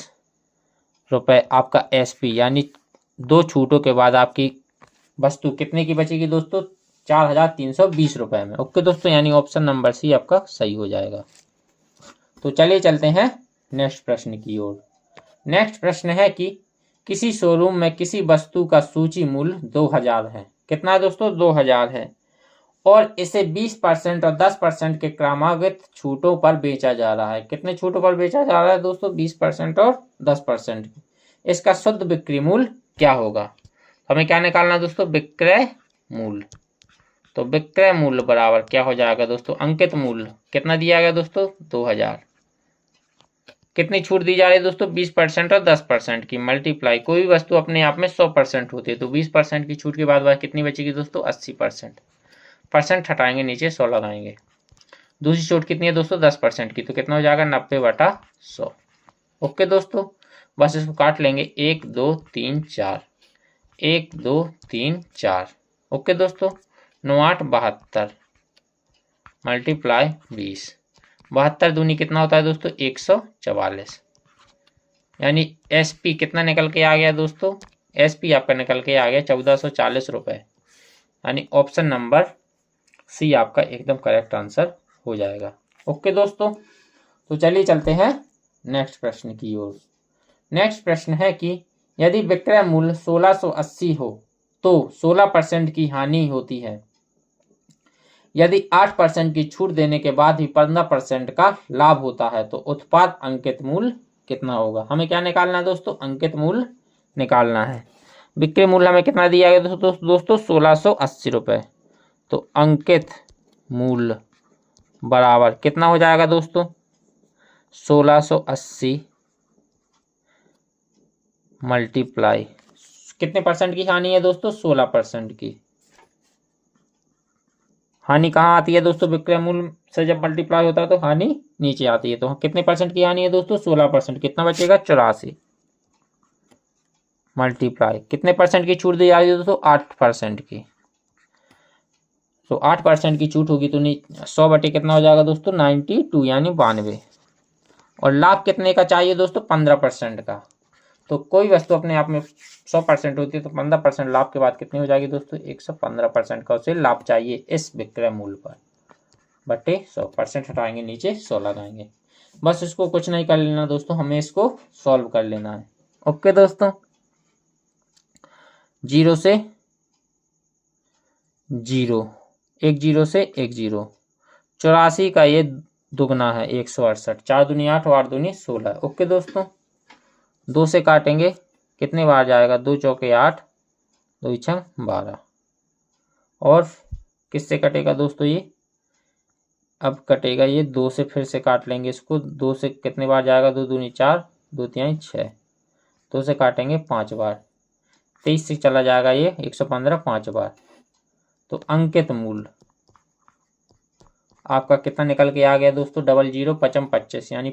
Speaker 1: रुपये आपका SP, यानी 2 छूटों के बाद आपकी वस्तु कितने की बचेगी दोस्तों, 4320 रुपये में। ओके दोस्तों, यानी ऑप्शन नंबर सी आपका सही हो जाएगा। तो चलिए चलते हैं नेक्स्ट प्रश्न की ओर। नेक्स्ट प्रश्न है कि किसी शोरूम में किसी वस्तु का सूची मूल्य 2000 है। कितना है दोस्तों, 2000 है, और इसे 20% और 10% के क्रमागत छूटों पर बेचा जा रहा है। कितने छूटों पर बेचा जा रहा है दोस्तों, 20% और 10%। इसका शुद्ध बिक्री मूल्य क्या होगा। हमें क्या निकालना है दोस्तों, विक्रय मूल्य। तो विक्रय मूल्य बराबर क्या हो जाएगा दोस्तों, अंकित मूल्य कितना दिया गया दोस्तों, 2000। कितनी छूट दी जा रही है दोस्तों, 20% और 10% की, मल्टीप्लाई, कोई भी वस्तु अपने आप में 100% होती है, तो 20% की छूट के बाद कितनी बचेगी दोस्तों, 80%। परसेंट हटाएंगे, नीचे 100 लगाएंगे। दूसरी छूट कितनी है दोस्तों, 10% की, तो कितना हो जाएगा, 90/100। ओके दोस्तों, बस इसको काट लेंगे, 1 2 3 4, 1 2 3 4। ओके दोस्तों, 9 8 72 मल्टीप्लाई 20, 72 दूनी कितना होता है दोस्तों, 144, यानी SP कितना निकल के आ गया दोस्तों, SP आपका निकल के आ गया 1440 रुपये, यानी ऑप्शन नंबर सी आपका एकदम करेक्ट आंसर हो जाएगा। ओके दोस्तों, तो चलिए चलते हैं नेक्स्ट प्रश्न की ओर। नेक्स्ट प्रश्न है कि यदि विक्रय मूल्य 1680 हो तो 16% की हानि होती है। यदि 8% की छूट देने के बाद भी 15% का लाभ होता है तो उत्पाद अंकित मूल्य कितना होगा। हमें क्या निकालना है दोस्तों, अंकित मूल्य निकालना है। विक्रय मूल्य हमें कितना दिया गया दोस्तों 1680 रुपये, तो अंकित मूल्य बराबर कितना हो जाएगा दोस्तों, 1680 मल्टीप्लाई, कितने परसेंट की हानि है दोस्तों, 16% की। हानि कहाँ आती है दोस्तों, विक्रय मूल्य से जब मल्टीप्लाई होता है तो हानि नीचे आती है। तो कितने परसेंट की हानि है दोस्तों, 16%, कितना बचेगा, 84 मल्टीप्लाई, कितने परसेंट की छूट दी जा रही है दोस्तों, 8% की। तो 8% की छूट होगी तो 100 बटे कितना हो जाएगा दोस्तों, 92, यानी 92। और लाभ कितने का चाहिए दोस्तों, 15% का। तो कोई वस्तु अपने आप में 100% होती है तो 15% लाभ के बाद कितनी हो जाएगी दोस्तों, 115% का उसे लाभ चाहिए इस विक्रय मूल्य पर, बटे 100%, हटाएंगे नीचे 100 लगाएंगे। बस इसको कुछ नहीं कर लेना दोस्तों, हमें इसको सॉल्व कर लेना है। ओके दोस्तों, 0 से 0, 1 0 से 1 0, 84 का ये दुगना है 168, 4 दूनी 8 और 8 दूनी 16। ओके दोस्तों, 2 से काटेंगे, कितने बार जाएगा, 2 चौके 8, 2 छंग 12, और किससे कटेगा दोस्तों ये, अब कटेगा ये 2 से, फिर से काट लेंगे इसको, 2 से कितने बार जाएगा, 2 दूनी 4, 2 तिहाई 6, 2 से काटेंगे 5 बार, 23 से चला जाएगा ये 115 5 बार। तो अंकित मूल्य आपका कितना निकल के आ गया दोस्तों, 00 55 25, यानी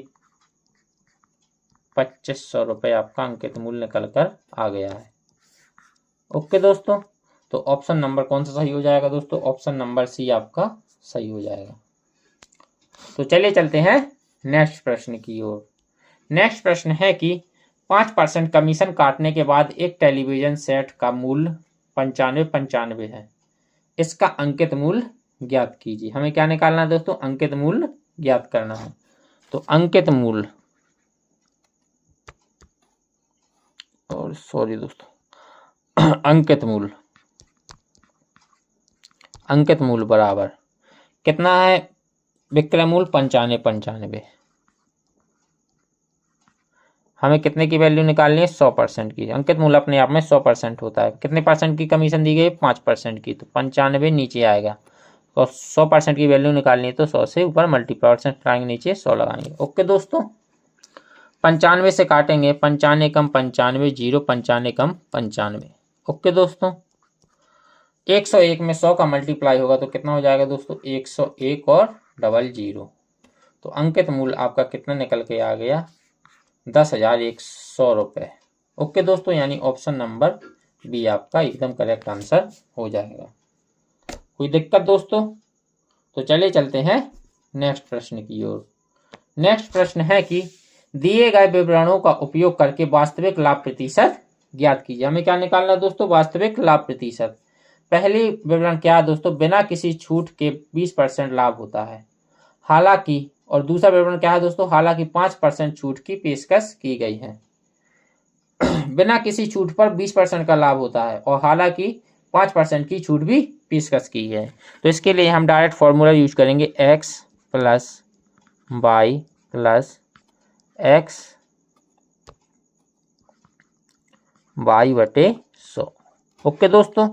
Speaker 1: 2500 रुपये आपका अंकित मूल्य निकल कर आ गया है। ओके दोस्तों, तो ऑप्शन नंबर कौन सा सही हो जाएगा दोस्तों, ऑप्शन नंबर सी आपका सही हो जाएगा। तो चलिए चलते हैं नेक्स्ट प्रश्न की ओर। नेक्स्ट प्रश्न है कि 5% कमीशन काटने के बाद एक टेलीविजन सेट का मूल्य 95 है। इसका अंकित मूल्य ज्ञात कीजिए। हमें क्या निकालना है दोस्तों, अंकित मूल्य ज्ञात करना है। तो अंकित मूल्य, और सॉरी दोस्तों, अंकित मूल्य बराबर कितना है, विक्रय मूल्य 95। हमें कितने की वैल्यू निकालनी है, 100% की। अंकित मूल्य अपने आप में 100% होता है। कितने परसेंट की कमीशन दी गई है, 5% की, तो 95 नीचे आएगा। और 100% की वैल्यू निकालनी है तो 100 से ऊपर मल्टीप्लाई कराएंगे, नीचे 100 लगाएंगे। ओके दोस्तों, 95 से काटेंगे, 95 कम 95, 0, 95 कम 95। ओके दोस्तों, 101 में 100 का मल्टीप्लाई होगा तो कितना हो जाएगा दोस्तों, 101 और 00। तो अंकित मूल्य आपका कितना निकल के आ गया, 10,100 रुपये। ओके दोस्तों, यानी ऑप्शन नंबर बी आपका एकदम करेक्ट आंसर हो जाएगा। कोई दिक्कत दोस्तों? तो चलिए चलते हैं नेक्स्ट प्रश्न की ओर। नेक्स्ट प्रश्न है कि दिए गए विवरणों का उपयोग करके वास्तविक लाभ प्रतिशत ज्ञात कीजिए। हमें क्या निकालना है दोस्तों, वास्तविक लाभ प्रतिशत। पहली विवरण क्या है दोस्तों, बिना किसी छूट के 20% लाभ होता है हालांकि, और दूसरा विवरण क्या है दोस्तों, हालांकि 5% छूट की पेशकश की गई है। बिना किसी छूट पर 20% का लाभ होता है और हालांकि 5% की छूट भी पेशकश की है। तो इसके लिए हम डायरेक्ट फॉर्मूला यूज करेंगे, x plus y plus x y बटे 100। ओके दोस्तों,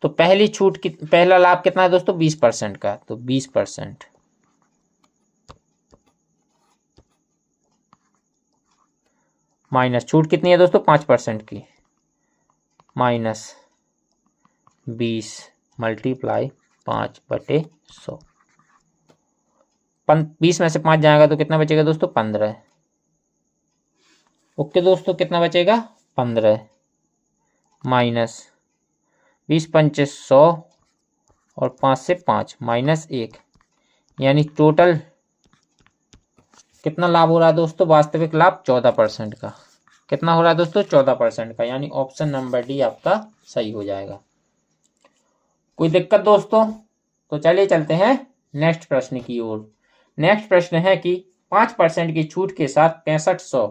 Speaker 1: तो पहली छूट की पहला लाभ कितना है दोस्तों, 20% का। तो 20% माइनस छूट कितनी है दोस्तों, 5% की, माइनस 20 मल्टीप्लाई 5/100। 20 में से 5 जाएगा तो कितना बचेगा दोस्तों, 15। ओके दोस्तों, कितना बचेगा, 15 माइनस 20 पंचे 100 और 5 से 5 माइनस 1, यानी टोटल कितना लाभ हो रहा है दोस्तों, वास्तविक लाभ 14% का। कितना हो रहा है दोस्तों, 14% का, यानी ऑप्शन नंबर डी आपका सही हो जाएगा। कोई दिक्कत दोस्तों? तो चलिए चलते हैं नेक्स्ट प्रश्न की ओर। नेक्स्ट प्रश्न है कि 5% की छूट के साथ 6500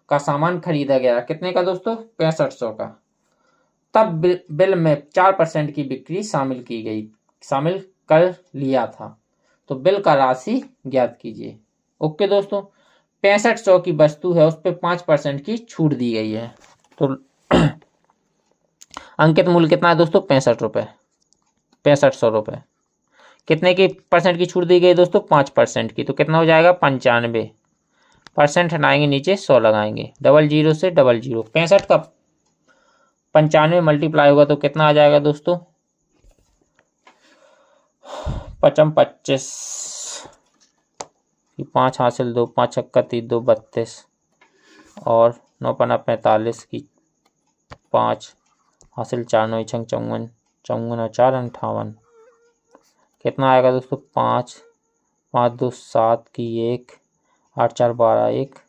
Speaker 1: का सामान खरीदा गया। कितने का दोस्तों, 6500 का। तब बिल में 4% की बिक्री शामिल कर लिया था, तो बिल का राशि ज्ञात कीजिए। ओके दोस्तों, 6500 की वस्तु है, उस पर 5% की छूट दी गई है। तो अंकित मूल्य कितना है दोस्तों, 65 रुपये, 6500 रुपये। कितने की परसेंट की छूट दी गई दोस्तों, 5% की। तो कितना हो जाएगा, 95%। हटाएंगे नीचे 100 लगाएंगे, 00 से 00, 65 का 95 मल्टीप्लाई होगा तो कितना आ जाएगा दोस्तों, 25, 5 हासिल 2, 5 छक्का 30, 2 32 और 9 पन्ना 45 की 5 हासिल 4, 9 छंग 54, 54 और 4 58। कितना आएगा दोस्तों, 5, 5 2 7 की 1, 8 4 12 1,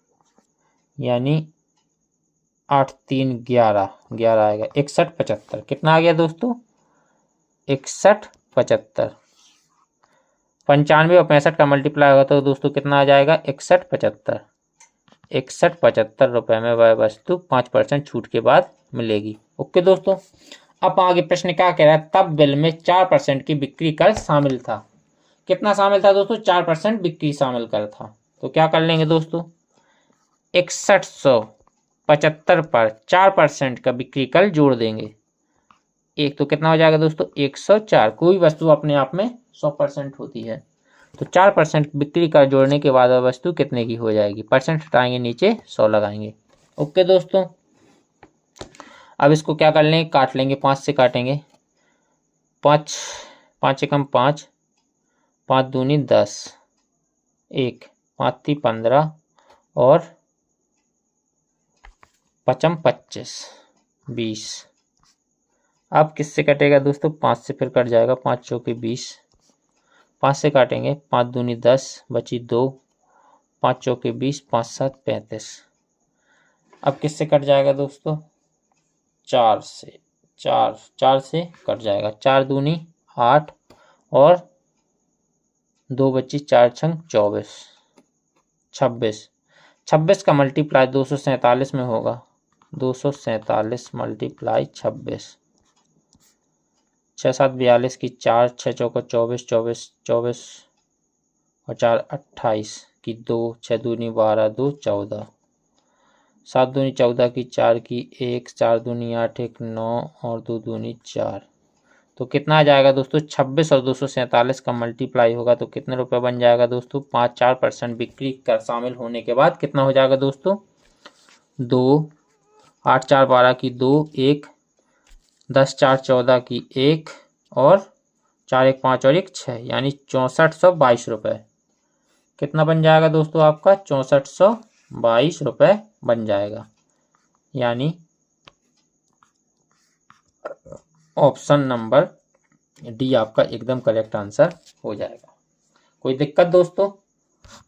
Speaker 1: यानी 8 3 11, 11 आएगा, 61 75। कितना आ गया दोस्तों, 61 75। 95 और 65 का मल्टीप्लाई होगा तो दोस्तों कितना आ जाएगा, 61 75। 61 75 रुपये में वह वस्तु 5% छूट के बाद मिलेगी। ओके दोस्तों, अब आगे प्रश्न क्या कह रहा है, तब बिल में 4% की बिक्री कर शामिल था। कितना शामिल था दोस्तों, 4% बिक्री शामिल कर था। तो क्या कर लेंगे दोस्तों, 6175 पर 4% का बिक्री कर जोड़ देंगे, एक तो कितना हो जाएगा दोस्तों, 104। कोई वस्तु अपने आप में 100% होती है, तो 4% बिक्री कर जोड़ने के बाद वस्तु कितने की हो जाएगी, परसेंट हटाएंगे नीचे 100 लगाएंगे। ओके दोस्तों, अब इसको क्या कर लेंगे, काट लेंगे, 5 से काटेंगे, 5 5 एकम 5, 5 दूनी 10, 1 5 ती 15 और 5 25 20। अब किससे कटेगा दोस्तों, 5 से फिर कट जाएगा, 5 चौके 20, 5 से काटेंगे, 5 दूनी 10 बची 2, 5 चौके 20, 5 7 35। अब किससे कट जाएगा दोस्तों, 4 से, 4 से कट जाएगा, 4 दूनी 8 और 2 बची, 4 छंग 24, 26। 26 का मल्टीप्लाई 247 में होगा, 247 मल्टीप्लाई 26, 6 7 42 की 4, 6 चौका 24, 24 24 और 4 28 की 2, 6 दूनी 12, 2 14, 7 दूनी 14 की 4 की 1, 4 दूनी 8, 1 9 और 2 दूनी 4। तो कितना आ जाएगा दोस्तों, 26 और 247 का मल्टीप्लाई होगा तो कितने रुपए बन जाएगा दोस्तों, 4% बिक्री कर शामिल होने के बाद कितना हो जाएगा दोस्तों, 2, 8 4 12 की 2, 1 10 4 14 की 1 और 4 1 5 और 1 6 यानी 6422 रुपये। कितना बन जाएगा दोस्तों आपका? 6422 रुपये बन जाएगा। यानी ऑप्शन नंबर डी आपका एकदम करेक्ट आंसर हो जाएगा। कोई दिक्कत दोस्तों?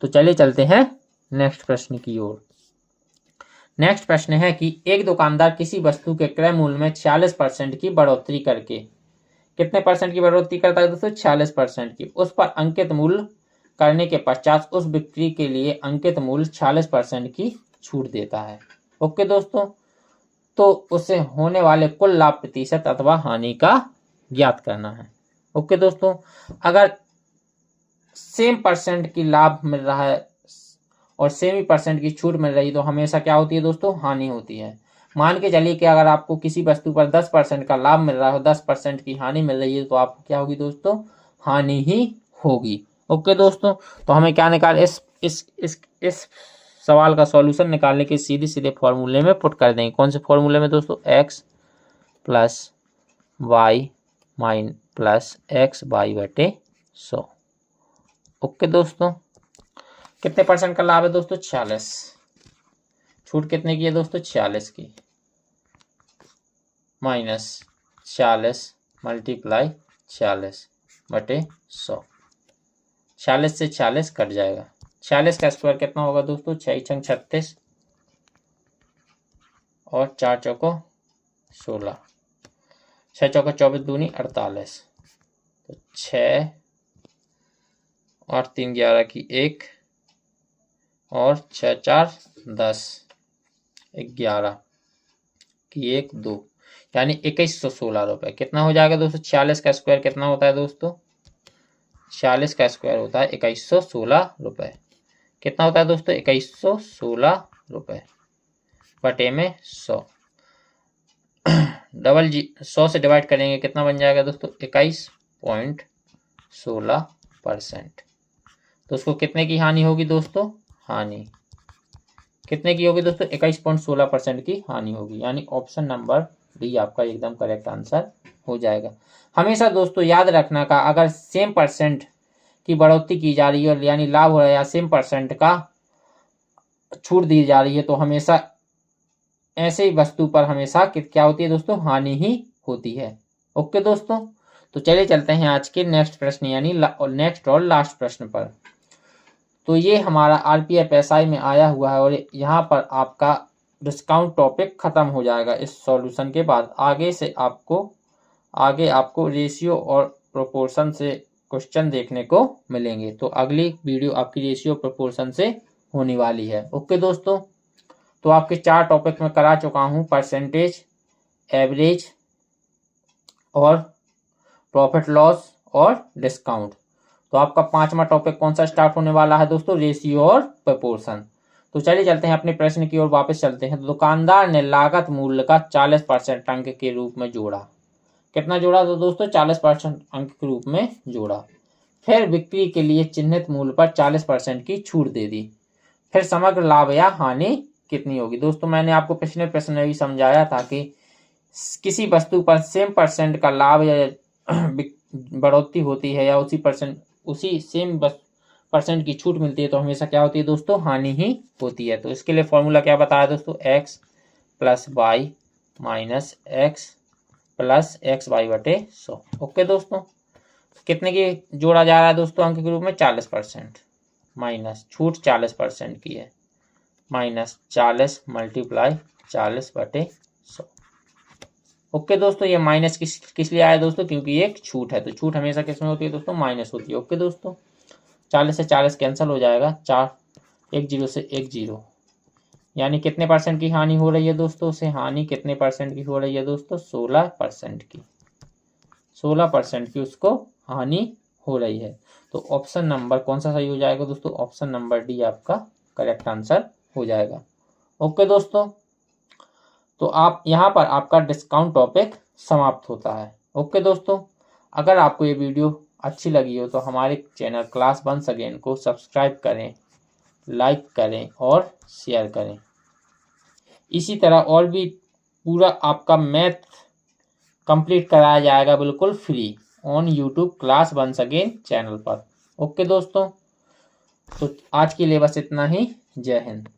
Speaker 1: तो चलिए चलते हैं नेक्स्ट प्रश्न की ओर। नेक्स्ट प्रश्न है कि एक दुकानदार किसी वस्तु के क्रय मूल्य में 46% की बढ़ोतरी करके, कितने परसेंट की बढ़ोतरी करता है दोस्तों? 46% की। उस पर अंकित मूल्य करने के पश्चात उस बिक्री के लिए अंकित मूल्य 46% की छूट देता है। ओके दोस्तों, तो उसे होने वाले कुल लाभ प्रतिशत अथवा हानि का ज्ञात करना है। ओके दोस्तों, अगर सेम परसेंट की लाभ मिल रहा है और सेम ही परसेंट की छूट मिल रही है तो हमेशा क्या होती है दोस्तों? हानि होती है। मान के चलिए कि अगर आपको किसी वस्तु पर 10% का लाभ मिल रहा है और 10% की हानि मिल रही है तो आपको क्या होगी दोस्तों? हानि ही होगी। ओके दोस्तों, तो हमें क्या निकाल इस सवाल का सॉल्यूशन निकालने के सीधे सीधे फॉर्मूले में पुट कर देंगे। कौन से फॉर्मूले में दोस्तों? x plus y minus plus x y बटे 100। ओके दोस्तों, कितने परसेंट का लाभ है दोस्तों? 46। छूट कितने की है दोस्तों? 46 की। माइनस 46 मल्टीप्लाई 46 बटे 100। 46 से 46 कट जाएगा। 46 का स्क्वायर कितना होगा दोस्तों? 6 छंग 36 और 4 चौको 16, 6 चौको 24 दूनी 48, तो 6 और 3 11 की 1 और 6 4 10, 11 की 1 2 यानी 2116 रुपये। कितना हो जाएगा दोस्तों? 46 का स्क्वायर कितना होता है दोस्तों? 46 का स्क्वायर होता है 2116 रुपये। कितना होता है दोस्तों? 2116 रुपये बटे में 100। 100 से डिवाइड करेंगे कितना बन जाएगा दोस्तों? 21.16%। तो उसको कितने की हानि होगी दोस्तों? हानि कितने की होगी दोस्तों? 21.16% की हानि होगी। यानी ऑप्शन नंबर डी आपका एकदम करेक्ट आंसर हो जाएगा। हमेशा दोस्तों याद रखना का, अगर सेम परसेंट की बढ़ोतरी की जा रही है यानी लाभ हो रहा है या सेम परसेंट का छूट दी जा रही है तो हमेशा ऐसे ही वस्तु पर हमेशा क्या होती है दोस्तों? हानि ही होती है। ओके दोस्तों, तो चलिए चलते हैं आज के नेक्स्ट प्रश्न यानी नेक्स्ट और लास्ट प्रश्न पर। तो ये हमारा आरपीएफ एसआई में आया हुआ है और यहाँ पर आपका डिस्काउंट टॉपिक खत्म हो जाएगा इस सॉल्यूशन के बाद। आगे आपको रेशियो और प्रोपोर्शन से क्वेश्चन देखने को मिलेंगे। तो अगली वीडियो आपकी रेशियो प्रोपोर्शन से होने वाली है। ओके दोस्तों, तो आपके 4 टॉपिक में करा चुका हूँ, परसेंटेज, एवरेज और प्रॉफिट लॉस और डिस्काउंट। तो आपका 5वां टॉपिक कौन सा स्टार्ट होने वाला है दोस्तों? रेशियो और प्रोपोर्शन। तो चलिए चलते हैं अपने प्रश्न की ओर वापस चलते हैं। तो दुकानदार ने लागत मूल्य का 40% अंक के रूप में जोड़ा। कितना जोड़ा तो दोस्तों? 40% अंक के रूप में जोड़ा। फिर बिक्री के लिए चिन्हित मूल्य पर 40% की छूट दे दी। फिर समग्र लाभ या हानि कितनी होगी? दोस्तों मैंने आपको पिछले प्रश्न में भी समझाया था कि किसी वस्तु पर सेम परसेंट का लाभ या बढ़ोतरी होती है या उसी सेम परसेंट की छूट मिलती है तो हमेशा क्या होती है दोस्तों? हानि ही होती है। तो इसके लिए फॉर्मूला क्या बताया दोस्तों? x plus y minus x plus x y बटे 100। ओके दोस्तों, कितने की जोड़ा जा रहा है दोस्तों अंक के रूप में? 40%। माइनस छूट 40% की है, माइनस 40 मल्टीप्लाई 40 बटे 100। ओके दोस्तों, ये माइनस किस लिए आया दोस्तों? क्योंकि ये एक छूट है। तो छूट हमेशा किस में होती है दोस्तों? माइनस होती है। ओके दोस्तों, 40 से 40 कैंसिल हो जाएगा, 4 1 0 से 1 0 यानी कितने परसेंट की हानि हो रही है दोस्तों? से हानि कितने परसेंट की हो रही है दोस्तों? 16% की। 16% की उसको हानि हो रही है। तो ऑप्शन नंबर कौन सा सही हो जाएगा दोस्तों? ऑप्शन नंबर डी आपका करेक्ट आंसर हो जाएगा। ओके दोस्तों, तो आप यहाँ पर आपका डिस्काउंट टॉपिक समाप्त होता है। ओके दोस्तों, अगर आपको ये वीडियो अच्छी लगी हो तो हमारे चैनल क्लास वंस अगेन को सब्सक्राइब करें, लाइक करें और शेयर करें। इसी तरह और भी पूरा आपका मैथ कंप्लीट कराया जाएगा बिल्कुल free. On YouTube class once again channel पर। ओके दोस्तों, तो आज के लिए बस इतना ही। जय हिंद।